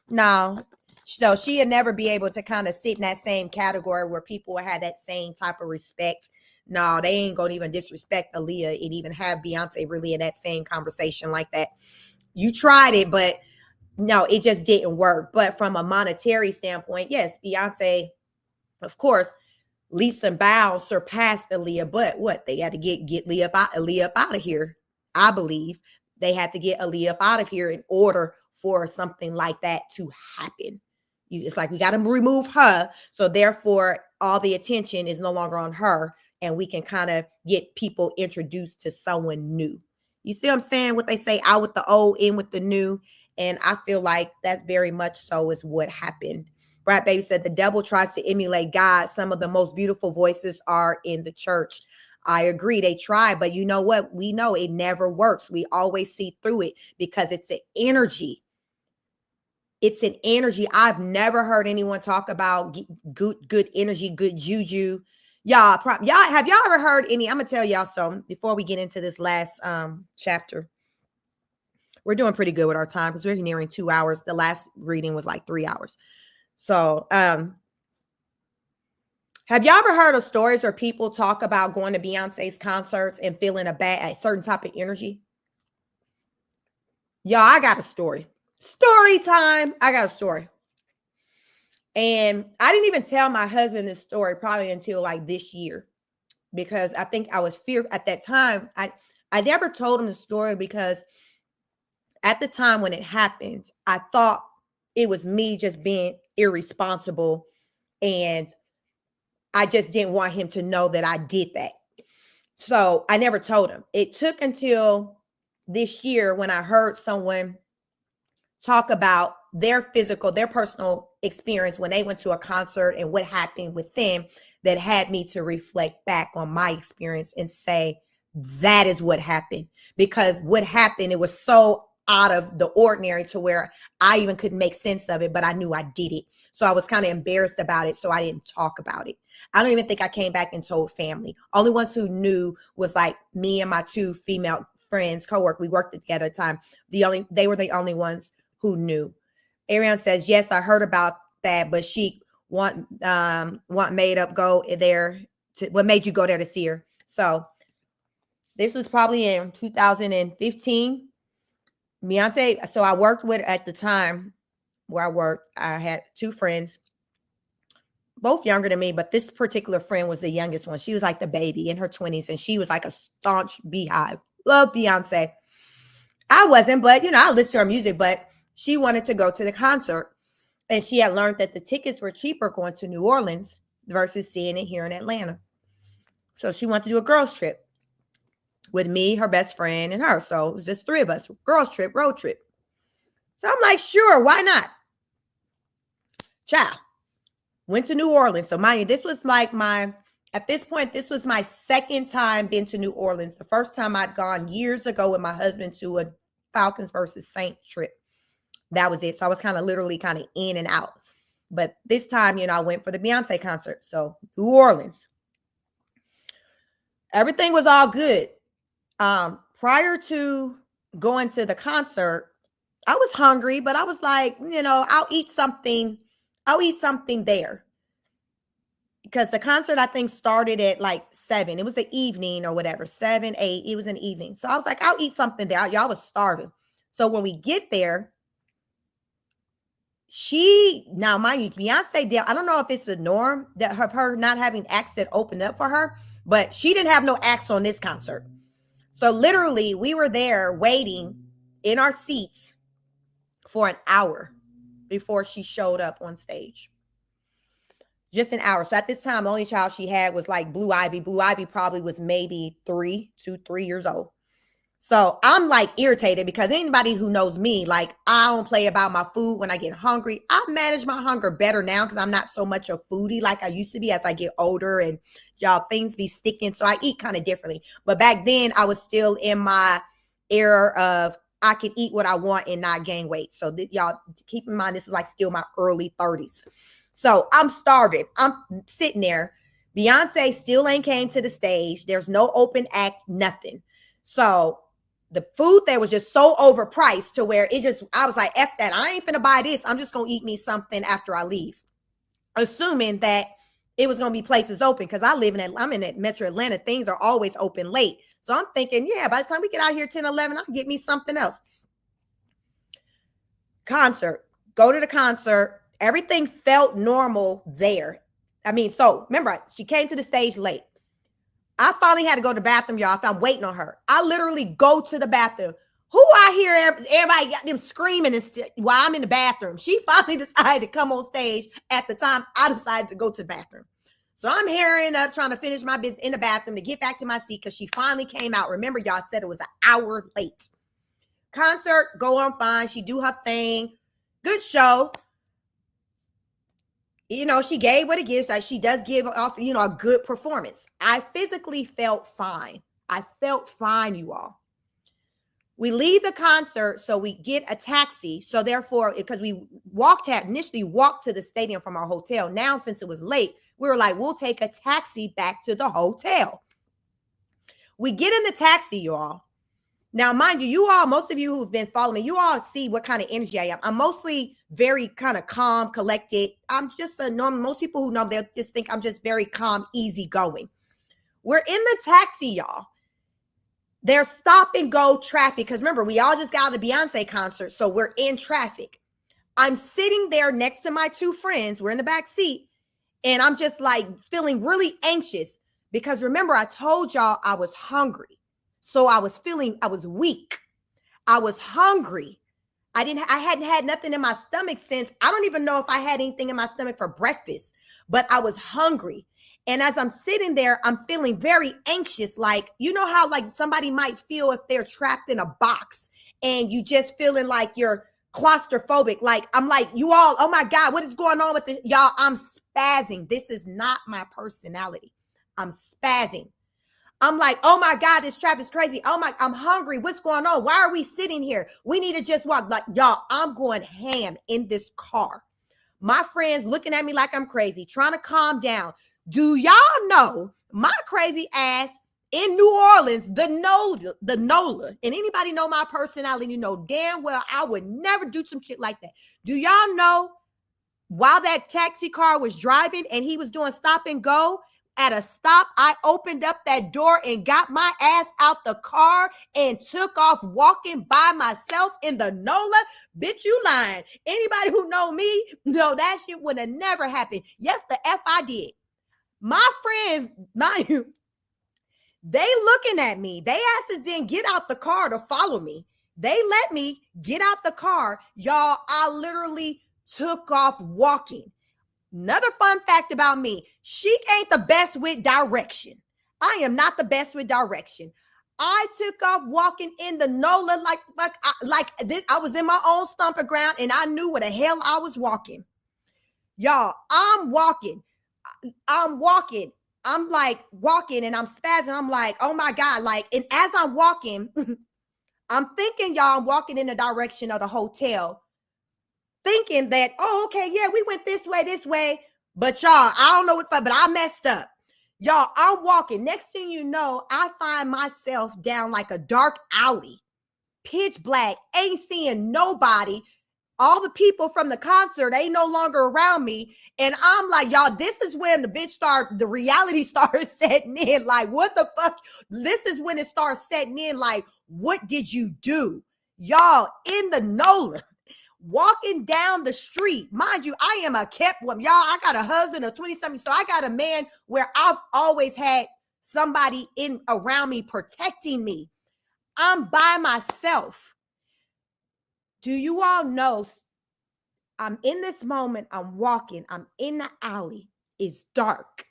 S1: No. So she'll never be able to kind of sit in that same category where people will have that same type of respect. No, they ain't gonna even disrespect Aaliyah and even have Beyonce really in that same conversation like that. You tried it, but no, it just didn't work. But from a monetary standpoint, yes, Beyonce, of course, leaps and bounds surpassed Aaliyah. But what, they had to get Aaliyah up out of here. I believe they had to get Aaliyah up out of here in order for something like that to happen. It's like we got to remove her, so therefore all the attention is no longer on her, and we can kind of get people introduced to someone new. You see what I'm saying? What they say, out with the old, in with the new. And I feel like that very much so is what happened. Brad Baby said the devil tries to emulate God. Some of the most beautiful voices are in the church. I agree. They try, but you know what? We know it never works. We always see through it because it's an energy. It's an energy. I've never heard anyone talk about good energy, good juju. Y'all, have y'all ever heard any? I'm gonna tell y'all something before we get into this last chapter. We're doing pretty good with our time because we're nearing 2 hours. The last reading was like 3 hours. So, have y'all ever heard of stories or people talk about going to Beyonce's concerts and feeling a certain type of energy? Y'all, I got a story. Story time. I got a story. And I didn't even tell my husband this story probably until like this year, because I think I was fearful at that time. I never told him the story because at the time when it happened, I thought it was me just being irresponsible, and I just didn't want him to know that I did that. So I never told him. It took until this year when I heard someone talk about their personal experience when they went to a concert and what happened with them, that had me to reflect back on my experience and say, that is what happened. Because what happened, it was so out of the ordinary to where I even couldn't make sense of it, but I knew I did it. So I was kind of embarrassed about it. So I didn't talk about it. I don't even think I came back and told family. Only ones who knew was like me and my two female friends, co-work. We worked together at the time. They were the only ones who knew. Ariane says, yes, I heard about that, but she want made up go there. What made you go there to see her? So this was probably in 2015. Beyonce. So I worked with, at the time where I worked, I had two friends, both younger than me, but this particular friend was the youngest one. She was like the baby in her 20s, and she was like a staunch beehive. Love Beyonce. I wasn't, but I listened to her music, but she wanted to go to the concert, and she had learned that the tickets were cheaper going to New Orleans versus seeing it here in Atlanta. So she wanted to do a girls trip with me, her best friend, and her. So it was just three of us, girls trip, road trip. So I'm like, sure, why not? Ciao. Went to New Orleans. So mind you, this was like at this point, this was my second time been to New Orleans. The first time I'd gone years ago with my husband to a Falcons versus Saints trip. That was it. So I was kind of literally kind of in and out. But this time, I went for the Beyonce concert. So New Orleans. Everything was all good. Prior to going to the concert, I was hungry, but I was like, I'll eat something. I'll eat something there. Because the concert, I think, started at like 7. It was an evening or whatever, 7, 8. It was an evening. So I was like, I'll eat something there. Y'all was starving. So when we get there, now mind you, Beyonce did. I don't know if it's a norm that of her not having acts that opened up for her, but she didn't have no acts on this concert. So literally, we were there waiting in our seats for an hour before she showed up on stage. Just an hour. So at this time, the only child she had was like Blue Ivy. Blue Ivy probably was maybe 3 years old. So I'm like irritated because anybody who knows me, like I don't play about my food when I get hungry. I manage my hunger better now because I'm not so much a foodie like I used to be as I get older and y'all things be sticking. So I eat kind of differently. But back then I was still in my era of I can eat what I want and not gain weight. So y'all keep in mind, this was like still my early 30s. So I'm starving. I'm sitting there. Beyonce still ain't came to the stage. There's no open act, nothing. So the food there was just so overpriced to where I was like, F that. I ain't finna buy this. I'm just going to eat me something after I leave. Assuming that it was going to be places open because I'm in Metro Atlanta. Things are always open late. So I'm thinking, yeah, by the time we get out here 10, 11, I'll get me something else. Concert. Go to the concert. Everything felt normal there. So remember, she came to the stage late. I finally had to go to the bathroom, y'all. If I'm waiting on her, I literally go to the bathroom. Who I hear everybody got them screaming while I'm in the bathroom. She finally decided to come on stage at the time I decided to go to the bathroom. So I'm hurrying up, trying to finish my business in the bathroom to get back to my seat because she finally came out. Remember, y'all said it was an hour late. Concert, go on fine. She do her thing. Good show. She gave what it gives. Like she does give off, a good performance. I physically felt fine. I felt fine, you all. We leave the concert, so we get a taxi. So therefore, because we initially walked to the stadium from our hotel. Now, since it was late, we were like, we'll take a taxi back to the hotel. We get in the taxi, y'all. Now, mind you all, most of you who've been following me, you all see what kind of energy I am. I'm mostly very kind of calm, collected. I'm just a normal. Most people who know, they'll just think I'm just very calm, easygoing. We're in the taxi, y'all. There's stop and go traffic. Because remember, we all just got out of the Beyonce concert. So we're in traffic. I'm sitting there next to my 2 friends. We're in the back seat. And I'm just like feeling really anxious. Because remember, I told y'all I was hungry. So I was weak. I was hungry. I hadn't had nothing in my stomach since, I don't even know if I had anything in my stomach for breakfast, but I was hungry. And as I'm sitting there, I'm feeling very anxious. Like, you know how like somebody might feel if they're trapped in a box and you just feeling like you're claustrophobic. Like, I'm like, you all, oh my God, what is going on with this? Y'all, I'm spazzing. This is not my personality. I'm spazzing. I'm like, oh my God, this trap is crazy. Oh my, I'm hungry. What's going on? Why are we sitting here? We need to just walk. Like, y'all, I'm going ham in this car. My friends looking at me like I'm crazy, trying to calm down. Do y'all know my crazy ass in New Orleans, the NOLA, and anybody know my personality, you know damn well I would never do some shit like that. Do y'all know while that taxi car was driving and he was doing stop and go, at a stop, I opened up that door and got my ass out the car and took off walking by myself in the NOLA. Bitch, you lying. Anybody who know me, know that shit would have never happened. Yes, the F I did. My friends, mind you, they looking at me. They asses didn't get out the car to follow me. They let me get out the car. Y'all, I literally took off walking. Another fun fact about me, Chic ain't the best with direction. I am not the best with direction. I took off walking in the NOLA like this. I was in my own stomping ground and I knew where the hell I was walking. Y'all, I'm walking. I'm like walking and I'm spazzing. I'm like, oh my God. Like, and as I'm walking, I'm thinking, y'all, I'm walking in the direction of the hotel. thinking that, oh, okay, yeah, we went this way. But y'all, I don't know what, but I messed up. Y'all, I'm walking. Next thing you know, I find myself down like a dark alley, pitch black, ain't seeing nobody. All the people from the concert ain't no longer around me. And I'm like, y'all, this is when the reality starts setting in. Like, what the fuck? This is when it starts setting in. Like, what did you do? Y'all, in the NOLA, walking down the street. Mind you, I am a kept woman. Y'all, I got a husband of 20-something. So I got a man where I've always had somebody in around me protecting me. I'm by myself. Do you all know? I'm in this moment. I'm walking. I'm in the alley. It's dark.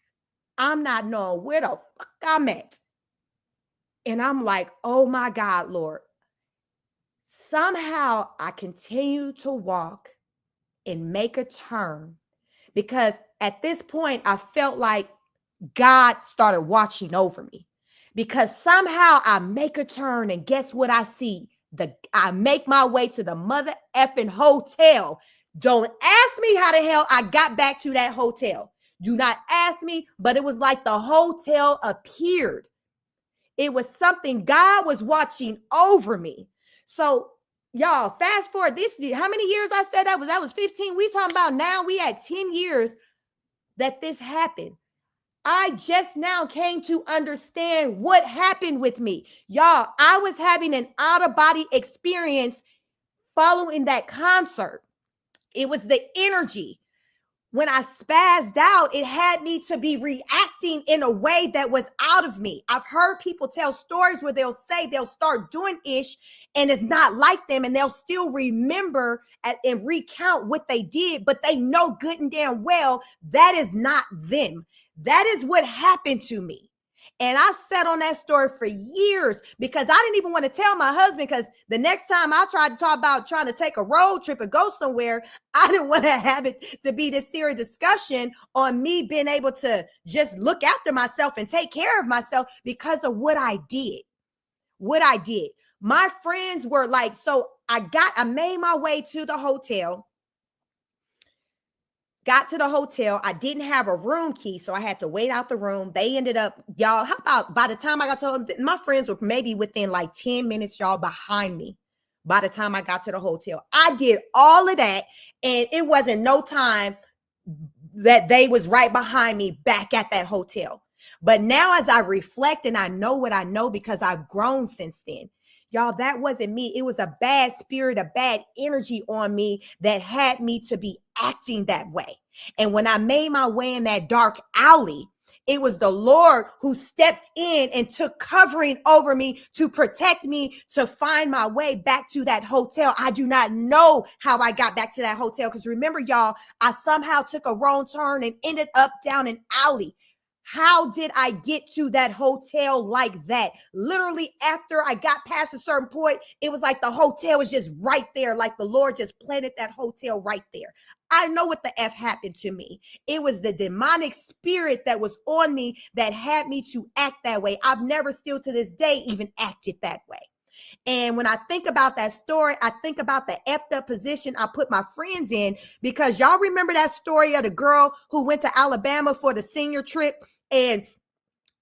S1: I'm not knowing where the fuck I'm at. And I'm like, oh my God, Lord. Somehow I continue to walk and make a turn, because at this point I felt like God started watching over me, because somehow I make a turn and guess what I see? I make my way to the mother effing hotel. Don't ask me how the hell I got back to that hotel. Do not ask me, but it was like the hotel appeared. It was something God was watching over me. So y'all, fast forward this year. How many years I said that was? That was 15. We talking about now we had 10 years that this happened. I just now came to understand what happened with me. Y'all, I was having an out-of-body experience following that concert. It was the energy. When I spazzed out, it had me to be reacting in a way that was out of me. I've heard people tell stories where they'll say they'll start doing ish and it's not like them, and they'll still remember and recount what they did, but they know good and damn well that is not them. That is what happened to me. And I sat on that story for years because I didn't even want to tell my husband, because the next time I tried to talk about trying to take a road trip and go somewhere, I didn't want to have it to be this serious discussion on me being able to just look after myself and take care of myself because of what I did. What I did. My friends were like, so I made my way to the hotel. Got to the hotel. I didn't have a room key, so I had to wait out the room. They ended up, y'all, how about by the time I got to, my friends were maybe within like 10 minutes, y'all, behind me. By the time I got to the hotel, I did all of that, and it wasn't no time that they was right behind me back at that hotel. But now as I reflect and I know what I know because I've grown since then, y'all, that wasn't me. It was a bad spirit, a bad energy on me that had me to be acting that way. And when I made my way in that dark alley, it was the Lord who stepped in and took covering over me to protect me to find my way back to that hotel. I do not know how I got back to that hotel, because remember, y'all, I somehow took a wrong turn and ended up down an alley. How did I get to that hotel like that? Literally, after I got past a certain point, it was like the hotel was just right there, like the Lord just planted that hotel right there. I know what the F happened to me. It was the demonic spirit that was on me that had me to act that way. I've never still to this day even acted that way. And when I think about that story, I think about the effed up position I put my friends in, because y'all remember that story of the girl who went to Alabama for the senior trip and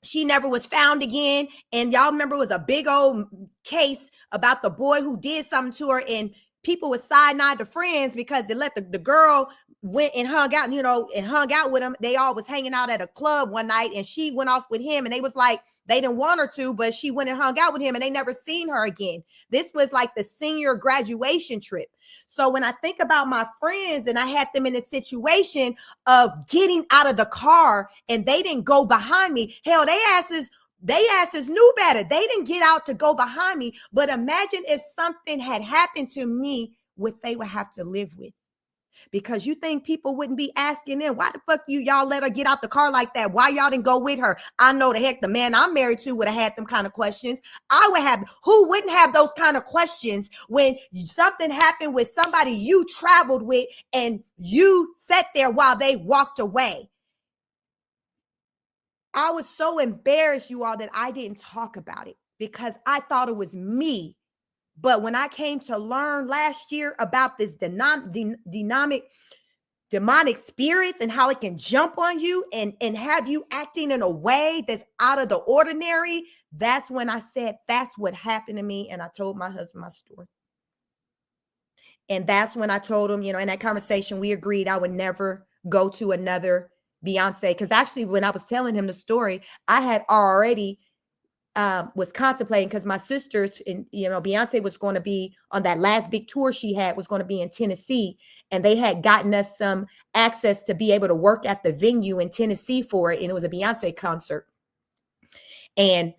S1: she never was found again. And y'all remember it was a big old case about the boy who did something to her, and people would side-nod to friends because they let the girl went and hung out, and hung out with him. They all was hanging out at a club one night, and she went off with him, and they was like, they didn't want her to, but she went and hung out with him, and they never seen her again. This was like the senior graduation trip. So when I think about my friends and I had them in a situation of getting out of the car and they didn't go behind me, hell, they asses knew better. They didn't get out to go behind me. But imagine if something had happened to me, what they would have to live with. Because you think people wouldn't be asking them, why the fuck y'all let her get out the car like that? Why y'all didn't go with her? I know the heck the man I'm married to would have had them kind of questions. I would have. Who wouldn't have those kind of questions when something happened with somebody you traveled with and you sat there while they walked away? I was so embarrassed, you all, that I didn't talk about it because I thought it was me But when I came to learn last year about this demonic spirits and how it can jump on you and have you acting in a way that's out of the ordinary, that's when I said, that's what happened to me. And I told my husband my story. And that's when I told him, in that conversation, we agreed I would never go to another Beyonce. Because actually, when I was telling him the story, I had already was contemplating, because my sisters and Beyonce was going to be on that last big tour she had, was going to be in Tennessee, and they had gotten us some access to be able to work at the venue in Tennessee for it, and it was a Beyonce concert. And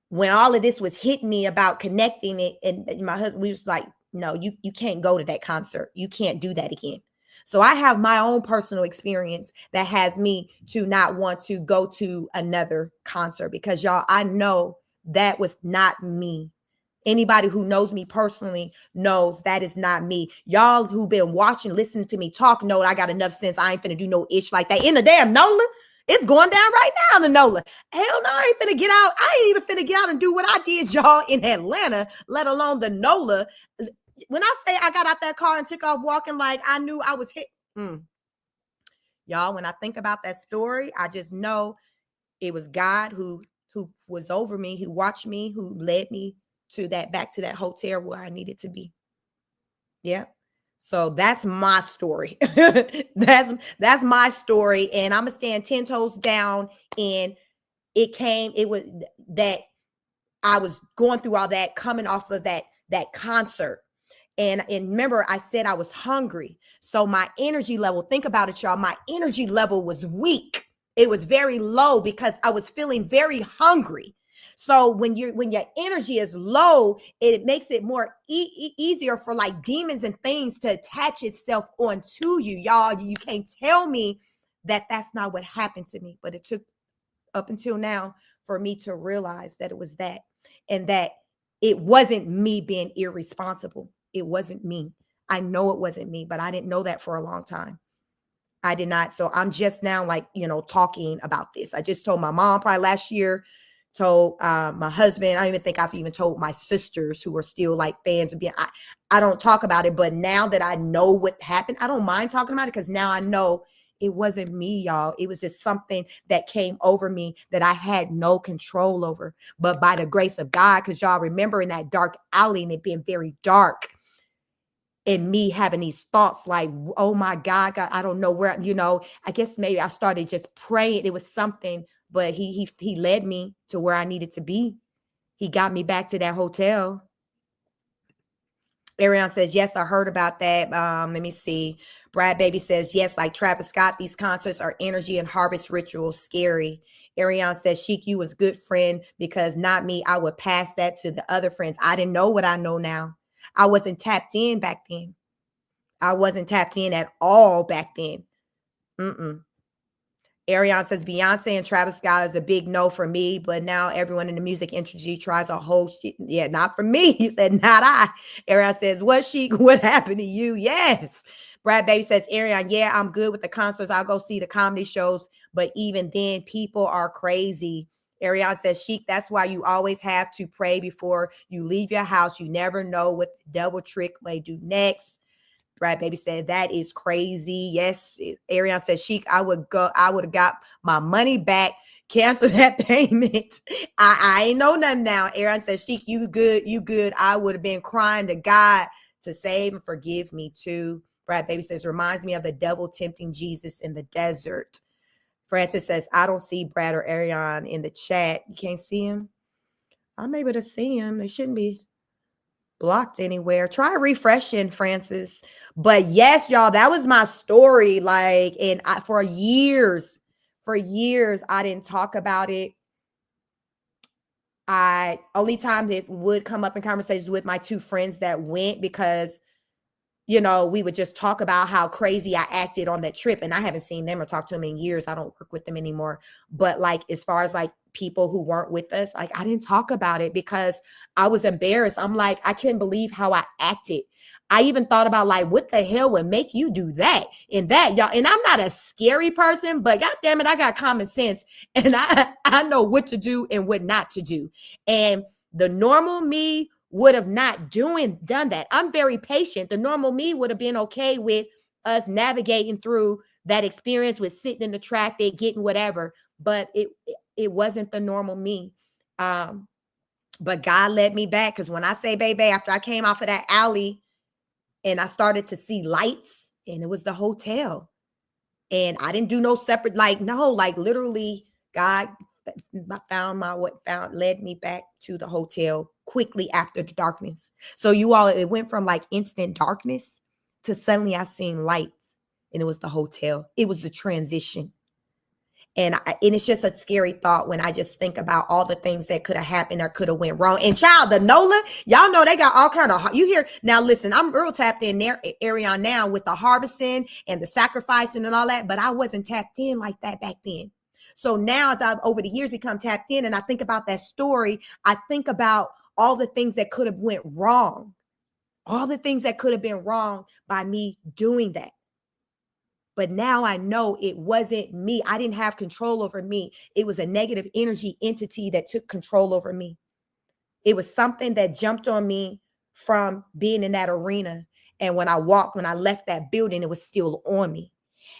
S1: when all of this was hitting me about connecting it, and my husband, we was like, no, you can't go to that concert. You can't do that again. So I have my own personal experience that has me to not want to go to another concert, because y'all, I know that was not me. Anybody who knows me personally knows that is not me. Y'all who've been watching, listening to me talk, know I got enough sense. I ain't finna do no ish like that in the damn NOLA. It's going down right now in the NOLA. Hell no, I ain't finna get out. I ain't even finna get out and do what I did, y'all, in Atlanta, let alone the NOLA. When I say I got out that car and took off walking like I knew I was hit. Y'all, when I think about that story, I just know it was God who was over me, who watched me, who led me to back to that hotel where I needed to be. Yeah. So that's my story. that's my story. And I'm gonna stand 10 toes down. And it was that I was going through all that, coming off of that concert. And remember, I said I was hungry. So my energy level, think about it, y'all. My energy level was weak. It was very low because I was feeling very hungry. So when your energy is low, it makes it more easier for like demons and things to attach itself onto you, y'all. You can't tell me that that's not what happened to me, but it took up until now for me to realize that it was that, and that it wasn't me being irresponsible. It wasn't me. I know it wasn't me, but I didn't know that for a long time. I did not. So I'm just now like, talking about this. I just told my mom probably last year, told my husband. I don't even think I've even told my sisters who are still like fans of being, I don't talk about it, but now that I know what happened, I don't mind talking about it, because now I know it wasn't me, y'all. It was just something that came over me that I had no control over. But by the grace of God, because y'all remember in that dark alley and it being very dark, and me having these thoughts like, oh my God, I don't know where, I guess maybe I started just praying. It was something, but he led me to where I needed to be. He got me back to that hotel. Ariane says, yes, I heard about that. Let me see. Brad Baby says, yes, like Travis Scott, these concerts are energy and harvest rituals. Scary. Ariane says, Sheik, you was a good friend, because not me. I would pass that to the other friends. I didn't know what I know now. I wasn't tapped in back then. I wasn't tapped in at all back then. Ariane says, Beyonce and Travis Scott is a big no for me, but now everyone in the music industry tries a whole shit. Yeah, not for me. He said, not I. Ariane says, what, Sheik? What happened to you? Yes. Brad Baby says, Ariane, yeah, I'm good with the concerts. I'll go see the comedy shows, but even then, people are crazy. Ariane says, Sheik, that's why you always have to pray before you leave your house. You never know what the double trick may do next. Brad Baby said, that is crazy. Yes. Ariane says, Sheik, I would have got my money back. Cancel that payment. I ain't know nothing now. Ariane says, Sheik, you good. I would have been crying to God to save and forgive me too. Brad Baby says, reminds me of the devil tempting Jesus in the desert. Francis says, I don't see Brad or Ariane in the chat. You can't see him? I'm able to see him. They shouldn't be blocked anywhere. Try refreshing, Francis. But yes, y'all, that was my story. Like, and for years, I didn't talk about it. Only time it would come up in conversations with my two friends that went, because we would just talk about how crazy I acted on that trip. And I haven't seen them or talked to them in years. I don't work with them anymore. But like, as far as like people who weren't with us, like, I didn't talk about it because I was embarrassed. I'm like, I can't believe how I acted. I even thought about like, what the hell would make you do that and that, y'all? And I'm not a scary person, but God damn it, I got common sense. And I know what to do and what not to do. And the normal me would have not done that. I'm very patient. The normal me would have been okay with us navigating through that experience with sitting in the traffic, getting whatever, but it wasn't the normal me. But God led me back, because when I say, baby, after I came off of that alley and I started to see lights, and it was the hotel, and I didn't do no separate, like, no, like literally God led me back to the hotel quickly after the darkness. So you all, it went from like instant darkness to suddenly I seen lights, and it was the hotel. It was the transition. And it's just a scary thought when I just think about all the things that could have happened or could have went wrong. And child, the NOLA, y'all know they got all kind of, you hear, now listen, I'm real tapped in there, area now with the harvesting and the sacrificing and all that, but I wasn't tapped in like that back then. So now as I've over the years become tapped in and I think about that story, I think about all the things that could have went wrong, all the things that could have been wrong by me doing that. But now I know it wasn't me. I didn't have control over me. It was a negative energy entity that took control over me. It was something that jumped on me from being in that arena. And when I left that building, it was still on me.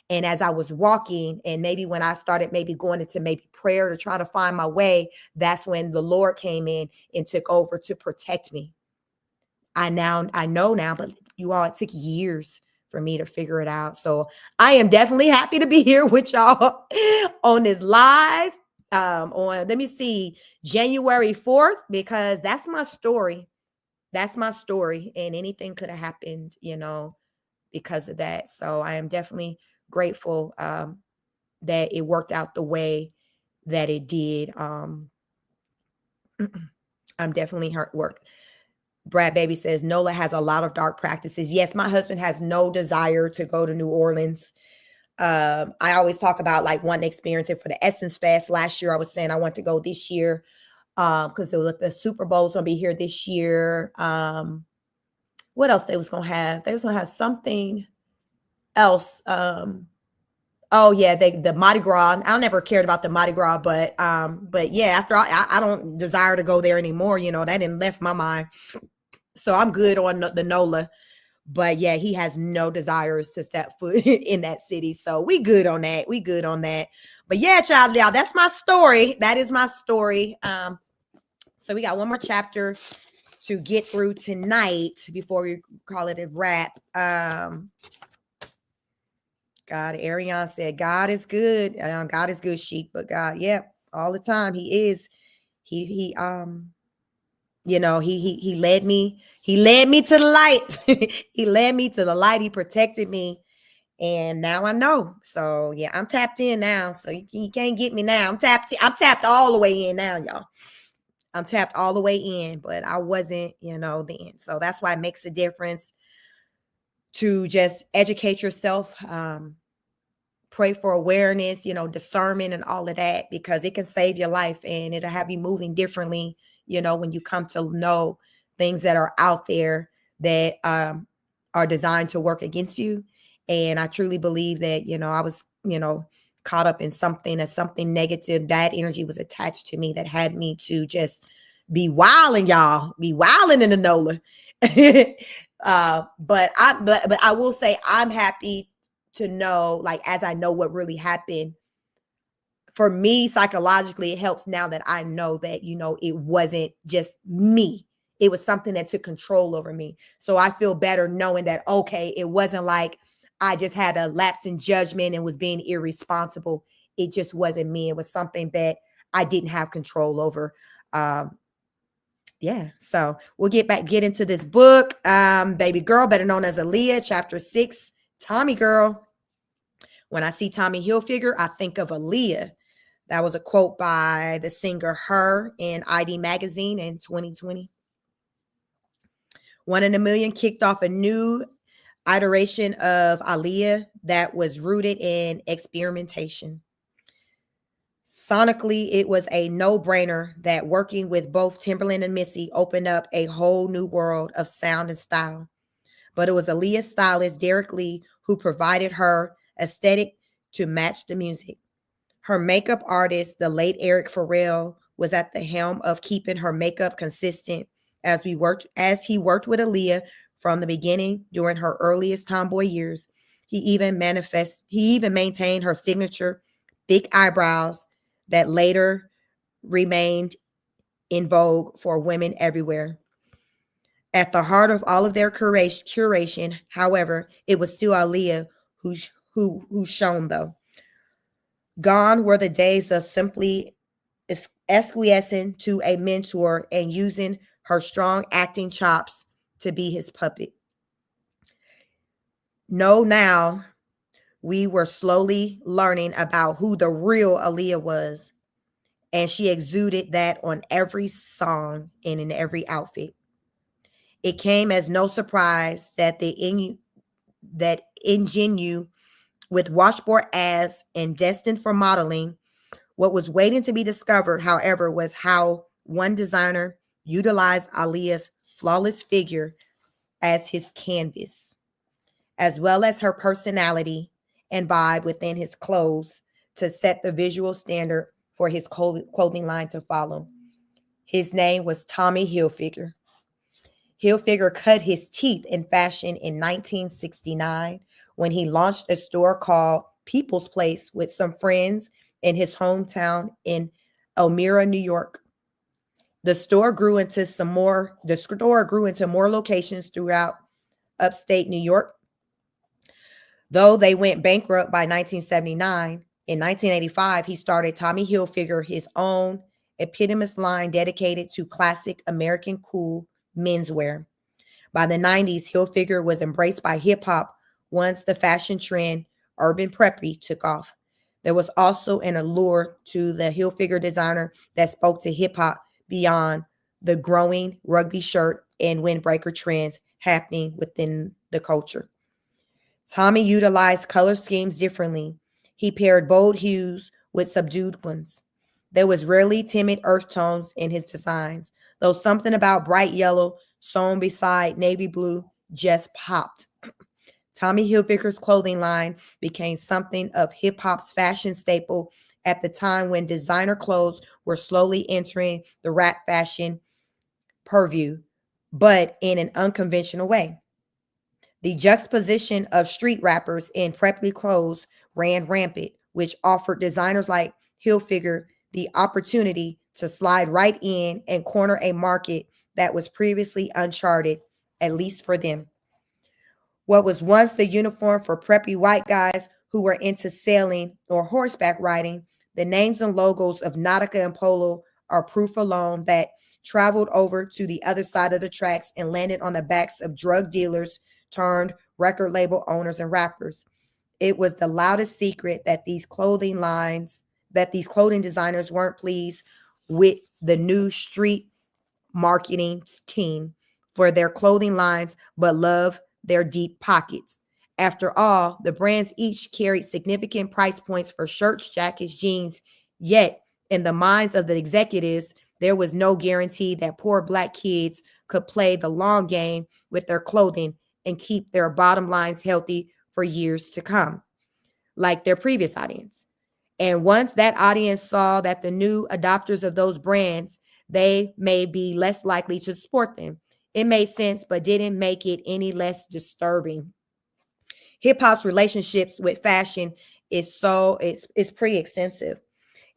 S1: And as I was walking, and maybe when I started maybe going into maybe prayer to try to find my way, that's when the Lord came in and took over to protect me. I know now, but you all, it took years for me to figure it out. So I am definitely happy to be here with y'all on this live on, let me see, January 4th, because that's my story. That's my story. And anything could have happened, because of that. So I am definitely grateful that it worked out the way that it did. I'm definitely work. Brad Baby says, NOLA has a lot of dark practices. Yes, my husband has no desire to go to New Orleans. I always talk about like wanting to experience it for the Essence Fest. Last year, I was saying I want to go this year because the Super Bowl's going to be here this year. What else they was going to have? They was going to have something else. Oh yeah, the Mardi Gras. I never cared about the Mardi Gras, but yeah, after all, I don't desire to go there anymore. That didn't left my mind. So I'm good on the NOLA, but yeah, he has no desires to step foot in that city. So we good on that. We good on that. But yeah, child, y'all, that's my story. That is my story. So we got one more chapter to get through tonight before we call it a wrap. God, Ariane said, God is good. God is good, Sheik. But God, yeah, all the time he is. He led me. He led me to the light. He led me to the light. He protected me. And now I know. So yeah, I'm tapped in now. So you can't get me now. I'm tapped all the way in now, y'all. I'm tapped all the way in, but I wasn't, then. So that's why it makes a difference to just educate yourself, pray for awareness, discernment and all of that, because it can save your life and it'll have you moving differently, when you come to know things that are out there that are designed to work against you. And I truly believe that, I was, caught up in something negative, bad energy was attached to me that had me to just be wilding, y'all, be wilding in the NOLA. But I will say I'm happy to know, like, as I know what really happened for me psychologically, it helps now that I know that, it wasn't just me. It was something that took control over me. So I feel better knowing that, okay, it wasn't like I just had a lapse in judgment and was being irresponsible. It just wasn't me. It was something that I didn't have control over. Yeah. So we'll get into this book. Baby girl, better known as Aaliyah, chapter 6, Tommy girl. When I see Tommy Hilfiger, I think of Aaliyah. That was a quote by the singer Her in ID Magazine in 2020. One in a Million kicked off a new iteration of Aaliyah that was rooted in experimentation. Sonically, it was a no-brainer that working with both Timberland and Missy opened up a whole new world of sound and style. But it was Aaliyah's stylist, Derek Lee, who provided her aesthetic to match the music. Her makeup artist, the late Eric Farrell, was at the helm of keeping her makeup consistent As he worked with Aaliyah from the beginning during her earliest tomboy years. He even maintained her signature thick eyebrows that later remained in vogue for women everywhere. At the heart of all of their curation, however, it was still Aaliyah who shone though. Gone were the days of simply acquiescing to a mentor and using her strong acting chops to be his puppet. No, now we were slowly learning about who the real Aaliyah was, and she exuded that on every song and in every outfit. It came as no surprise that ingenue with washboard abs and destined for modeling. What was waiting to be discovered, however, was how one designer utilized Aaliyah's flawless figure as his canvas, as well as her personality and vibe within his clothes to set the visual standard for his clothing line to follow. His name was Tommy Hilfiger. Hilfiger cut his teeth in fashion in 1969 when he launched a store called People's Place with some friends in his hometown in Elmira, New York. The store grew into more locations throughout upstate New York. Though they went bankrupt by 1979, in 1985 he started Tommy Hilfiger, his own eponymous line dedicated to classic American cool menswear. By the 90s, Hilfiger was embraced by hip hop once the fashion trend urban preppy took off. There was also an allure to the Hilfiger designer that spoke to hip hop beyond the growing rugby shirt and windbreaker trends happening within the culture. Tommy utilized color schemes differently. He paired bold hues with subdued ones. There was rarely timid earth tones in his designs, though something about bright yellow sewn beside navy blue just popped. Tommy Hilfiger's clothing line became something of hip hop's fashion staple at the time when designer clothes were slowly entering the rap fashion purview, but in an unconventional way. The juxtaposition of street rappers in preppy clothes ran rampant, which offered designers like Hilfiger the opportunity to slide right in and corner a market that was previously uncharted, at least for them. What was once the uniform for preppy white guys who were into sailing or horseback riding, the names and logos of Nautica and Polo are proof alone that traveled over to the other side of the tracks and landed on the backs of drug dealers turned record label owners and rappers. It was the loudest secret that these clothing designers weren't pleased with the new street marketing team for their clothing lines, but loved their deep pockets. After all, the brands each carried significant price points for shirts, jackets, jeans, yet in the minds of the executives, there was no guarantee that poor Black kids could play the long game with their clothing and keep their bottom lines healthy for years to come, like their previous audience. And once that audience saw that the new adopters of those brands, they may be less likely to support them. It made sense, but didn't make it any less disturbing. Hip hop's relationships with fashion is pretty extensive.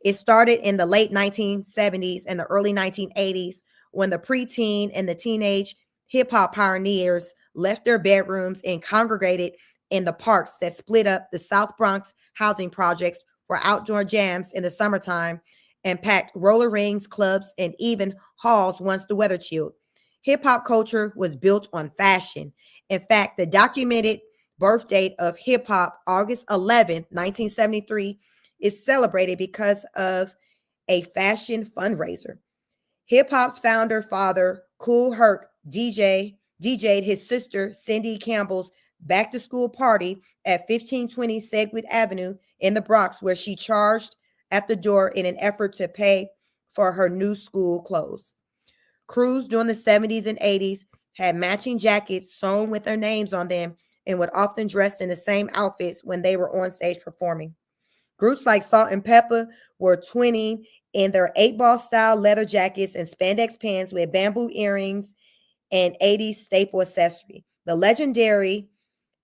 S1: It started in the late 1970s and the early 1980s when the preteen and the teenage hip hop pioneers left their bedrooms and congregated in the parks that split up the South Bronx housing projects for outdoor jams in the summertime and packed roller rings, clubs, and even halls once the weather chilled. Hip hop culture was built on fashion. In fact, the documented birth date of hip hop, August 11th, 1973, is celebrated because of a fashion fundraiser. Hip hop's founder father, Kool Herc, DJ'd his sister Cindy Campbell's back to school party at 1520 Sedgwick Avenue in the Bronx, where she charged at the door in an effort to pay for her new school clothes. Crews during the 70s and 80s had matching jackets sewn with their names on them and would often dress in the same outfits when they were on stage performing. Groups like Salt and Pepper were twinning in their 8-ball style leather jackets and spandex pants with bamboo earrings and 80s staple accessory. The legendary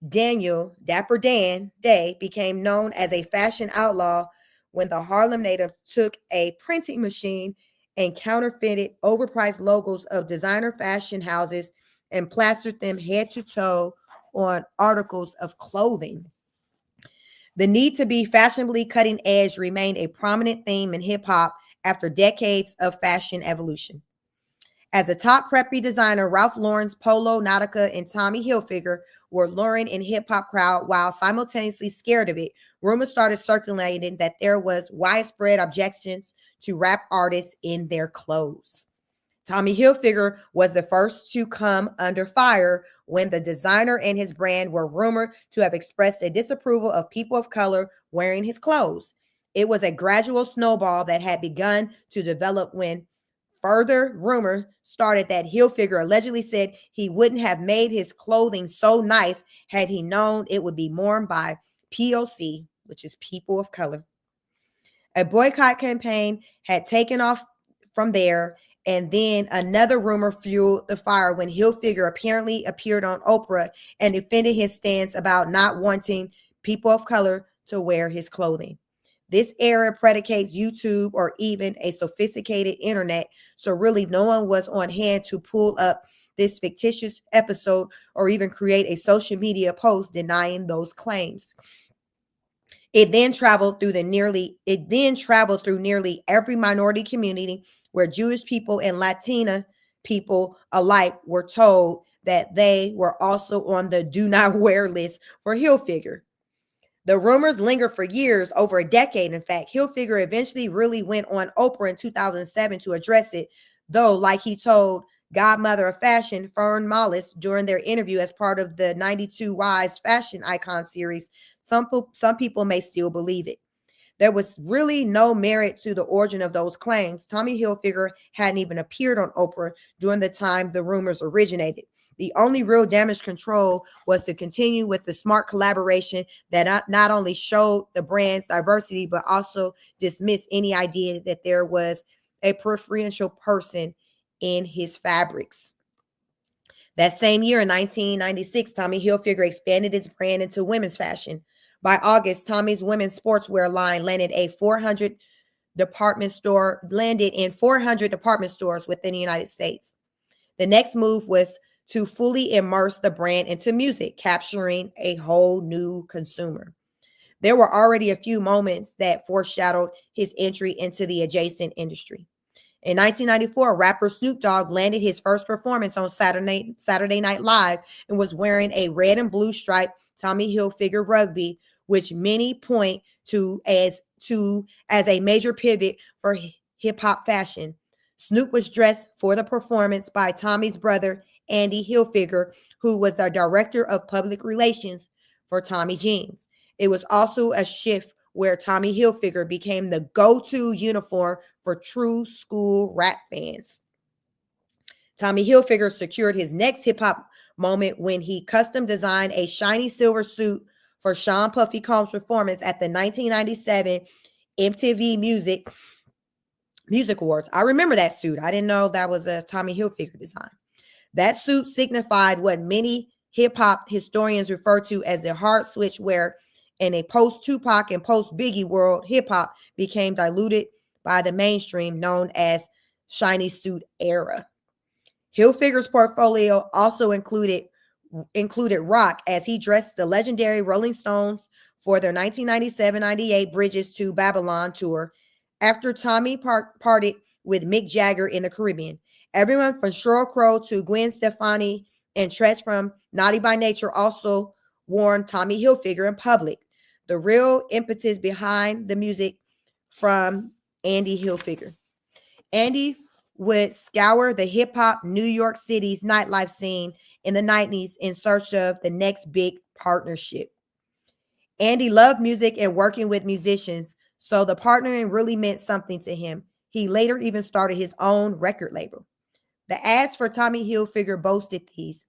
S1: Daniel Dapper Dan Day became known as a fashion outlaw when the Harlem native took a printing machine and counterfeited overpriced logos of designer fashion houses and plastered them head to toe on articles of clothing. The need to be fashionably cutting edge remained a prominent theme in hip hop after decades of fashion evolution. As a top preppy designer, Ralph Lauren's Polo, Nautica, and Tommy Hilfiger were luring in hip hop crowd while simultaneously scared of it. Rumors started circulating that there was widespread objections to rap artists in their clothes. Tommy Hilfiger was the first to come under fire when the designer and his brand were rumored to have expressed a disapproval of people of color wearing his clothes. It was a gradual snowball that had begun to develop when further rumor started that Hilfiger allegedly said he wouldn't have made his clothing so nice had he known it would be worn by POC, which is people of color. A boycott campaign had taken off from there, and then another rumor fueled the fire when Hilfiger apparently appeared on Oprah and defended his stance about not wanting people of color to wear his clothing. This era predicates YouTube or even a sophisticated internet, so really no one was on hand to pull up this fictitious episode or even create a social media post denying those claims. It then traveled through nearly every minority community where Jewish people and Latina people alike were told that they were also on the do not wear list for Hilfiger. The rumors lingered for years, over a decade. In fact, Hilfiger eventually really went on Oprah in 2007 to address it, though, like he told Godmother of Fashion, Fern Mollis, during their interview as part of the 92 Wise Fashion Icon series, some people may still believe it. There was really no merit to the origin of those claims. Tommy Hilfiger hadn't even appeared on Oprah during the time the rumors originated. The only real damage control was to continue with the smart collaboration that not only showed the brand's diversity, but also dismissed any idea that there was a preferential person in his fabrics. That same year in 1996, Tommy Hilfiger expanded his brand into women's fashion. By August, Tommy's women's sportswear line landed in 400 department stores within the United States. The next move was to fully immerse the brand into music, capturing a whole new consumer. There were already a few moments that foreshadowed his entry into the adjacent industry. In 1994, rapper Snoop Dogg landed his first performance on Saturday Night Live and was wearing a red and blue striped Tommy Hilfiger rugby, which many point to as a major pivot for hip hop fashion. Snoop was dressed for the performance by Tommy's brother, Andy Hilfiger, who was the director of public relations for Tommy Jeans. It was also a shift where Tommy Hilfiger became the go-to uniform for true school rap fans. Tommy Hilfiger secured his next hip-hop moment when he custom designed a shiny silver suit for Sean Puffy Combs' performance at the 1997 MTV Music Awards. I remember that suit. I didn't know that was a Tommy Hilfiger design. That suit signified what many hip-hop historians refer to as the hard switch, where in a post-Tupac and post-Biggie world, hip-hop became diluted by the mainstream, known as shiny suit era. Hilfiger's portfolio also included rock, as he dressed the legendary Rolling Stones for their 1997-98 Bridges to Babylon tour after Tommy parted with Mick Jagger in the Caribbean. Everyone from Sheryl Crow to Gwen Stefani and Tretch from Naughty by Nature also worn Tommy Hilfiger in public. The real impetus behind the music from Andy Hilfiger. Andy would scour the hip-hop New York City's nightlife scene in the 90s in search of the next big partnership. Andy loved music and working with musicians, so the partnering really meant something to him. He later even started his own record label. The ads for Tommy Hilfiger boasted these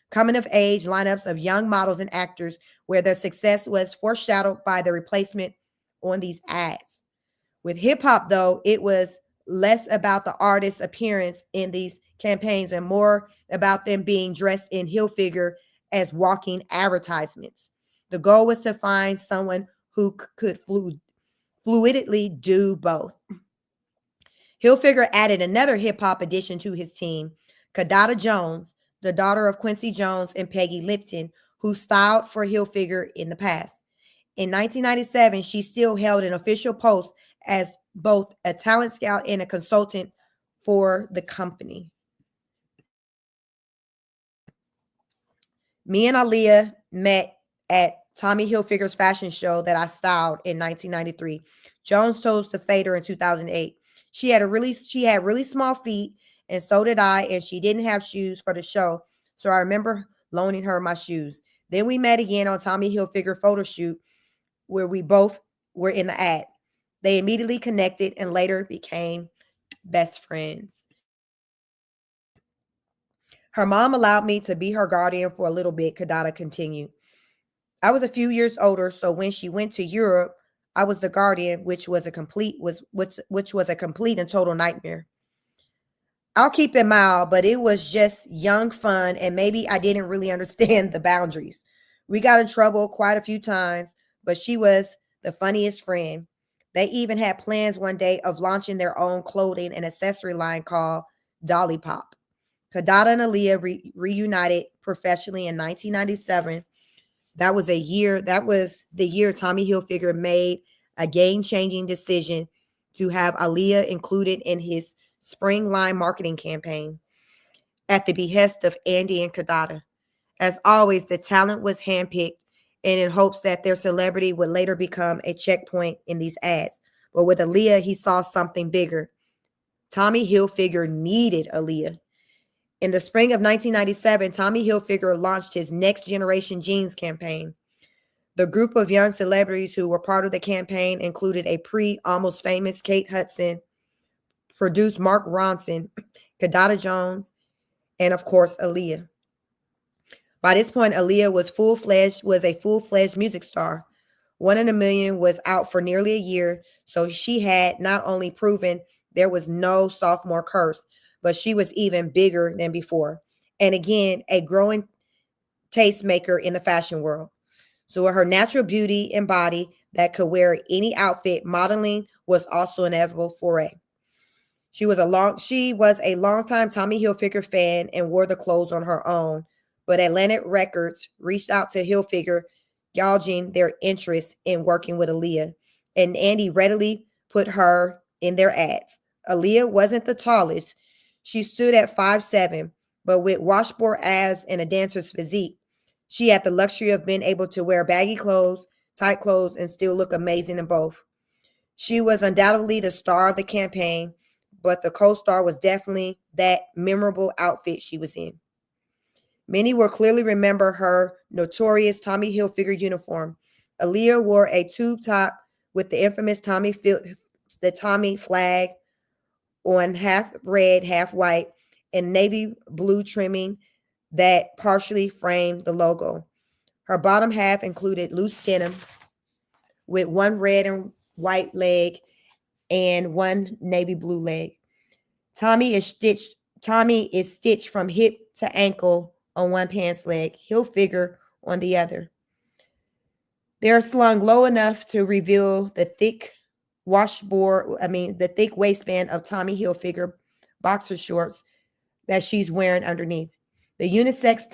S1: coming-of-age lineups of young models and actors, where their success was foreshadowed by the replacement on these ads. With hip hop, though, it was less about the artist's appearance in these campaigns and more about them being dressed in Hilfiger as walking advertisements. The goal was to find someone who could fluidly do both. Hilfiger added another hip hop addition to his team, Kadada Jones, the daughter of Quincy Jones and Peggy Lipton, who styled for Hilfiger in the past. In 1997, she still held an official post as both a talent scout and a consultant for the company. Me and Aaliyah met at Tommy Hilfiger's fashion show that I styled in 1993. Jones chose to fade her in 2008. She had really small feet, and so did I, and she didn't have shoes for the show. So I remember loaning her my shoes. Then we met again on Tommy Hilfiger photo shoot where we both were in the ad. They immediately connected and later became best friends. Her mom allowed me to be her guardian for a little bit, Kadada continued. I was a few years older, so when she went to Europe, I was the guardian, which was a complete and total nightmare. I'll keep it mild, but it was just young fun, and maybe I didn't really understand the boundaries. We got in trouble quite a few times, but she was the funniest friend. They even had plans one day of launching their own clothing and accessory line called Dolly Pop. Kadada and Aaliyah reunited professionally in 1997. That was the year Tommy Hilfiger made a game-changing decision to have Aaliyah included in his spring line marketing campaign at the behest of Andy and Kadada. As always, the talent was handpicked and in hopes that their celebrity would later become a checkpoint in these ads. But with Aaliyah, he saw something bigger. Tommy Hilfiger needed Aaliyah. In the spring of 1997, Tommy Hilfiger launched his Next Generation Jeans campaign. The group of young celebrities who were part of the campaign included a almost famous Kate Hudson, produced Mark Ronson, Kadada Jones, and of course, Aaliyah. By this point, Aaliyah was a full-fledged music star. One in a Million was out for nearly a year, so she had not only proven there was no sophomore curse, but she was even bigger than before. And again, a growing tastemaker in the fashion world. So with her natural beauty and body that could wear any outfit, modeling was also an inevitable foray. She was a longtime Tommy Hilfiger fan and wore the clothes on her own, but Atlantic Records reached out to Hilfiger, gauging their interest in working with Aaliyah, and Andy readily put her in their ads. Aaliyah wasn't the tallest. She stood at 5'7", but with washboard abs and a dancer's physique, she had the luxury of being able to wear baggy clothes, tight clothes, and still look amazing in both. She was undoubtedly the star of the campaign, but the co-star was definitely that memorable outfit she was in. Many will clearly remember her notorious Tommy Hilfiger uniform. Aaliyah wore a tube top with the infamous Tommy flag on half red, half white, and navy blue trimming that partially framed the logo. Her bottom half included loose denim with one red and white leg and one navy blue leg. Tommy is stitched from hip to ankle on one pants leg, Hilfiger on the other. They are slung low enough to reveal the thick waistband of Tommy Hilfiger boxer shorts that she's wearing underneath. The unisex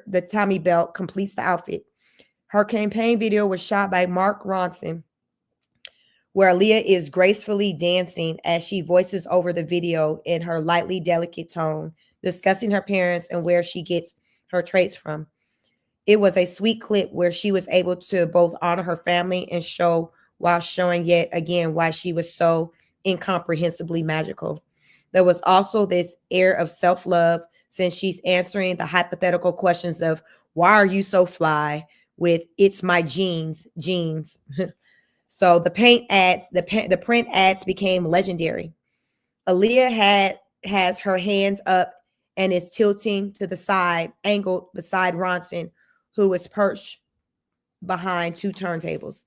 S1: the Tommy belt completes the outfit. Her campaign video was shot by Mark Ronson, where Aaliyah is gracefully dancing as she voices over the video in her lightly delicate tone, discussing her parents and where she gets her traits from. It was a sweet clip where she was able to both honor her family and show while showing yet again why she was so incomprehensibly magical. There was also this air of self-love since she's answering the hypothetical questions of why are you so fly with it's my jeans. So the print ads became legendary. Aaliyah has her hands up and is tilting to the side, angled beside Ronson, who is perched behind two turntables.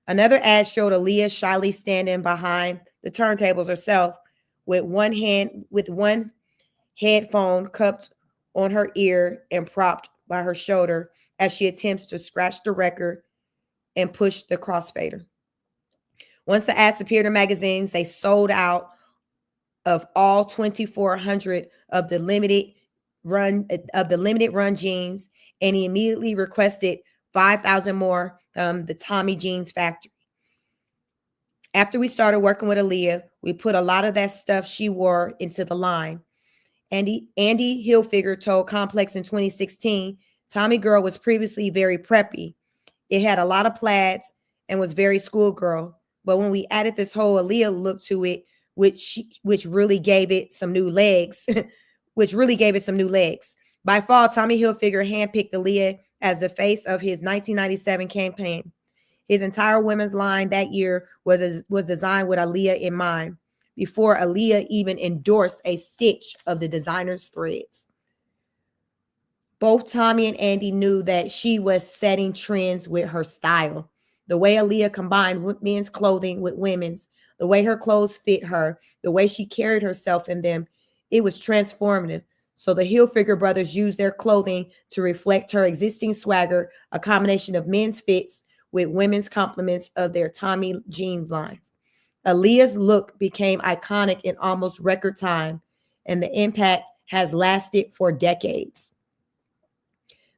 S1: Another ad showed Aaliyah shyly standing behind the turntables herself with one headphone cupped on her ear and propped by her shoulder as she attempts to scratch the record and push the crossfader. Once the ads appeared in magazines, they sold out of all 2,400 of the limited run jeans, and he immediately requested 5,000 more from the Tommy Jeans factory. After we started working with Aaliyah, we put a lot of that stuff she wore into the line. Andy Hilfiger told Complex in 2016, Tommy Girl was previously very preppy. It had a lot of plaids and was very schoolgirl. But when we added this whole Aaliyah look to it, which really gave it some new legs, By fall, Tommy Hilfiger handpicked Aaliyah as the face of his 1997 campaign. His entire women's line that year was designed with Aaliyah in mind, before Aaliyah even endorsed a stitch of the designer's threads. Both Tommy and Andy knew that she was setting trends with her style. The way Aaliyah combined men's clothing with women's, the way her clothes fit her, the way she carried herself in them, it was transformative. So the Hilfiger brothers used their clothing to reflect her existing swagger, a combination of men's fits with women's complements of their Tommy jeans lines. Aaliyah's look became iconic in almost record time, and the impact has lasted for decades.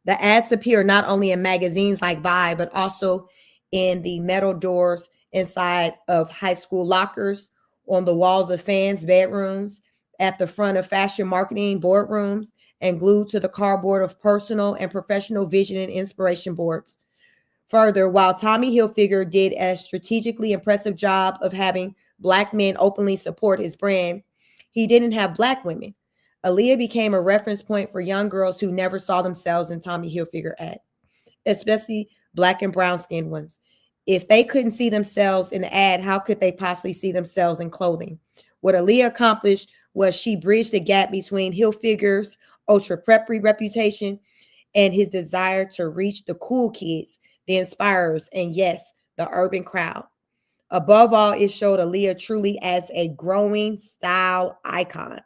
S1: The ads appear not only in magazines like Vibe, but also in the metal doors inside of high school lockers, on the walls of fans' bedrooms, at the front of fashion marketing boardrooms, and glued to the cardboard of personal and professional vision and inspiration boards. Further, while Tommy Hilfiger did a strategically impressive job of having Black men openly support his brand, he didn't have Black women. Aaliyah became a reference point for young girls who never saw themselves in Tommy Hilfiger ads, especially Black and brown skinned ones. If they couldn't see themselves in the ad, how could they possibly see themselves in clothing? What Aaliyah accomplished was she bridged the gap between Hilfiger's ultra preppy reputation and his desire to reach the cool kids, the inspirers, and yes, the urban crowd. Above all, it showed Aaliyah truly as a growing style icon.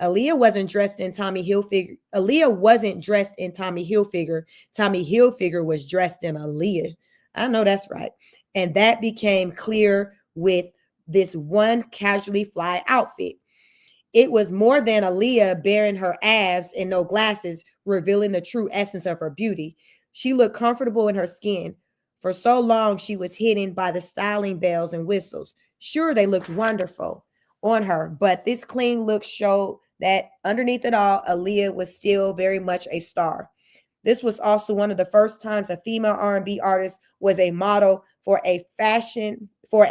S1: Aaliyah wasn't dressed in Tommy Hilfiger. Aaliyah wasn't dressed in Tommy Hilfiger. Tommy Hilfiger was dressed in Aaliyah. I know that's right. And that became clear with this one casually fly outfit. It was more than Aaliyah bearing her abs and no glasses, revealing the true essence of her beauty. She looked comfortable in her skin. For so long, she was hidden by the styling bells and whistles. Sure, they looked wonderful on her, but this clean look showed that underneath it all, Aaliyah was still very much a star. This was also one of the first times a female R&B artist was a model for a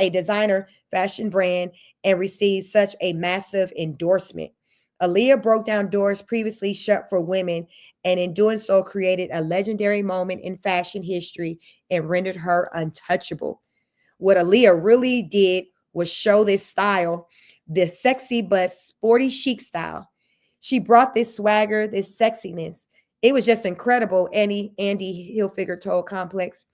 S1: designer fashion brand and received such a massive endorsement. Aaliyah broke down doors previously shut for women, and in doing so created a legendary moment in fashion history and rendered her untouchable. What Aaliyah really did was show this style, this sexy but sporty chic style. She brought this swagger, this sexiness. It was just incredible, Andy Hilfiger told Complex.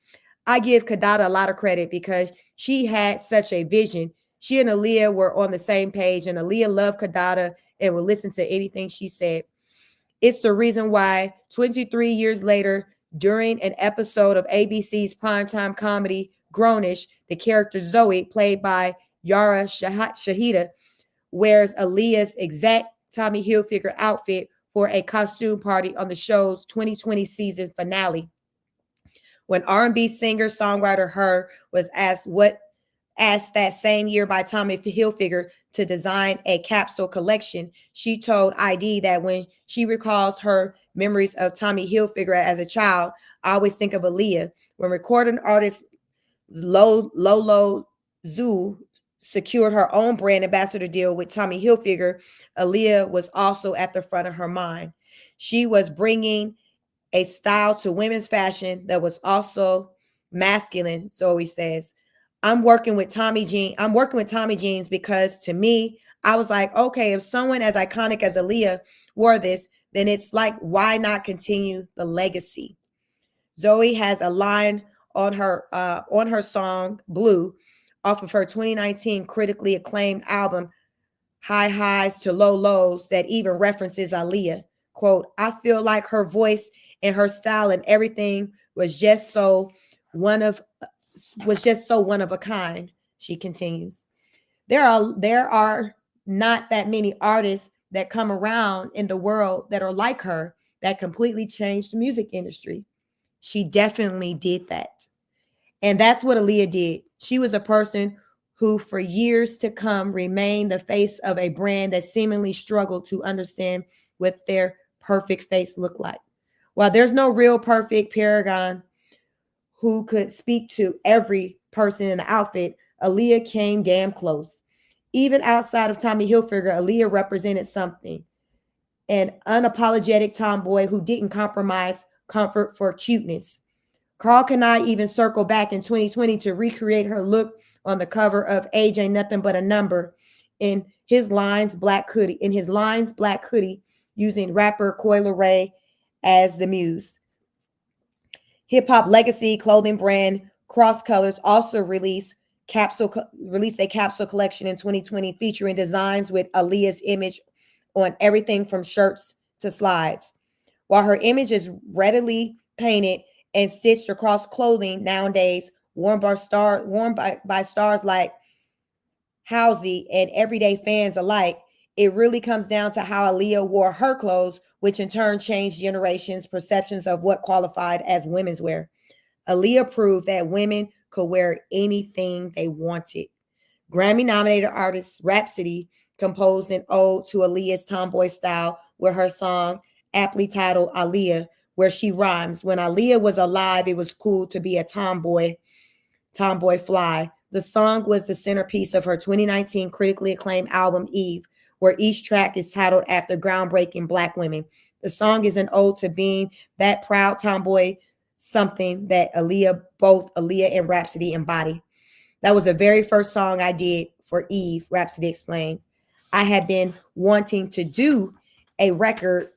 S1: I give Kadada a lot of credit because she had such a vision. She and Aaliyah were on the same page, and Aaliyah loved Kadada and would listen to anything she said. It's the reason why 23 years later, during an episode of ABC's primetime comedy Grownish, the character Zoe, played by Yara Shahida, wears Aaliyah's exact Tommy Hilfiger outfit for a costume party on the show's 2020 season finale. When R&B singer-songwriter Her was asked that same year by Tommy Hilfiger to design a capsule collection, she told ID that when she recalls her memories of Tommy Hilfiger as a child, I always think of Aaliyah. When recording artist Lolo Zoo secured her own brand ambassador deal with Tommy Hilfiger, Aaliyah was also at the front of her mind. She was bringing a style to women's fashion that was also masculine, Zoe says. I'm working with Tommy Jeans because to me, I was like, okay, if someone as iconic as Aaliyah wore this, then it's like, why not continue the legacy? Zoe has a line on her song Blue off of her 2019 critically acclaimed album High Highs to Low Lows that even references Aaliyah. Quote, I feel like her voice and her style and everything one of was just so one of a kind, she continues. There are not that many artists that come around in the world that are like her that completely changed the music industry. She definitely did that. And that's what Aaliyah did. She was a person who, for years to come, remained the face of a brand that seemingly struggled to understand what their perfect face looked like. While there's no real perfect paragon who could speak to every person in the outfit, Aaliyah came damn close. Even outside of Tommy Hilfiger, Aaliyah represented something, an unapologetic tomboy who didn't compromise comfort for cuteness. Carl cannot even circle back in 2020 to recreate her look on the cover of Age Ain't Nothing But a Number in his lines black hoodie, using rapper Coi Leray as the muse. Hip hop legacy clothing brand Cross Colors also released a capsule collection in 2020 featuring designs with Aaliyah's image on everything from shirts to slides. While her image is readily painted and stitched across clothing nowadays, worn by stars like Halsey and everyday fans alike, it really comes down to how Aaliyah wore her clothes, which in turn changed generations' perceptions of what qualified as women's wear. Aaliyah proved that women could wear anything they wanted. Grammy-nominated artist Rhapsody composed an ode to Aaliyah's tomboy style with her song aptly titled Aaliyah, where she rhymes, when Aaliyah was alive, it was cool to be a tomboy fly. The song was the centerpiece of her 2019 critically acclaimed album Eve, where each track is titled after groundbreaking Black women. The song is an ode to being that proud tomboy, something that both Aaliyah and Rhapsody embody. That was the very first song I did for Eve, Rhapsody explained. I had been wanting to do a record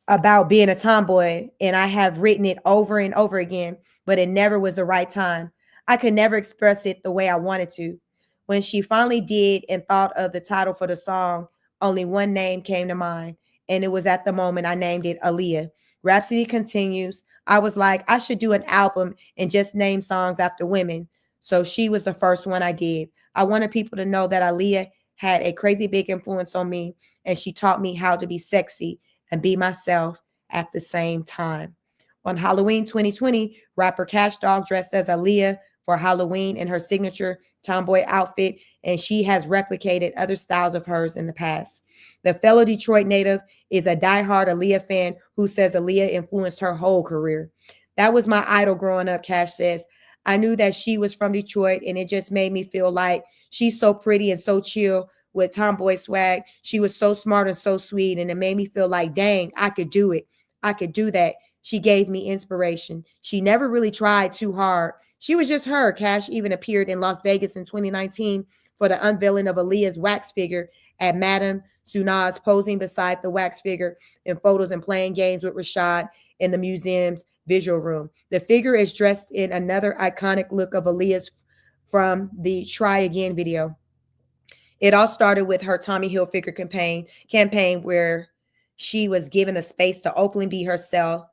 S1: about being a tomboy, and I have written it over and over again, but it never was the right time. I could never express it the way I wanted to. When she finally did and thought of the title for the song, only one name came to mind, and it was at the moment I named it Aaliyah. Rhapsody continues, I was like, I should do an album and just name songs after women. So she was the first one I did. I wanted people to know that Aaliyah had a crazy big influence on me, and she taught me how to be sexy and be myself at the same time. On Halloween 2020, rapper Cash Dog dressed as Aaliyah for Halloween in her signature tomboy outfit, and she has replicated other styles of hers in the past. The fellow Detroit native is a diehard Aaliyah fan who says Aaliyah influenced her whole career. That was my idol growing up, Cash says. I knew that she was from Detroit, and it just made me feel like she's so pretty and so chill with tomboy swag. She was so smart and so sweet, and it made me feel like, dang, I could do it. I could do that. She gave me inspiration. She never really tried too hard. She was just her. Cash even appeared in Las Vegas in 2019 for the unveiling of Aaliyah's wax figure at Madame Tussauds, posing beside the wax figure in photos and playing games with Rashad in the museum's visual room. The figure is dressed in another iconic look of Aaliyah's from the Try Again video. It all started with her Tommy Hilfiger campaign where she was given the space to openly be herself,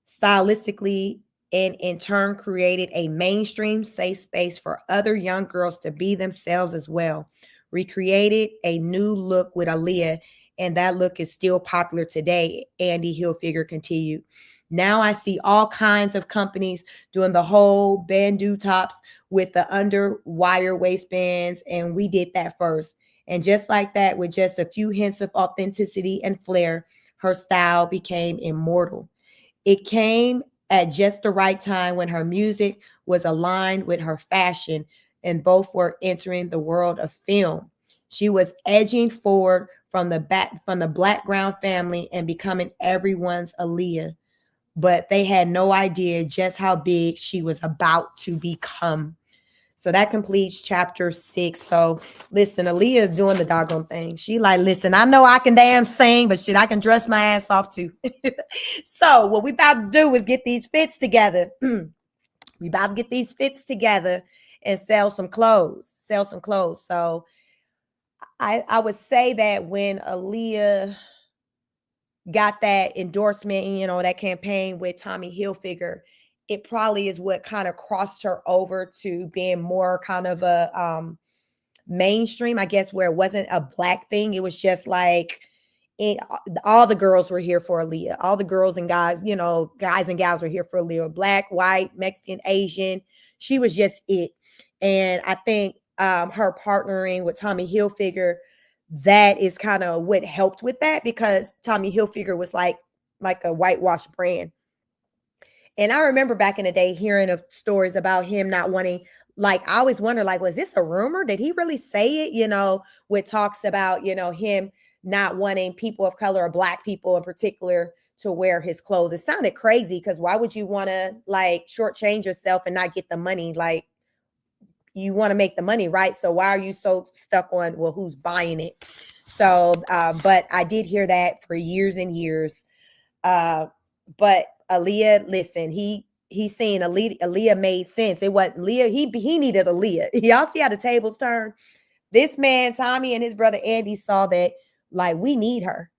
S1: stylistically, and in turn created a mainstream safe space for other young girls to be themselves as well. Recreated a new look with Aaliyah, and that look is still popular today, Andy Hilfiger continued. Now I see all kinds of companies doing the whole bandeau tops with the under wire waistbands, and we did that first. And just like that, with just a few hints of authenticity and flair, her style became immortal. It came at just the right time when her music was aligned with her fashion, and both were entering the world of film. She was edging forward from the Blackground family and becoming everyone's Aaliyah. But they had no idea just how big she was about to become. So that completes chapter 6. So listen, Aaliyah is doing the doggone thing. She like, listen, I know I can damn sing, but shit, I can dress my ass off too. So what we about to do is get these fits together. We about to get these fits together and sell some clothes. Sell some clothes. So I would say that when Aaliyah got that endorsement, that campaign with Tommy Hilfiger, it probably is what kind of crossed her over to being more kind of a mainstream, I guess, where it wasn't a black thing. It was just like all the girls were here for Aaliyah. All the girls and guys, guys and gals were here for Aaliyah. Black, white, Mexican, Asian. She was just it. And I think her partnering with Tommy Hilfiger, that is kind of what helped with that, because Tommy Hilfiger was like a whitewashed brand. And I remember back in the day hearing of stories about him not wanting, like, I always wonder, like, was this a rumor? Did he really say it? With talks about, him not wanting people of color or black people in particular to wear his clothes. It sounded crazy, because why would you want to like shortchange yourself and not get the money? Like, you want to make the money, right? So why are you so stuck on, well, who's buying it? So, but I did hear that for years and years. But Aaliyah, listen, he's saying Aaliyah made sense. It was Aaliyah, he needed Aaliyah. Y'all see how the tables turn? This man, Tommy, and his brother Andy saw that, like, we need her.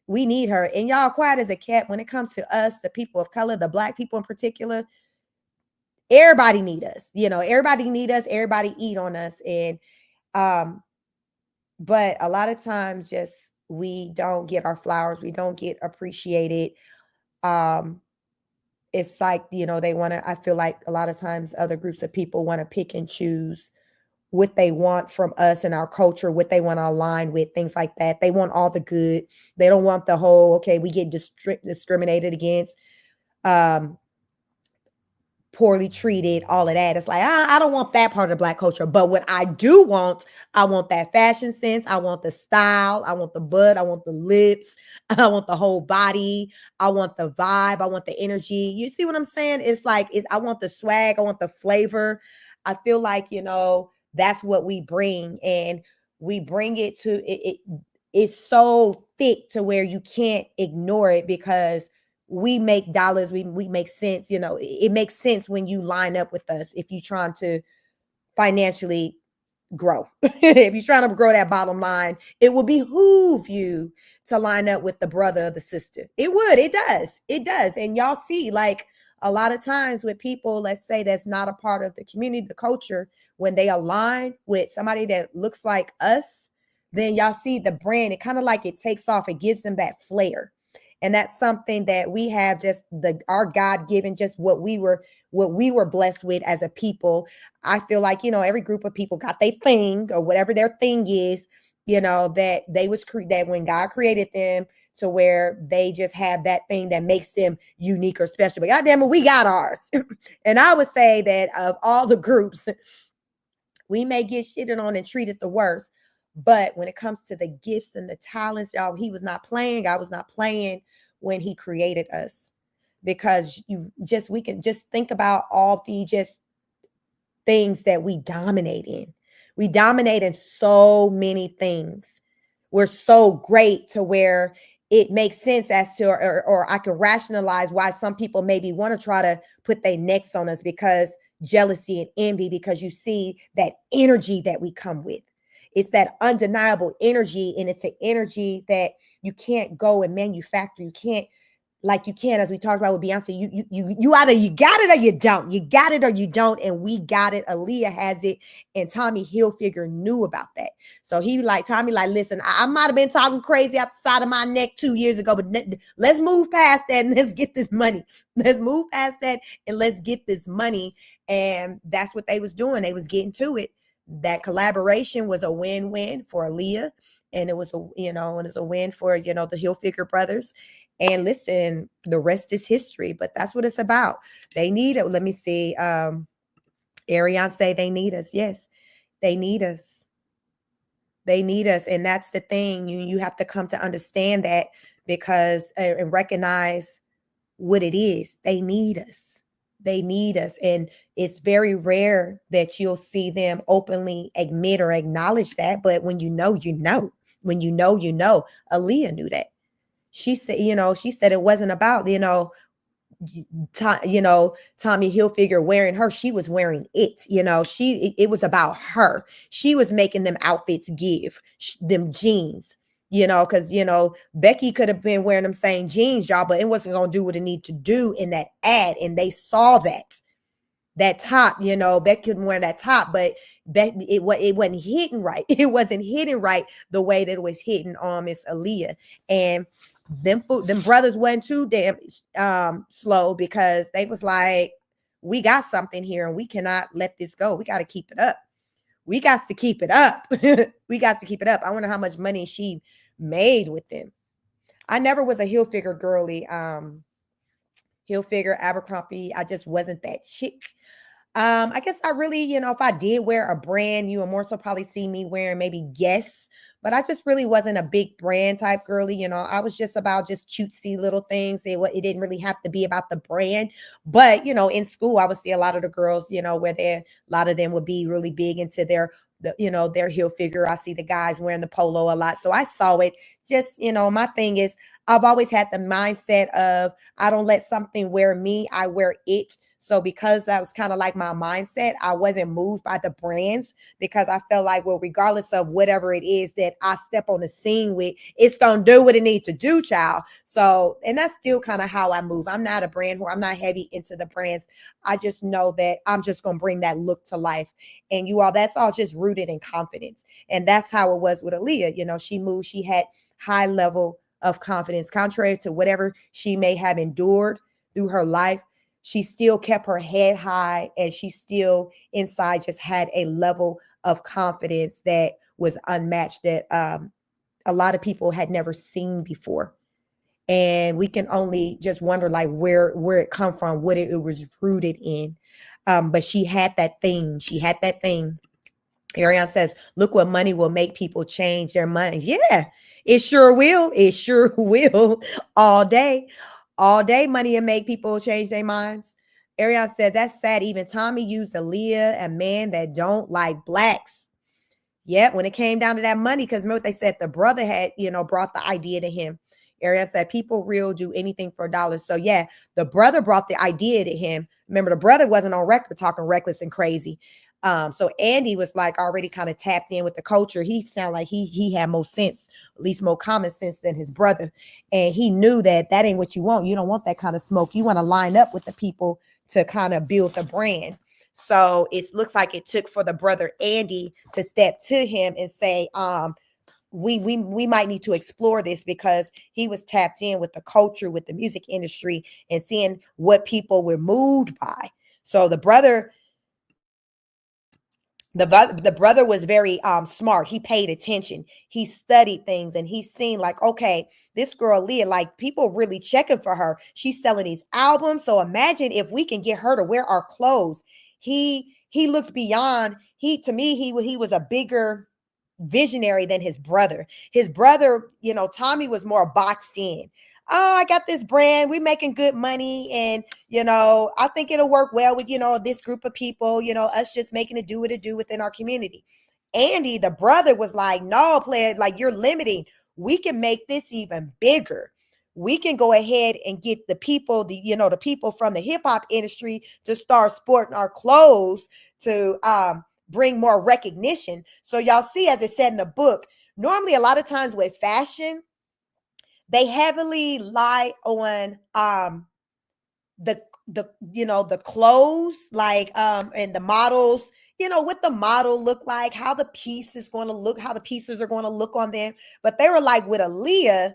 S1: We need her. And y'all, quiet as a cat, when it comes to us, the people of color, the black people in particular, everybody need us. Everybody need us. Everybody eat on us. And but a lot of times, just we don't get our flowers. We don't get appreciated. It's like, they want to, I feel like a lot of times other groups of people want to pick and choose what they want from us and our culture, what they want to align with, things like that. They want all the good. They don't want the whole, okay, we get discriminated against, poorly treated, all of that. It's like, I don't want that part of Black culture. But what I do want, I want that fashion sense. I want the style. I want the butt. I want the lips. I want the whole body. I want the vibe. I want the energy. You see what I'm saying? It's like, I want the swag. I want the flavor. I feel like, that's what we bring. And we bring it to it's so thick to where you can't ignore it, because we make dollars, we make sense. It makes sense when you line up with us, if you're trying to financially grow. If you're trying to grow that bottom line, it will behoove you to line up with the brother or the sister. It does. And y'all see, like, a lot of times with people, let's say, that's not a part of the community, the culture, when they align with somebody that looks like us, then y'all see the brand, it kind of like it takes off. It gives them that flair. And that's something that we have, just our God-given, just what we were blessed with as a people. I feel like, every group of people got their thing, or whatever their thing is, that that when God created them, to where they just have that thing that makes them unique or special. But goddamn it, we got ours. And I would say that of all the groups, we may get shitted on and treated the worst. But when it comes to the gifts and the talents, y'all, he was not playing. God was not playing when he created us. Because we can just think about all the just things that we dominate in. We dominate in so many things. We're so great to where it makes sense as to, or I can rationalize why some people maybe want to try to put their necks on us, because jealousy and envy, because you see that energy that we come with. It's that undeniable energy, and it's an energy that you can't go and manufacture. You can't, like you can, as we talked about with Beyonce, you either you got it or you don't. You got it or you don't, and we got it. Aaliyah has it, and Tommy Hilfiger knew about that. So he like, Tommy, like, listen, I might have been talking crazy out the side of my neck 2 years ago, but let's move past that and let's get this money. Let's move past that and let's get this money. And that's what they was doing. They was getting to it. That collaboration was a win-win for Aaliyah, and it was a win for, the Hilfiger brothers. And listen, the rest is history, but that's what it's about. They need it. Let me see. Ariane say they need us. Yes, they need us. They need us. And that's the thing. You have to come to understand that, because and recognize what it is. They need us. They need us. And it's very rare that you'll see them openly admit or acknowledge that. But when you know, you know. When you know. Aaliyah knew that. She said, it wasn't about, Tommy Hilfiger wearing her, she was wearing it. It was about her. She was making them outfits give them jeans. Because Becky could have been wearing them same jeans, y'all, but it wasn't gonna do what it need to do in that ad, and they saw that top. Becky couldn't wear that top, but it wasn't hitting right. It wasn't hitting right the way that it was hitting on Miss Aaliyah. And them brothers wasn't too damn slow, because they was like, we got something here and we cannot let this go. We got to keep it up. We got to keep it up. We got to keep it up. I wonder how much money she made with them. I never was a Hilfiger girly. Hilfiger, Abercrombie, I just wasn't that chick. I guess I really, if I did wear a brand, you would more so probably see me wearing maybe Guess, but I just really wasn't a big brand type girly. I was just about just cutesy little things. It didn't really have to be about the brand. But, in school, I would see a lot of the girls, where a lot of them would be really big into their heel figure. I see the guys wearing the polo a lot. So I saw it. Just, my thing is, I've always had the mindset of, I don't let something wear me, I wear it. So because that was kind of like my mindset, I wasn't moved by the brands, because I felt like, well, regardless of whatever it is that I step on the scene with, it's going to do what it needs to do, child. So, and that's still kind of how I move. I'm not a brand whore. I'm not heavy into the brands. I just know that I'm just going to bring that look to life. And you all, that's all just rooted in confidence. And that's how it was with Aaliyah. She moved, she had high level of confidence, contrary to whatever she may have endured through her life. She still kept her head high, and she still inside just had a level of confidence that was unmatched, that a lot of people had never seen before. And we can only just wonder like where it come from, what it was rooted in. But she had that thing. She had that thing. Ariane says, look what money will make people change their money. Yeah, it sure will. It sure will. All day. All day, money will make people change their minds. Ariane said, that's sad. Even Tommy used Aaliyah, a man that don't like blacks. Yeah, when it came down to that money, because remember what they said, the brother had, brought the idea to him. Ariane said, people real do anything for a dollar. So yeah, the brother brought the idea to him. Remember, the brother wasn't on record talking reckless and crazy. So Andy was like already kind of tapped in with the culture. He sounded like he had more sense, at least more common sense than his brother. And he knew that ain't what you want. You don't want that kind of smoke. You want to line up with the people to kind of build the brand. So it looks like it took for the brother Andy to step to him and say, we might need to explore this, because he was tapped in with the culture, with the music industry, and seeing what people were moved by. So the brother was very smart. He paid attention. He studied things, and he's seen like, okay, this girl Leah, like people really checking for her. She's selling these albums. So imagine if we can get her to wear our clothes. He looks beyond. To me, he was a bigger visionary than his brother. His brother, Tommy was more boxed in. Oh, I got this brand. We're making good money. And, I think it'll work well with, this group of people, us just making it do what it do within our community. Andy, the brother, was like, no, player, like you're limiting. We can make this even bigger. We can go ahead and get the people, the people from the hip hop industry to start sporting our clothes to bring more recognition. So y'all see, as it said in the book, normally a lot of times with fashion, they heavily lie on the clothes, like and the models, what the model look like, how the piece is going to look, how the pieces are going to look on them. But they were like, with Aaliyah,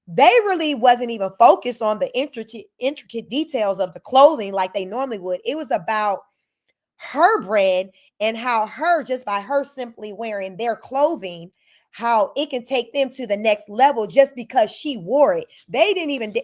S1: they really wasn't even focused on the intricate details of the clothing like they normally would. It was about her brand, and how just by her simply wearing their clothing, how it can take them to the next level just because she wore it. They didn't even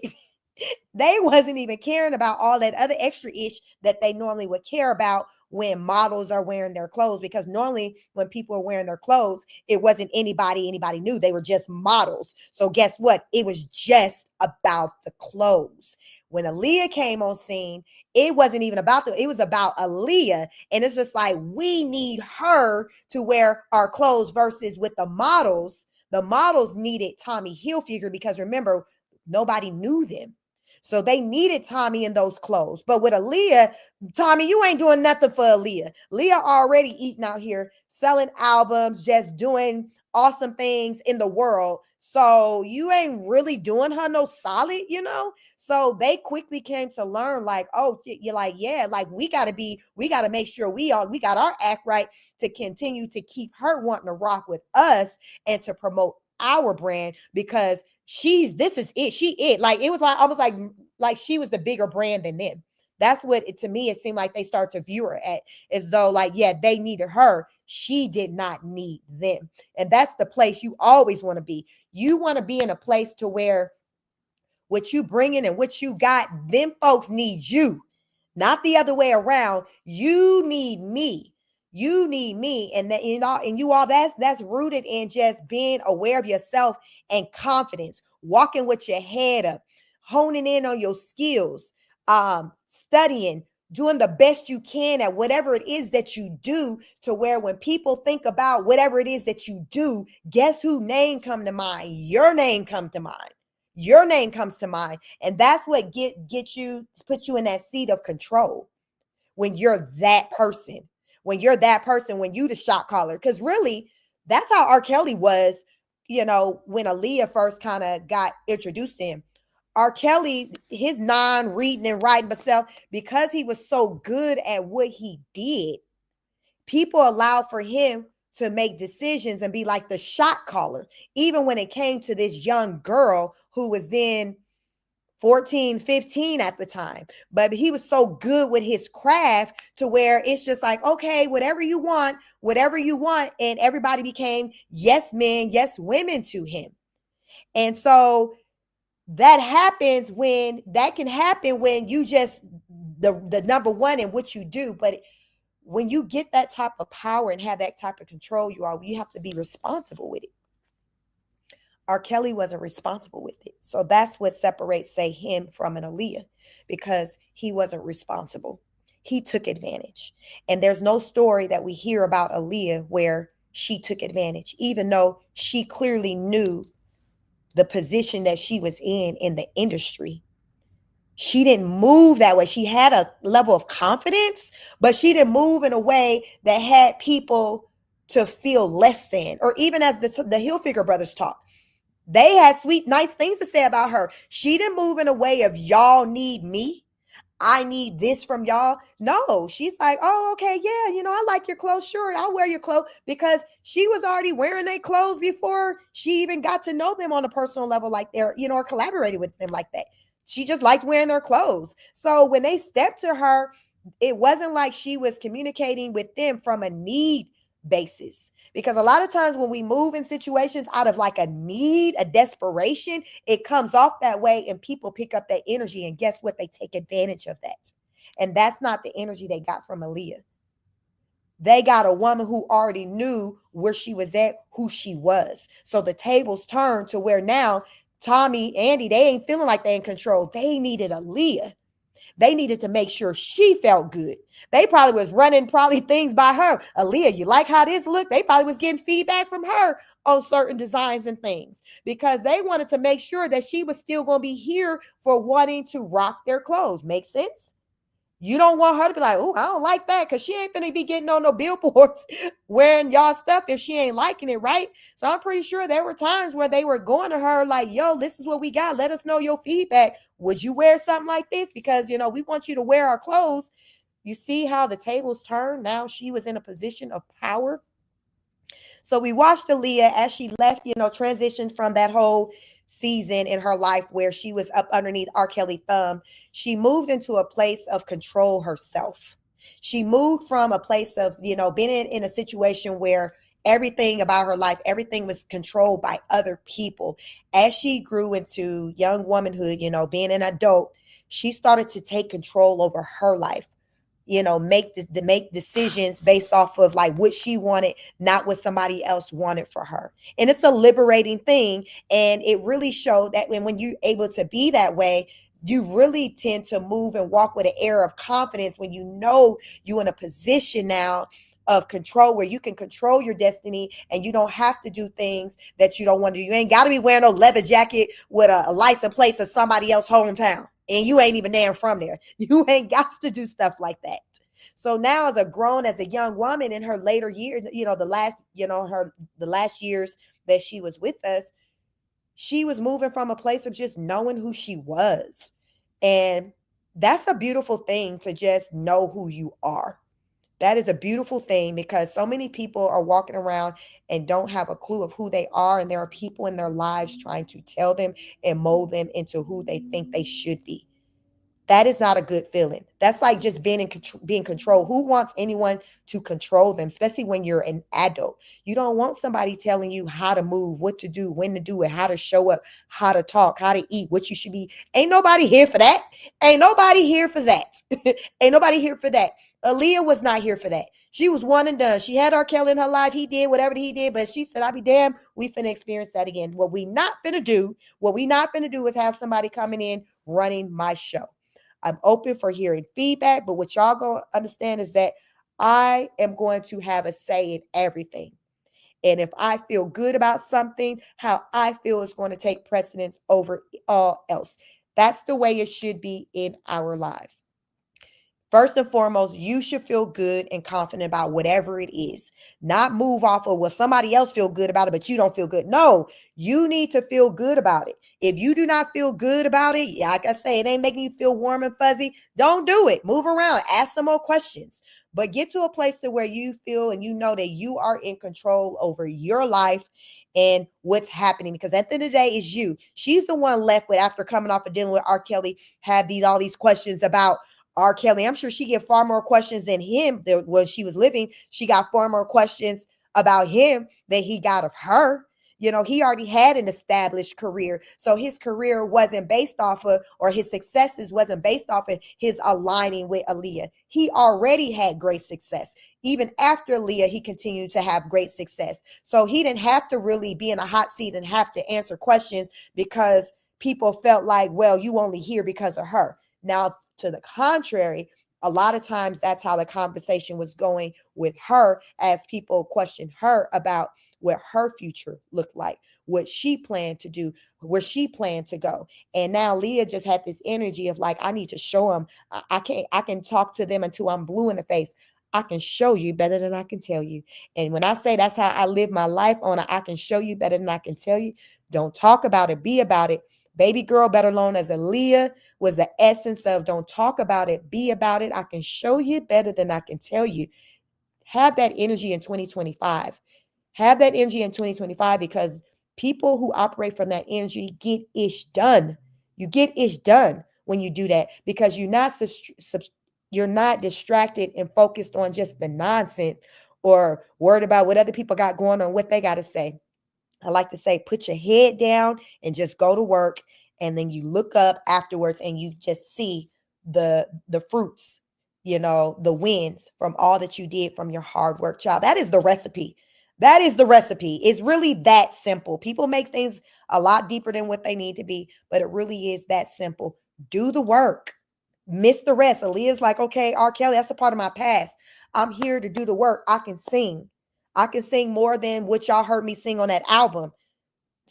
S1: they wasn't even caring about all that other extra ish that they normally would care about when models are wearing their clothes, because normally when people are wearing their clothes, it wasn't anybody knew. They were just models. So guess what? It was just about the clothes. When Aaliyah came on scene, it wasn't even about it was about Aaliyah. And it's just like, we need her to wear our clothes, versus with the models. The models needed Tommy Hilfiger, because remember, nobody knew them. So they needed Tommy in those clothes. But with Aaliyah, Tommy, you ain't doing nothing for Aaliyah. Leah already eating out here, selling albums, just doing awesome things in the world. So you ain't really doing her no solid, you know? So they quickly came to learn, like, oh, you're like, yeah, like we gotta make sure we got our act right to continue to keep her wanting to rock with us and to promote our brand, because this is it. She it. Like it was like almost like she was the bigger brand than them. That's what it, to me, it seemed like they start to view her at, as though like, yeah, they needed her. She did not need them. And that's the place you always want to be. You want to be in a place to where what you bringing and what you got, them folks need you, not the other way around. You need me. You need me. And that, you know, and you all, that's rooted in just being aware of yourself and confidence, walking with your head up, honing in on your skills, studying, doing the best you can at whatever it is that you do, to where when people think about whatever it is that you do, guess who name come to mind? Your name come to mind. Your name comes to mind. And that's what get you, put you in that seat of control. When you're that person, when you the shot caller. Because really, that's how R. Kelly was, you know, when Aaliyah first kind of got introduced to him. R. Kelly, his non-reading and writing himself, because he was so good at what he did, people allowed for him to make decisions and be like the shot caller, even when it came to this young girl who was then 14, 15 at the time. But he was so good with his craft to where it's just like, okay, whatever you want. And everybody became yes men, yes women to him. And so that can happen when you just the number one in what you do. But when you get that type of power and have that type of control, you have to be responsible with it. R. Kelly wasn't responsible with it. So that's what separates, say, him from an Aaliyah, because he wasn't responsible. He took advantage. And there's no story that we hear about Aaliyah where she took advantage, even though she clearly knew the position that she was in the industry. She didn't move that way. She had a level of confidence, but she didn't move in a way that had people to feel less than. Or even as the Hilfiger brothers talk, they had sweet, nice things to say about her. She didn't move in a way of y'all need me. I need this from y'all. No, she's like, oh, okay, yeah, you know, I like your clothes. Sure, I'll wear your clothes, because she was already wearing their clothes before she even got to know them on a personal level, like they're, you know, or collaborated with them like that. She just liked wearing their clothes. So when they stepped to her, it wasn't like she was communicating with them from a need basis. Because a lot of times when we move in situations out of like a need, a desperation, it comes off that way and people pick up that energy. And guess what? They take advantage of that. And that's not the energy they got from Aaliyah. They got a woman who already knew where she was at, who she was. So the tables turned to where now Tommy, Andy, they ain't feeling like they in control. They needed Aaliyah. They needed to make sure she felt good. They probably was running things by her. Aaliyah, you like how this look? They probably was getting feedback from her on certain designs and things, because they wanted to make sure that she was still going to be here for wanting to rock their clothes. Make sense? You don't want her to be like, oh, I don't like that, because she ain't going to be getting on no billboards wearing y'all stuff if she ain't liking it, right? So I'm pretty sure there were times where they were going to her like, yo, this is what we got. Let us know your feedback. Would you wear something like this? Because, you know, we want you to wear our clothes. You see how the tables turned? Now she was in a position of power. So we watched Aaliyah as she left, you know, transitioned from that whole season in her life where she was up underneath R. Kelly thumb. She moved into a place of control herself. She moved from a place of, you know, being in a situation where everything about her life, everything was controlled by other people. As she grew into young womanhood, you know, being an adult, she started to take control over her life, you know, make decisions based off of like what she wanted, not what somebody else wanted for her. And it's a liberating thing. And it really showed that when you're able to be that way, you really tend to move and walk with an air of confidence when you know you're in a position now of control where you can control your destiny and you don't have to do things that you don't want to do. You ain't got to be wearing a leather jacket with a license plate of somebody else's hometown. and you ain't even damn from there. You ain't got to do stuff like that. So now as a young woman in her later years, the last years that she was with us, she was moving from a place of just knowing who she was. And that's a beautiful thing, to just know who you are. That is a beautiful thing, because so many people are walking around and don't have a clue of who they are. And there are people in their lives trying to tell them and mold them into who they think they should be. That is not a good feeling. That's like just being controlled. Who wants anyone to control them, especially when you're an adult? You don't want somebody telling you how to move, what to do, when to do it, how to show up, how to talk, how to eat, what you should be. Ain't nobody here for that. Ain't nobody here for that. Ain't nobody here for that. Aaliyah was not here for that. She was one and done. She had R. Kelly in her life. He did whatever he did, but she said, I'll be damned, we finna experience that again. What we not finna do is have somebody coming in running my show. I'm open for hearing feedback, but what y'all gonna understand is that I am going to have a say in everything. And if I feel good about something, how I feel is going to take precedence over all else. That's the way it should be in our lives. First and foremost, you should feel good and confident about whatever it is. Not move off of what somebody else feel good about it, but you don't feel good. No, you need to feel good about it. If you do not feel good about it, like I say, it ain't making you feel warm and fuzzy, don't do it. Move around, ask some more questions. But get to a place to where you feel and you know that you are in control over your life and what's happening. Because at the end of the day, it's you. She's the one left with, after coming off of dealing with R. Kelly, have all these questions about R. Kelly. I'm sure she get far more questions than him when she was living. She got far more questions about him than he got of her. He already had an established career. So his career wasn't based off of, or his successes wasn't based off of his aligning with Aaliyah. He already had great success. Even after Aaliyah, he continued to have great success. So he didn't have to really be in a hot seat and have to answer questions because people felt like, well, you only here because of her. Now, to the contrary, a lot of times that's how the conversation was going with her, as people questioned her about what her future looked like, what she planned to do, where she planned to go. And now Leah just had this energy of like, I need to show them. I can talk to them until I'm blue in the face. I can show you better than I can tell you. And when I say that's how I live my life on, I can show you better than I can tell you. Don't talk about it, be about it. Baby girl, better known as Aaliyah, was the essence of don't talk about it, be about it. I can show you better than I can tell you. Have that energy in 2025. Have that energy in 2025, because people who operate from that energy get ish done. You get ish done when you do that, because you're not distracted and focused on just the nonsense or worried about what other people got going on, what they got to say. I like to say, put your head down and just go to work. And then you look up afterwards and you just see the fruits, the wins from all that you did from your hard work, child. That is the recipe. That is the recipe. It's really that simple. People make things a lot deeper than what they need to be, but it really is that simple. Do the work. Miss the rest. Aaliyah's like, okay, R. Kelly, that's a part of my past. I'm here to do the work. I can sing. I can sing more than what y'all heard me sing on that album.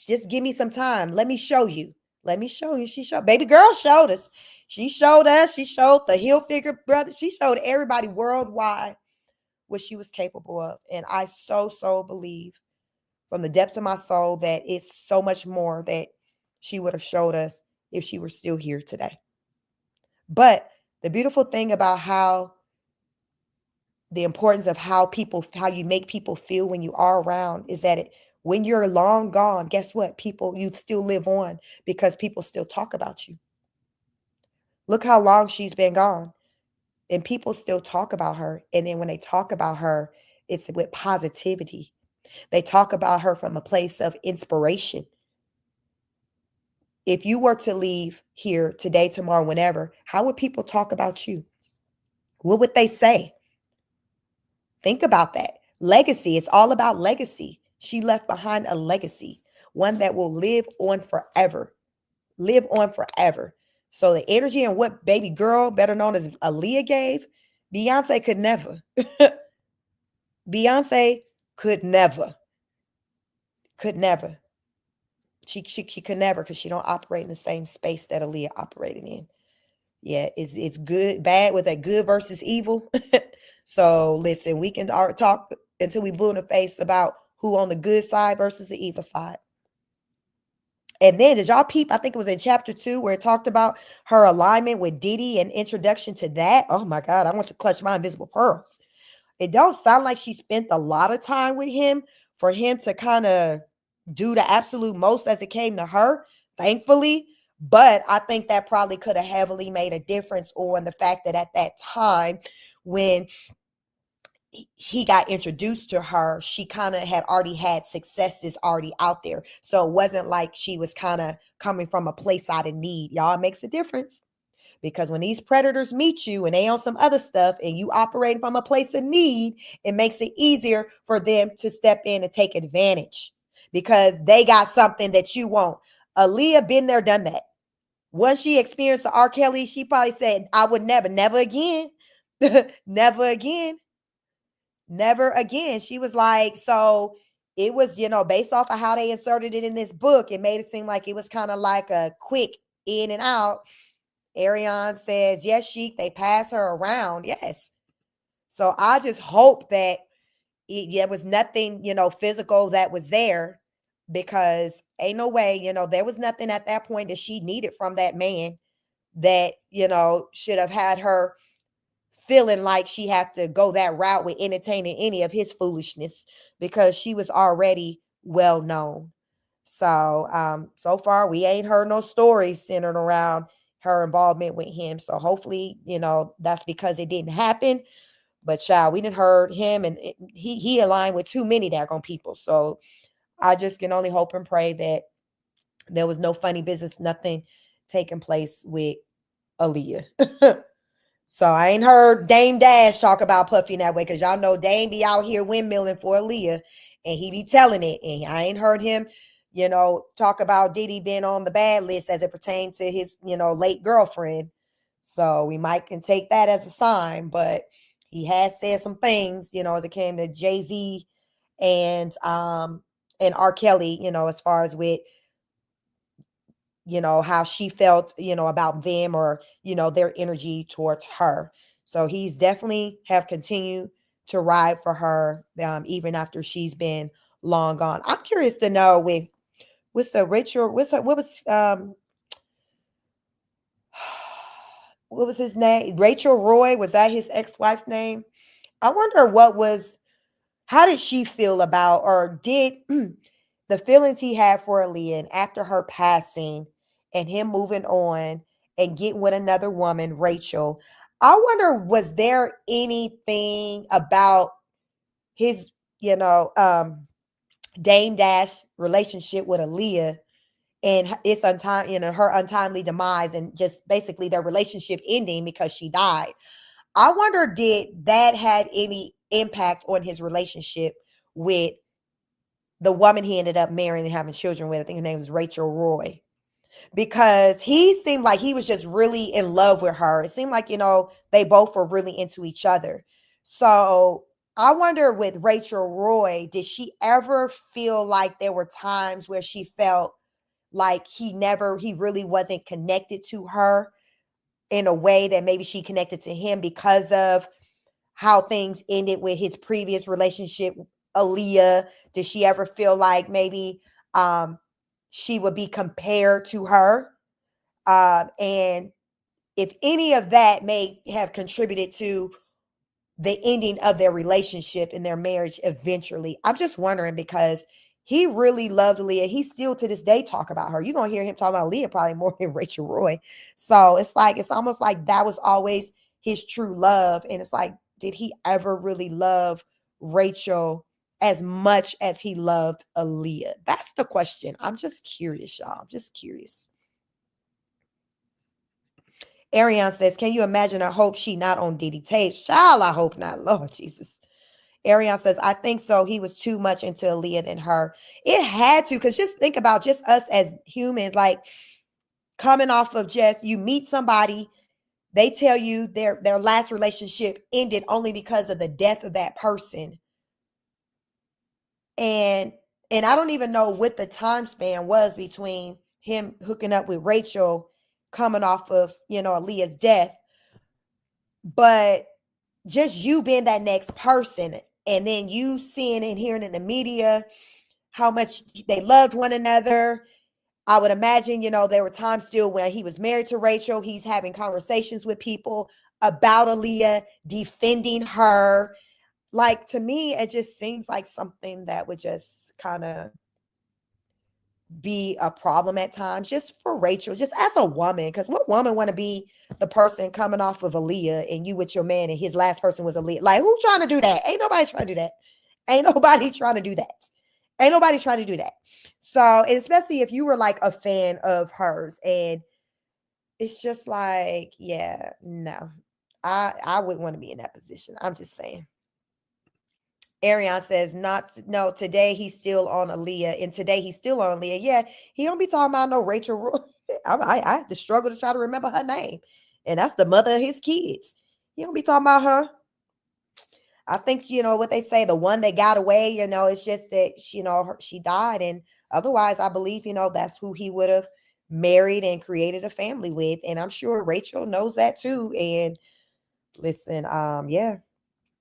S1: Just give me some time. Let me show you. Let me show you. She showed, baby girl showed us. She showed us. She showed the Hilfiger brother. She showed everybody worldwide what she was capable of. And I so believe from the depths of my soul that it's so much more that she would have showed us if she were still here today. But the beautiful thing about the importance of how you make people feel when you are around is that when you're long gone, guess what? You still live on, because people still talk about you. Look how long she's been gone, and people still talk about her. And then when they talk about her, it's with positivity. They talk about her from a place of inspiration. If you were to leave here today, tomorrow, whenever, how would people talk about you? What would they say? Think about that. Legacy. It's all about legacy. She left behind a legacy, one that will live on forever. Live on forever. So the energy and what baby girl, better known as Aaliyah, gave, Beyonce could never. Beyonce could never. Could never. She could never, because she don't operate in the same space that Aaliyah operated in. Yeah, it's good, bad with a good versus evil. So listen, we can talk until we blue in the face about who on the good side versus the evil side. And then did y'all peep? I think it was in chapter 2 where it talked about her alignment with Diddy and introduction to that. Oh my God, I want to clutch my invisible pearls. It don't sound like she spent a lot of time with him for him to kind of do the absolute most as it came to her, thankfully. But I think that probably could have heavily made a difference on the fact that at that time when he got introduced to her, she kind of had already had successes already out there. So it wasn't like she was kind of coming from a place out of need. Y'all, it makes a difference. Because when these predators meet you and they on some other stuff and you operate from a place of need, it makes it easier for them to step in and take advantage because they got something that you want. Aaliyah been there, done that. Once she experienced the R. Kelly, she probably said, I would never again. Never again. Never again. She was like, so it was, based off of how they inserted it in this book, it made it seem like it was kind of like a quick in and out. Ariane says, yes, Sheik, they pass her around. Yes. So I just hope that there was nothing, physical that was there because ain't no way, there was nothing at that point that she needed from that man that, should have had her feeling like she had to go that route with entertaining any of his foolishness because she was already well known. So so far we ain't heard no stories centered around her involvement with him. So hopefully, that's because it didn't happen. But child, we didn't heard him and he aligned with too many daggone people. So I just can only hope and pray that there was no funny business, nothing taking place with Aaliyah. So I ain't heard Dame Dash talk about Puffy in that way because y'all know Dame be out here windmilling for Aaliyah and he be telling it. And I ain't heard him, talk about Diddy being on the bad list as it pertains to his, late girlfriend. So we might can take that as a sign, but he has said some things, as it came to Jay-Z and R. Kelly, as far as with how she felt, about them or, their energy towards her. So he's definitely have continued to ride for her, even after she's been long gone. I'm curious to know what's the Rachel, what was what was his name? Rachel Roy, was that his ex-wife name? I wonder how did she feel about, or did the feelings he had for Aaliyah and after her passing and him moving on and getting with another woman, Rachel? I wonder, was there anything about his, Dame Dash relationship with Aaliyah and its her untimely demise and just basically their relationship ending because she died? I wonder, did that have any impact on his relationship with the woman he ended up marrying and having children with? I think her name was Rachel Roy. Because he seemed like he was just really in love with her. It seemed like, they both were really into each other. So I wonder with Rachel Roy, did she ever feel like there were times where she felt like he really wasn't connected to her in a way that maybe she connected to him because of how things ended with his previous relationship, Aaliyah? Did she ever feel like maybe she would be compared to her? And if any of that may have contributed to the ending of their relationship and their marriage eventually. I'm just wondering because he really loved Aaliyah. He still to this day talk about her. You're going to hear him talk about Aaliyah probably more than Rachel Roy. So it's almost like that was always his true love. And it's like, did he ever really love Rachel as much as he loved Aaliyah? That's the question. I'm just curious, y'all. I'm just curious. Ariane says, can you imagine? I hope she not on Diddy tapes. Child, I hope not. Lord Jesus. Ariane says, I think so. He was too much into Aaliyah than her. It had to, because just think about just us as humans, like coming off of just you meet somebody, they tell you their last relationship ended only because of the death of that person. And I don't even know what the time span was between him hooking up with Rachel coming off of, Aaliyah's death, but just you being that next person, and then you seeing and hearing in the media how much they loved one another. I would imagine, there were times still when he was married to Rachel, he's having conversations with people about Aaliyah, defending her. Like, to me, it just seems like something that would just kind of be a problem at times, just for Rachel, just as a woman. Because what woman want to be the person coming off of Aaliyah and you with your man and his last person was Aaliyah? Like, who trying to do that? Ain't nobody trying to do that. Ain't nobody trying to do that. Ain't nobody trying to do that. So, and especially if you were like a fan of hers, and it's just like, yeah, no, I wouldn't want to be in that position. I'm just saying. Arion says, no, today he's still on Aaliyah. And today he's still on Aaliyah. Yeah, he don't be talking about no Rachel. I have to struggle to try to remember her name. And that's the mother of his kids. He don't be talking about her. I think, what they say, the one that got away, it's just that, she died. And otherwise, I believe, that's who he would have married and created a family with. And I'm sure Rachel knows that too. And listen, yeah.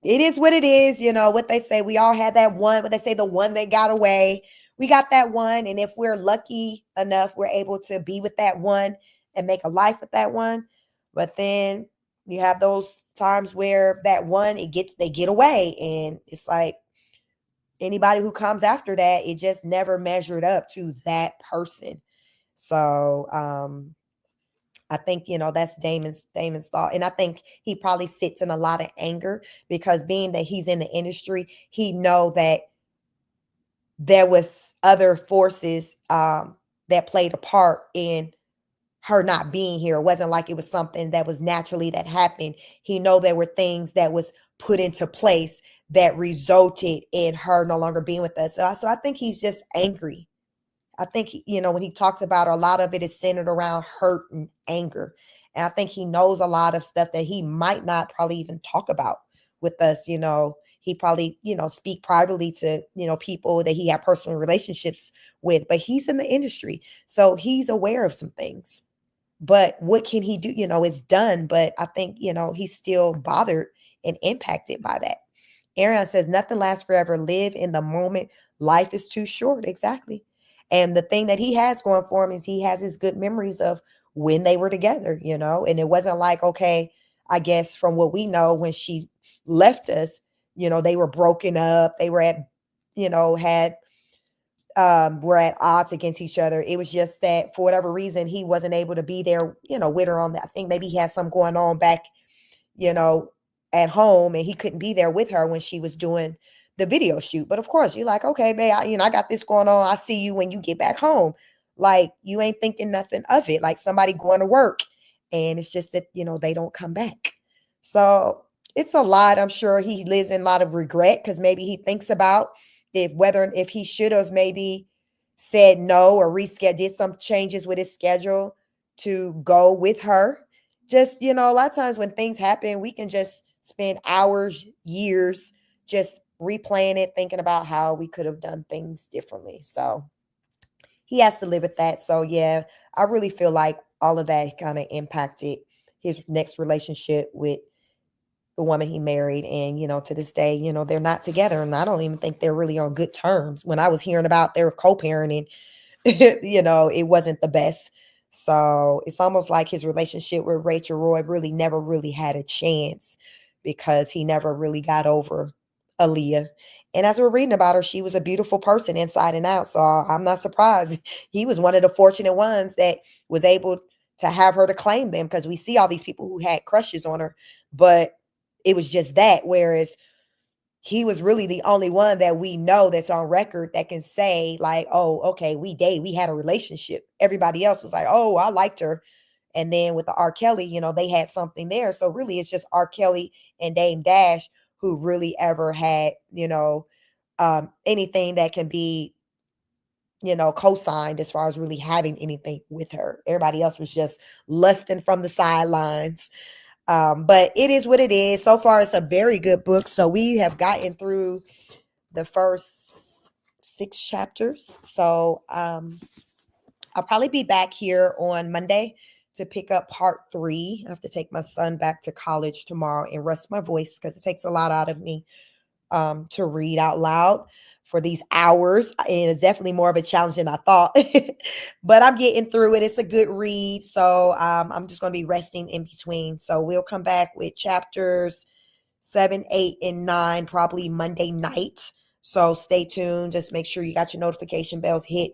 S1: It is what it is, what they say. We all had that one, what they say, the one that got away. We got that one. And if we're lucky enough, we're able to be with that one and make a life with that one. But then you have those times where that one, they get away. And it's like anybody who comes after that, it just never measured up to that person. So, I think, that's Damon's thought. And I think he probably sits in a lot of anger because being that he's in the industry, he know that there was other forces that played a part in her not being here. It wasn't like it was something that was naturally that happened. He know there were things that was put into place that resulted in her no longer being with us. So I think he's just angry. I think, when he talks about her, a lot of it is centered around hurt and anger. And I think he knows a lot of stuff that he might not probably even talk about with us. He probably, speak privately to, people that he had personal relationships with, but he's in the industry. So he's aware of some things. But what can he do? It's done. But I think, he's still bothered and impacted by that. Arion says, nothing lasts forever. Live in the moment. Life is too short. Exactly. And the thing that he has going for him is he has his good memories of when they were together, and it wasn't like, okay, I guess from what we know, when she left us, they were broken up. They were at, had, were at odds against each other. It was just that for whatever reason, he wasn't able to be there, with her on that. I think maybe he had something going on back, at home, and he couldn't be there with her when she was doing the video shoot. But of course, you're like, okay, babe, I got this going on. I see you when you get back home. Like, you ain't thinking nothing of it. Like somebody going to work, and it's just that, they don't come back. So it's a lot. I'm sure he lives in a lot of regret because maybe he thinks about if he should have maybe said no or did some changes with his schedule to go with her. Just, a lot of times when things happen, we can just spend hours, years just replaying it, thinking about how we could have done things differently. So he has to live with that. So yeah, I really feel like all of that kind of impacted his next relationship with the woman he married. And, to this day, they're not together. And I don't even think they're really on good terms. When I was hearing about their co-parenting, it wasn't the best. So it's almost like his relationship with Rachel Roy really never really had a chance because he never really got over Aaliyah. And as we're reading about her, she was a beautiful person inside and out. So I'm not surprised. He was one of the fortunate ones that was able to have her to claim them, because we see all these people who had crushes on her, but it was just that. Whereas he was really the only one that we know that's on record that can say like, oh, okay, we had a relationship. Everybody else was like, oh, I liked her. And then with the R. Kelly, they had something there. So really it's just R. Kelly and Dame Dash who really ever had, anything that can be, co-signed as far as really having anything with her. Everybody else was just lusting from the sidelines. But it is what it is. So far, it's a very good book. So we have gotten through the first 6 chapters. So I'll probably be back here on Monday to pick up part 3. I have to take my son back to college tomorrow and rest my voice because it takes a lot out of me to read out loud for these hours. And it's definitely more of a challenge than I thought, but I'm getting through it. It's a good read. So I'm just going to be resting in between. So we'll come back with chapters 7, 8, and 9, probably Monday night. So stay tuned. Just make sure you got your notification bells hit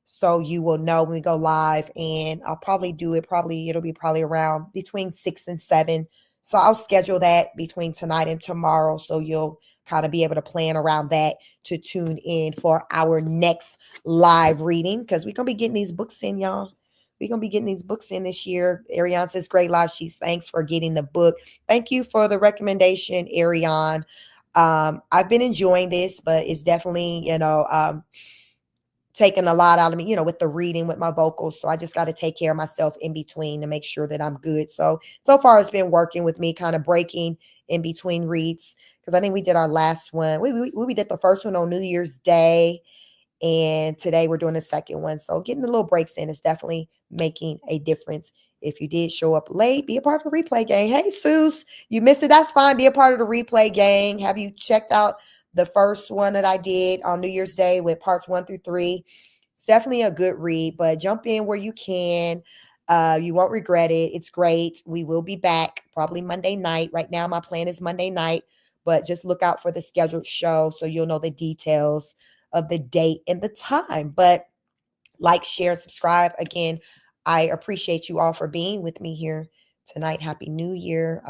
S1: so you will know when we go live. And I'll probably do it. It'll be around between 6 and 7. So I'll schedule that between tonight and tomorrow. So you'll kind of be able to plan around that to tune in for our next live reading, because we're going to be getting these books in, y'all. We're going to be getting these books in this year. Ariane says, great live. She's thanks for getting the book. Thank you for the recommendation, Ariane. I've been enjoying this, but it's definitely, taking a lot out of me, with the reading, with my vocals. So I just got to take care of myself in between to make sure that I'm good. So far it's been working with me, kind of breaking in between reads. Because I think we did our last one. We did the first one on New Year's Day. And today we're doing the second one. So getting the little breaks in is definitely making a difference. If you did show up late, be a part of the replay gang. Hey, Seuss, you missed it. That's fine. Be a part of the replay gang. Have you checked out the first one that I did on New Year's Day with parts 1 through 3? It's definitely a good read, but jump in where you can. You won't regret it. It's great. We will be back probably Monday night. Right now, my plan is Monday night, but just look out for the scheduled show so you'll know the details of the date and the time. But like, share, subscribe. Again, I appreciate you all for being with me here tonight. Happy New Year.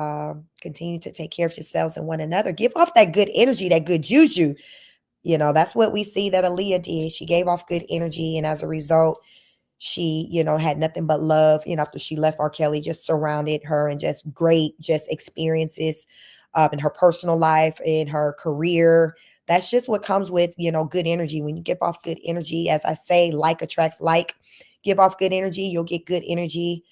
S1: Continue to take care of yourselves and one another. Give off that good energy, that good juju. That's what we see that Aaliyah did. She gave off good energy, and as a result, she, had nothing but love, after she left R. Kelly, just surrounded her, and just great, just experiences in her personal life, in her career. That's just what comes with, good energy. When you give off good energy, as I say, like attracts like. Give off good energy, you'll get good energy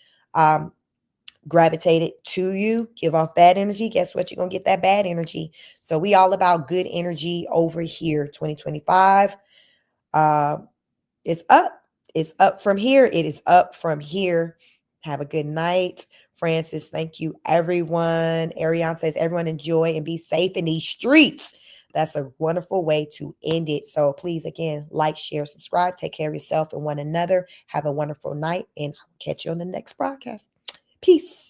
S1: gravitated to you. Give off bad energy, guess what? You're going to get that bad energy. So we all about good energy over here. 2025 is up. It's up from here. It is up from here. Have a good night. Francis, thank you, everyone. Ariane says, everyone enjoy and be safe in these streets. That's a wonderful way to end it. So please, again, like, share, subscribe. Take care of yourself and one another. Have a wonderful night, and I'll catch you on the next broadcast. Peace.